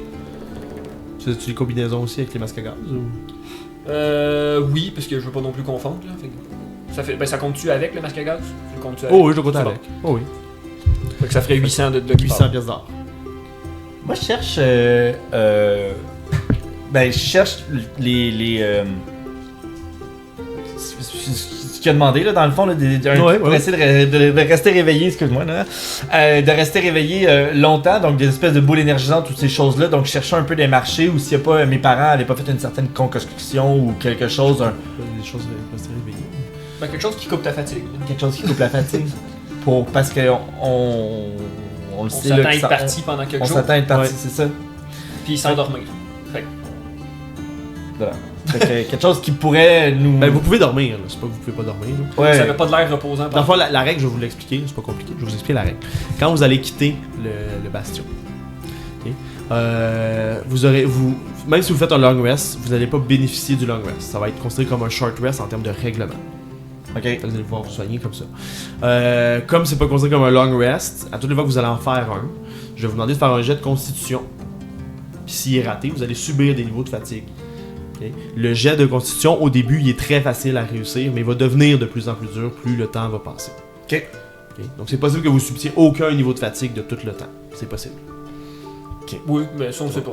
Fais-tu des combinaisons aussi avec les masques à gaz ou... Oui, parce que je veux pas non plus confondre là. Ça compte-tu avec le masque à gaz? Tu le comptes-tu avec? Oh oui, je le compte C'est avec. Oh oui. Fait que ça ferait 800 de 800 pièces d'or. Moi, je cherche. Ben, je cherche les ce qu'il a demandé, là, dans le fond, là, pour essayer de rester réveillé, excuse-moi, là, de rester réveillé longtemps, donc des espèces de boules énergisantes, toutes ces choses-là. Donc, je cherchais un peu des marchés où s'il n'y a pas, mes parents n'avaient pas fait une certaine concoction ou quelque chose. Des choses rester réveillées. Ben, quelque chose qui coupe ta fatigue. Quelque chose qui coupe la fatigue. Parce que on le On sait. s'attend là, à que être ça- parti pendant quelques On jours, s'attend à être parti, Ouais. c'est ça. puis s'endormir. Voilà. Fait que quelque chose qui pourrait nous. Ben, vous pouvez dormir, là. C'est pas que vous pouvez pas dormir, là. Ouais. Ça avait pas de l'air reposant. Dans le fond, la règle, je vais vous l'expliquer, c'est pas compliqué, je vais vous expliquer la règle. Quand vous allez quitter le bastion, ok, même si vous faites un long rest, vous n'allez pas bénéficier du long rest. Ça va être considéré comme un short rest en termes de règlement. Ok. Vous allez pouvoir vous soigner comme ça. Comme c'est pas considéré comme un long rest, à toutes les fois que vous allez en faire un, je vais vous demander de faire un jet de constitution. Puis s'il est raté, vous allez subir des niveaux de fatigue. Ok? Le jet de constitution, au début, il est très facile à réussir, mais il va devenir de plus en plus dur plus le temps va passer. Ok. Ok? Donc c'est possible que vous subissiez aucun niveau de fatigue de tout le temps. C'est possible. Oui, mais ça on sait pas.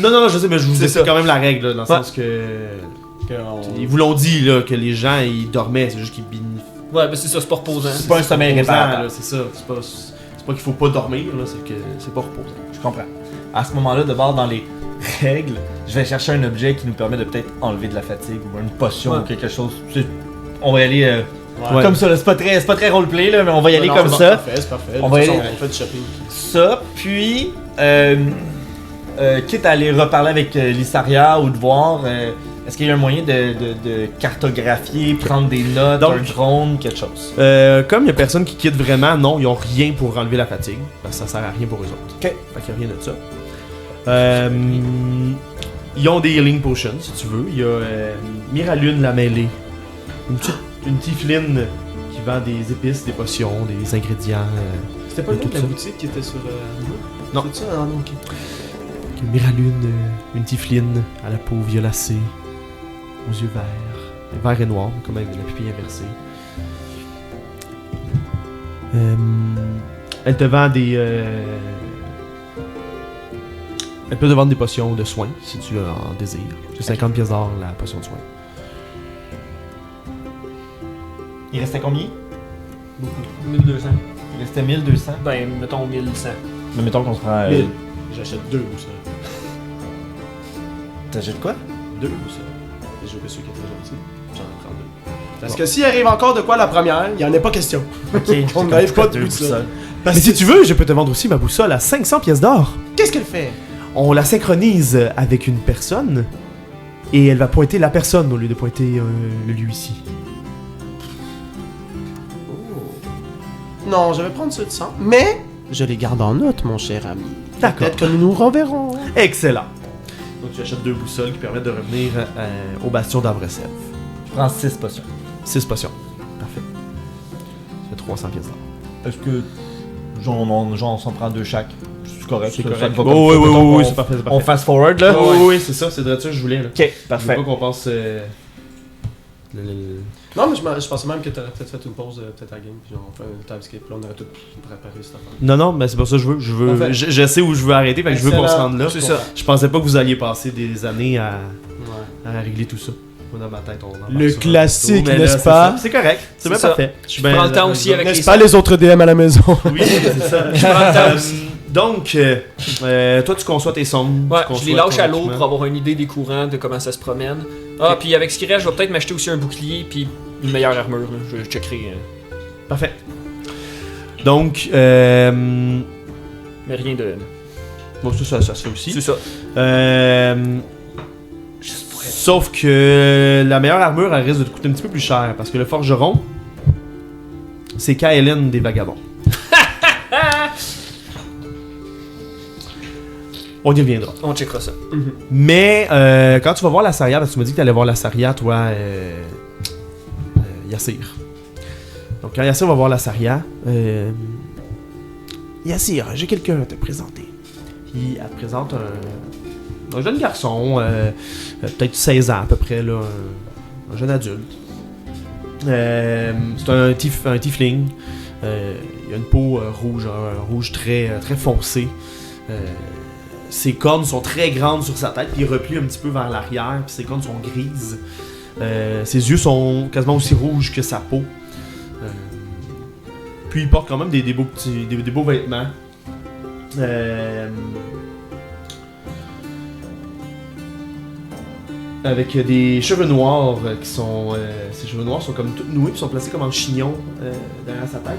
Non, je sais, mais je vous C'est explique ça. quand même la règle, là, dans le Ouais. sens que... Ils vous l'ont dit, là, que les gens, ils dormaient, c'est juste qu'ils bénéficient. Ouais, ben c'est ça, c'est pas reposant. C'est pas un sommeil réparateur. là, c'est ça. C'est pas qu'il faut pas dormir, là, c'est que c'est pas reposant. Je comprends. À ce moment-là, de bord dans les règles, je vais chercher un objet qui nous permet de peut-être enlever de la fatigue ou une potion Ouais. ou quelque chose. On va y aller Ouais. comme ça. là. C'est pas très roleplay, là, mais on va y aller Non, comme c'est ça. Parfait, c'est parfait. On De va toute aller- façon, on fait du shopping. Ça, puis quitte à aller reparler avec Lissaria ou de voir, est-ce qu'il y a un moyen de cartographier, prendre des notes, Donc- un drone, quelque chose. Comme il y a personne qui quitte vraiment, non, ils ont rien pour enlever la fatigue. Parce que ça sert à rien pour eux autres. Ok. Fait qu'il y a rien de ça. Ils ont des healing potions, si tu veux. Il y a Miralune la mêlée. Une tiefline qui vend des épices, des potions, des ingrédients. C'était pas le Tout nom de la ça. boutique qui était sur Non. C'est ça? Ah non, ok. Miralune, une tiefline à la peau violacée, aux yeux verts. Vert et noir, comme avec la pupille inversée. Elle te vend des. Elle peut te vendre des potions de soins si tu en désires. C'est 50 pièces d'or la potion de soins. Il restait combien? 1200. Il restait 1200. Ben, mettons 1100. Mais mettons qu'on se prend. 1000. J'achète deux ou ça. T'achètes quoi? Deux ou ça. J'ai oublié ceux qui étaient gentils. J'en ai prends deux. Parce que s'il arrive encore de quoi la première, il y en a pas question. Ok, On n'arrive pas de boussole. Mais si tu veux, je peux te vendre aussi ma boussole à 500 pièces d'or. Qu'est-ce qu'elle fait? On la synchronise avec une personne et elle va pointer la personne au lieu de pointer le lieu ici. Non, je vais prendre ceux de sang, mais je les garde en note, mon cher ami. D'accord. Peut-être que nous nous reverrons. Excellent. Donc tu achètes deux boussoles qui permettent de revenir au bastion d'Avresev. Je prends 6 potions. 6 potions. Parfait. Ça fait 300 pièces d'or. Est-ce que. Genre, on s'en prend 2 chaque? C'est correct. C'est ça, correct. ça me va Oh, comme oui, ça. oui, Mettons oui, qu'on- c'est parfait, c'est On parfait. fast forward là? Oui, oui, c'est ça, c'est de ça que je voulais là. Ok, Je veux parfait. pas qu'on pense. Non, mais je pensais même que t'aurais peut-être fait une pause, peut-être à la game, puis on fait un time skip, puis on aurait tout préparé cette affaire. Non, mais c'est pas ça que je veux. Parfait. Je sais où je veux arrêter, fait que je veux qu'on se rende là. C'est ça. Je pensais pas que vous alliez passer des années à Ouais. régler tout ça. Moi, dans ma tête, on embarque Le sur un classique, bateau, mais n'est-ce là, pas? C'est correct. C'est C'est bien ça. parfait. Je suis Prends le temps aussi avec N'est-ce les pas les autres DM à la maison? Oui, c'est ça. prends le temps aussi. Donc, toi, tu conçois tes sons. Ouais, tu je les conçois lâche ton à l'eau équipement. pour avoir une idée des courants, de comment ça se promène. Ah, puis avec ce qui reste, je vais peut-être m'acheter aussi un bouclier, puis une meilleure armure. Là. Je checkerai. Parfait. Donc, Mais rien de. bon, ça se fait aussi. C'est ça. Sauf que la meilleure armure, elle risque de te coûter un petit peu plus cher. Parce que le forgeron, c'est Kaelen des vagabonds. On y reviendra. On checkera ça. Mais quand tu vas voir la Saria, parce que tu m'as dit que tu allais voir la Saria, toi, Yassir. Donc quand Yassir va voir la Saria, Yassir, j'ai quelqu'un à te présenter. Puis elle te présente un jeune garçon, peut-être 16 ans à peu près, là, un jeune adulte. C'est un tiefling. Il a une peau rouge, un rouge très, très foncé. Ses cornes sont très grandes sur sa tête, puis il replie un petit peu vers l'arrière, puis ses cornes sont grises. Ses yeux sont quasiment aussi rouges que sa peau. Puis il porte quand même des beaux vêtements. Avec des cheveux noirs qui sont... ces cheveux noirs sont comme tout noués, puis sont placés comme en chignon derrière sa tête.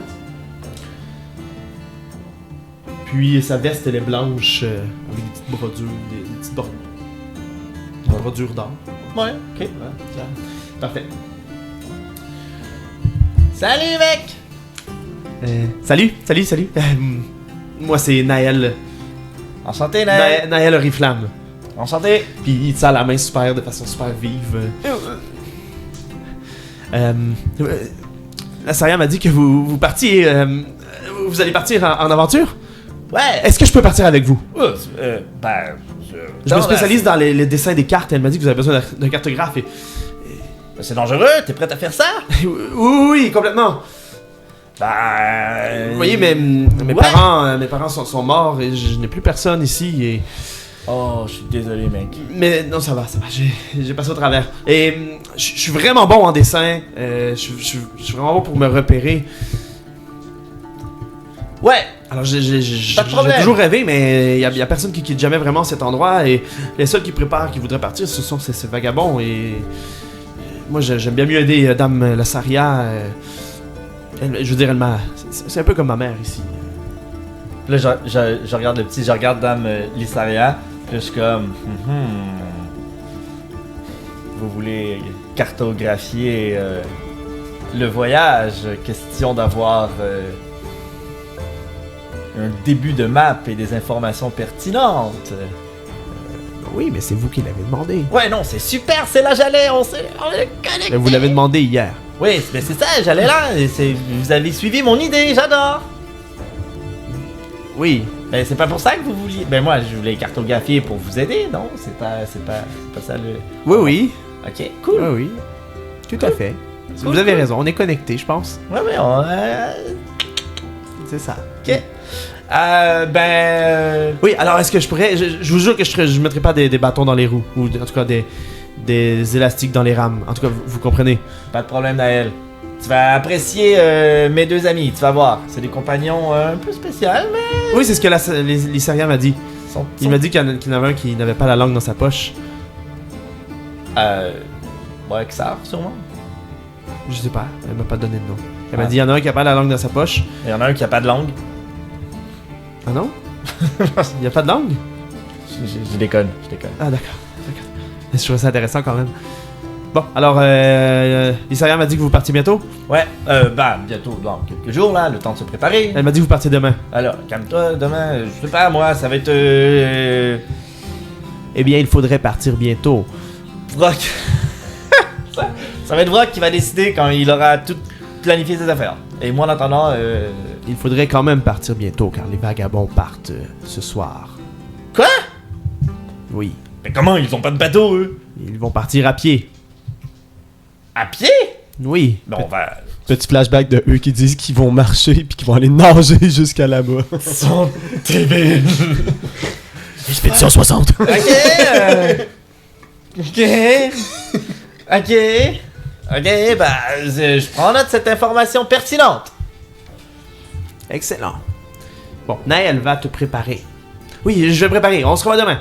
Puis sa veste, elle est blanche, avec des petites brodures, des petites brodures d'or. Ouais, ok. Ouais, parfait. Salut, mec! Salut. Moi, c'est Naël. Enchanté, Naël. Naël Oriflamme. Enchanté. Puis il te serre la main de façon super vive. La Saria m'a dit que vous partiez... vous allez partir en aventure? Ouais. Est-ce que je peux partir avec vous? Je me Non, spécialise dans les dessins des cartes. Elle m'a dit que vous avez besoin d'un cartographe. C'est dangereux, t'es prête à faire ça? Oui, complètement. Vous voyez, mes parents sont morts et je n'ai plus personne ici. Et... Oh, je suis désolé, mec. Mais non, ça va. J'ai passé au travers. Et je suis vraiment bon en dessin. Je suis vraiment bon pour me repérer. Ouais. Alors, j'ai Pas de problème. toujours rêvé, mais il y a personne qui quitte jamais vraiment cet endroit. Et les seuls qui préparent, qui voudraient partir, ce sont ces vagabonds. Et moi, j'aime bien mieux aider Dame Lassaria. Je veux dire, elle m'a... C'est un peu comme ma mère ici. Là, je regarde le petit, je regarde Dame Lissaria. Puis je suis comme... Vous voulez cartographier le voyage? Question d'avoir un début de map et des informations pertinentes. Oui, mais c'est vous qui l'avez demandé. Ouais, non, c'est super, c'est là j'allais, on est connectés. Mais vous l'avez demandé hier. Oui, mais c'est ça, j'allais là. Et vous avez suivi mon idée, j'adore. Oui. Ben, c'est pas pour ça que vous vouliez. Ben, moi, je voulais cartographier pour vous aider, non? C'est pas ça le. Oui. Ok, cool. Oui. Tout à fait. Vous avez raison, on est connectés, je pense. Ouais, C'est ça. ok. Oui, alors est-ce que je pourrais... Je vous jure que je mettrai pas des bâtons dans les roues. Ou en tout cas des élastiques dans les rames. En tout cas, vous comprenez. Pas de problème, Naël. Tu vas apprécier mes deux amis, tu vas voir. C'est des compagnons un peu spéciaux, mais. Oui, c'est ce que l'Issaria m'a dit. Il m'a dit qu'il y en avait un qui n'avait pas la langue dans sa poche. Ouais, Xar, sûrement. Je sais pas, elle m'a pas donné de nom. Elle m'a dit il y en a un qui a pas la langue dans sa poche. Il y en a un qui a pas de langue. Ah non? Il y a pas de langue? Je déconne. Ah d'accord. Je trouve ça intéressant quand même. Bon, alors, l'Issaria m'a dit que vous partiez bientôt? Ouais, bientôt, dans quelques jours, là, le temps de se préparer. Elle m'a dit que vous partiez demain. Alors, calme-toi, demain, je sais pas, moi, ça va être... Eh bien, il faudrait partir bientôt. Brock. ça va être Brock qui va décider quand il aura tout planifié ses affaires. Et moi, en attendant... Il faudrait quand même partir bientôt, car les vagabonds partent ce soir. Quoi? Oui. Mais comment? Ils ont pas de bateau, eux? Ils vont partir à pied. À pied? Oui. Bon, on va... Petit flashback de eux qui disent qu'ils vont marcher puis qu'ils vont aller nager jusqu'à là-bas. Son débile. Expédition 60. Ok. Ok, bah, je prends note de cette information pertinente. Excellent. Bon, Naël va te préparer. Oui, je vais préparer. On se revoit demain.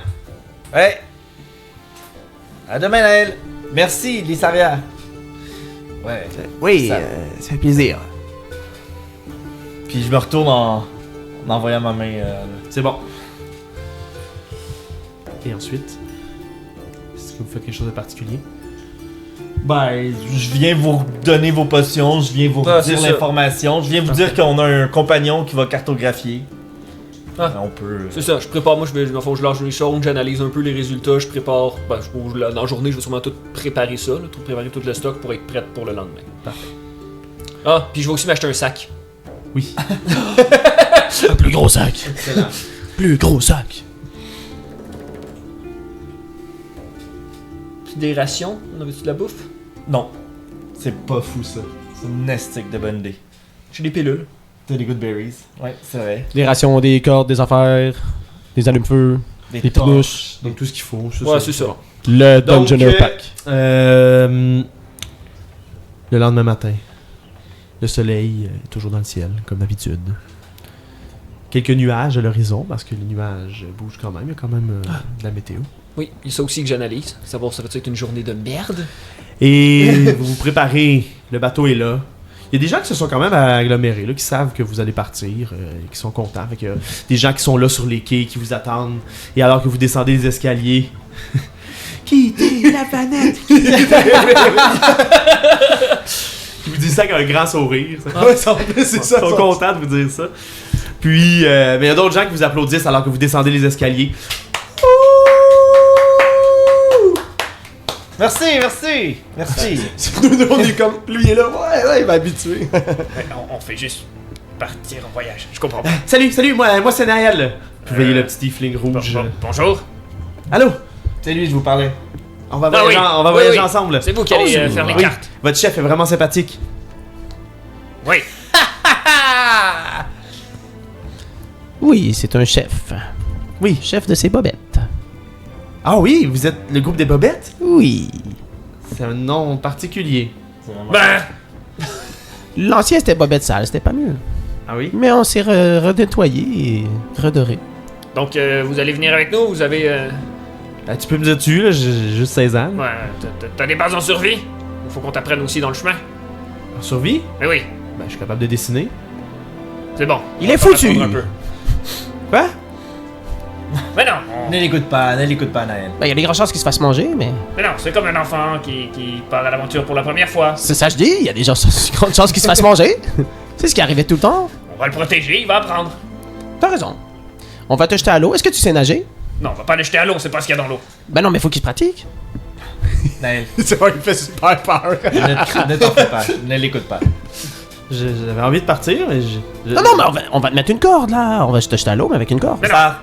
Ouais. À demain, Naël. Merci, Lissaria. Ouais. Oui, Ça- ça fait plaisir. Puis je me retourne en envoyant ma main. C'est bon. Et ensuite, est-ce que vous faites quelque chose de particulier? Ben, je viens vous donner vos potions, je viens vous Ah, dire c'est ça. l'information, je viens vous dire qu'on a un compagnon qui va cartographier. Ah. On peut. C'est ça, je prépare, moi je lâche les choses, j'analyse un peu les résultats, je prépare, dans la journée je vais sûrement tout préparer ça, tout préparer tout le stock pour être prête pour le lendemain. Parfait. Ah, puis je vais aussi m'acheter un sac. Oui. Un plus gros sac. Excellent. Plus gros sac. Puis des rations, on avait-tu de la bouffe? Non. C'est pas fou ça. C'est une nestique de bonne idée. J'ai des pilules. T'as des good berries. Ouais, c'est vrai. Des rations, des cordes, des affaires, des allumes-feu, des petites torches. mouches. Donc tout ce qu'il faut. Ouais, c'est ça. Le Donc, Dungeoner Pack. le lendemain matin, le soleil est toujours dans le ciel, comme d'habitude. Quelques nuages à l'horizon, parce que les nuages bougent quand même. Il y a quand même de la météo. Oui, il y a ça aussi que j'analyse. Savoir ça va être une journée de merde. Et vous vous préparez, le bateau est là. Il y a des gens qui se sont quand même agglomérés, là, qui savent que vous allez partir, et qui sont contents. Fait que, des gens qui sont là sur les quais, qui vous attendent. Et alors que vous descendez les escaliers, quittez la planète! Qui vous dit ça avec un grand sourire. Ouais, c'est ça. Ils sont contents de vous dire ça. Puis, mais il y a d'autres gens qui vous applaudissent alors que vous descendez les escaliers. Merci, merci, merci. On est comme. Lui, il est là. Ouais, il va habituer. On fait juste partir en voyage. Je comprends pas. Salut, moi c'est Naël. Vous voyez le petit tiefling rouge. Bonjour. Allô? C'est lui, je vous parlais. On va Ah voyager, oui. on va Oui, voyager oui. ensemble. C'est vous qui allez faire les Oui. cartes. Votre chef est vraiment sympathique. Oui. Oui, c'est un chef. Oui. Chef de ses bobettes. Ah oui, vous êtes le groupe des bobettes? Oui. C'est un nom particulier. Ben, L'ancien, c'était bobette sale, c'était pas mieux. Ah oui? Mais on s'est redétoyé et redoré. donc, vous allez venir avec nous? Vous avez... Ah, tu peux me dire tu, là, j'ai juste 16 ans. Ouais, t'as des bases en survie? Il faut qu'on t'apprenne aussi dans le chemin. En survie? Mais oui, Ben, je suis capable de dessiner. c'est bon. Il On est va t'en foutu. apprendre un peu. Quoi? Mais non, Ne l'écoute pas, Naël. Ben, il y a des grandes chances qu'il se fasse manger, mais. mais non, c'est comme un enfant qui part à l'aventure pour la première fois. C'est ça, je dis. Il y a des grandes chances qu'il se fasse manger. C'est ce qui arrivait tout le temps. On va le protéger, il va apprendre. T'as raison. On va te jeter à l'eau. Est-ce que tu sais nager? Non, on va pas le jeter à l'eau, c'est pas ce qu'il y a dans l'eau. Ben non, mais faut qu'il se pratique. Naël, C'est vrai, il fait super peur. ne t'en fais pas, ne l'écoute pas. J'avais envie de partir, mais Non, non, mais on va te mettre une corde, là. On va te jeter à l'eau, mais avec une corde. Mais non. Ça,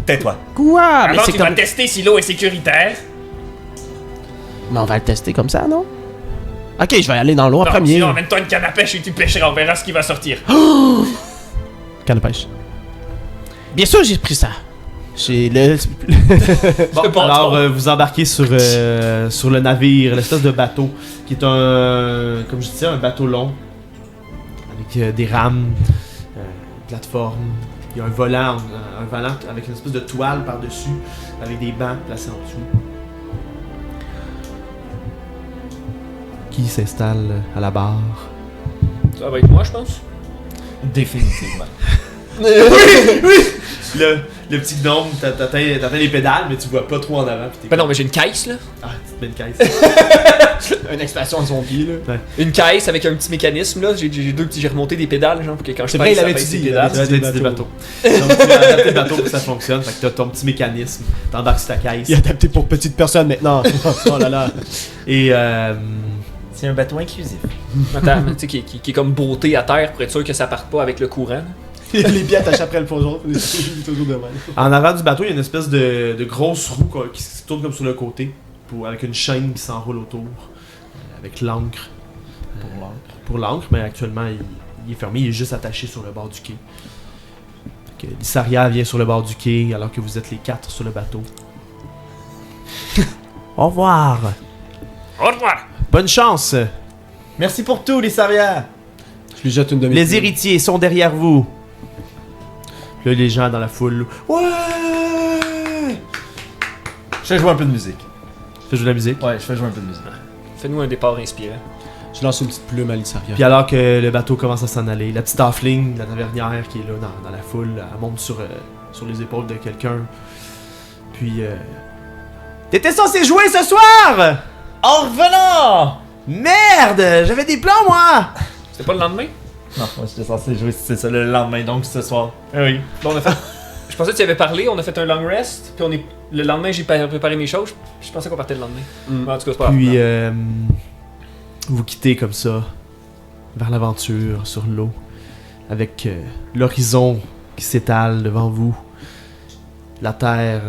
tais-toi. Quoi? Mais Avant, c'est tu vas comme... tester si l'eau est sécuritaire. Mais on va le tester comme ça, non? Ok, je vais aller dans l'eau en Non, premier. sinon, amène-toi une canne à pêche et tu pêcheras, on verra ce qui va sortir. Canne de pêche. Bien sûr, j'ai pris ça. J'ai le... Bon, C'est pas alors trop. vous embarquez sur le navire, l'espèce de bateau, qui est un, comme je disais, un bateau long, avec des rames, une plateforme. Il y a un volant avec une espèce de toile par-dessus, avec des bancs placés en dessous. Qui s'installe à la barre. Ça va être moi, je pense. Définitivement. Le petit gnome, t'atteins les pédales, mais tu vois pas trop en avant. Puis Ben non, mais j'ai une caisse, là. Ah, tu te mets une caisse. Une expression zombie, là. Une caisse avec un petit mécanisme, là. J'ai remonté des pédales, genre, pour que quand je C'est vrai, pèse, il ça avait pèse dit, ses il pédales. avait Tu dit. vas des bateaux. Donc tu vas adapter le bateau pour que ça fonctionne. Fait que t'as ton petit mécanisme. T'embarques sur ta caisse. Il est adapté pour petites personnes maintenant. Oh là là. Et C'est un bateau inclusif. Attends, tu sais, qui est comme beauté à terre pour être sûr que ça parte pas avec le courant. Les pieds attachés après le plongeon. Toujours de même. en avant du bateau, il y a une espèce de grosse roue qui se tourne comme sur le côté, avec une chaîne qui s'enroule autour, avec l'encre. Pour l'encre, mais actuellement il est fermé, il est juste attaché sur le bord du quai. Fait que Lissaria vient sur le bord du quai alors que vous êtes les 4 sur le bateau. Au revoir. Au revoir! Bonne chance. Merci pour tout, les Saria. Je lui jette une demi. Les héritiers sont derrière vous. Là, les gens dans la foule. Ouais! Je fais jouer un peu de musique. Fais jouer de la musique. Ouais, je fais jouer un peu de musique. Fais-nous un départ inspirant. Je lance une petite plume à Lissaria. Puis alors que le bateau commence à s'en aller, la petite halfling, la tavernière qui est là dans la foule, elle monte sur les épaules de quelqu'un. Puis t'étais censé jouer ce soir! En revenant! Merde! J'avais des plans, moi! C'était pas le lendemain? Non, moi j'étais censé jouer, c'est ça, le lendemain, donc ce soir. Ah oui. Bon, on a fait... Je pensais que tu y avais parlé, on a fait un long rest, puis le lendemain j'ai préparé mes choses, je pensais qu'on partait le lendemain. Mm. En tout cas, c'est pas grave. Puis vous quittez comme ça, vers l'aventure, sur l'eau, avec l'horizon qui s'étale devant vous, la terre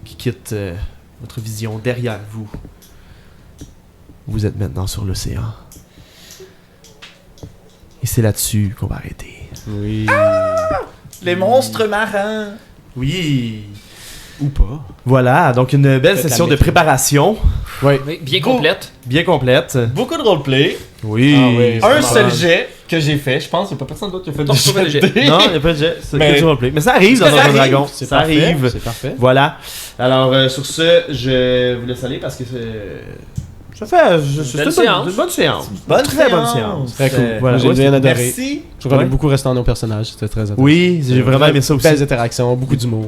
qui quitte votre vision derrière vous. Vous êtes maintenant sur l'océan. Et c'est là-dessus qu'on va arrêter. Oui. Les monstres marins. Oui. Ou pas. Voilà, donc une belle Peut-être session la de météo. préparation, Oui. Oui, bien complète. bien complète. Beaucoup de roleplay. Oui. Ah oui, Un vraiment. seul jet que j'ai fait. Je pense qu'il n'y a pas personne d'autre qui a fait Non, c'est pas de fait jet. de jet. Non, il n'y a pas de jet, c'est Mais- que du roleplay. Mais ça arrive dans Ça Donjons arrive, Dragon. C'est Ça parfait, arrive. C'est parfait. Voilà. Alors, sur ce, je vous laisse aller parce que ça fait. C'est séance. une bonne séance. Bonne Très bonne séance. séance. Très cool. Voilà. Moi, j'ai bien adoré. Merci. J'aurais Ouais. beaucoup resté en nos personnages. C'était très intéressant. Oui, j'ai vraiment aimé ça aussi. Belles interactions, beaucoup d'humour.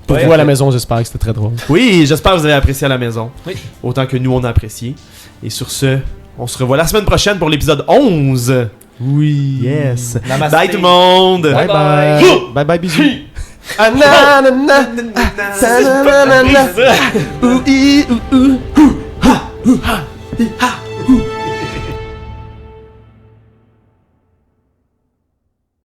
Pour Ouais, vous à la ouais. maison, j'espère que c'était très drôle. Oui, j'espère que vous avez apprécié à la maison. Oui. Autant que nous, on a apprécié. Et sur ce, on se revoit la semaine prochaine pour l'épisode 11. Oui. Yes. Namasté. Bye tout le monde. Bye Bye bye. Bye bye, bisous. Ah, na, na, na. Ta, na, na, na, na. Ouh, i, ouh, ouh. Ouh, ha, hi, ha.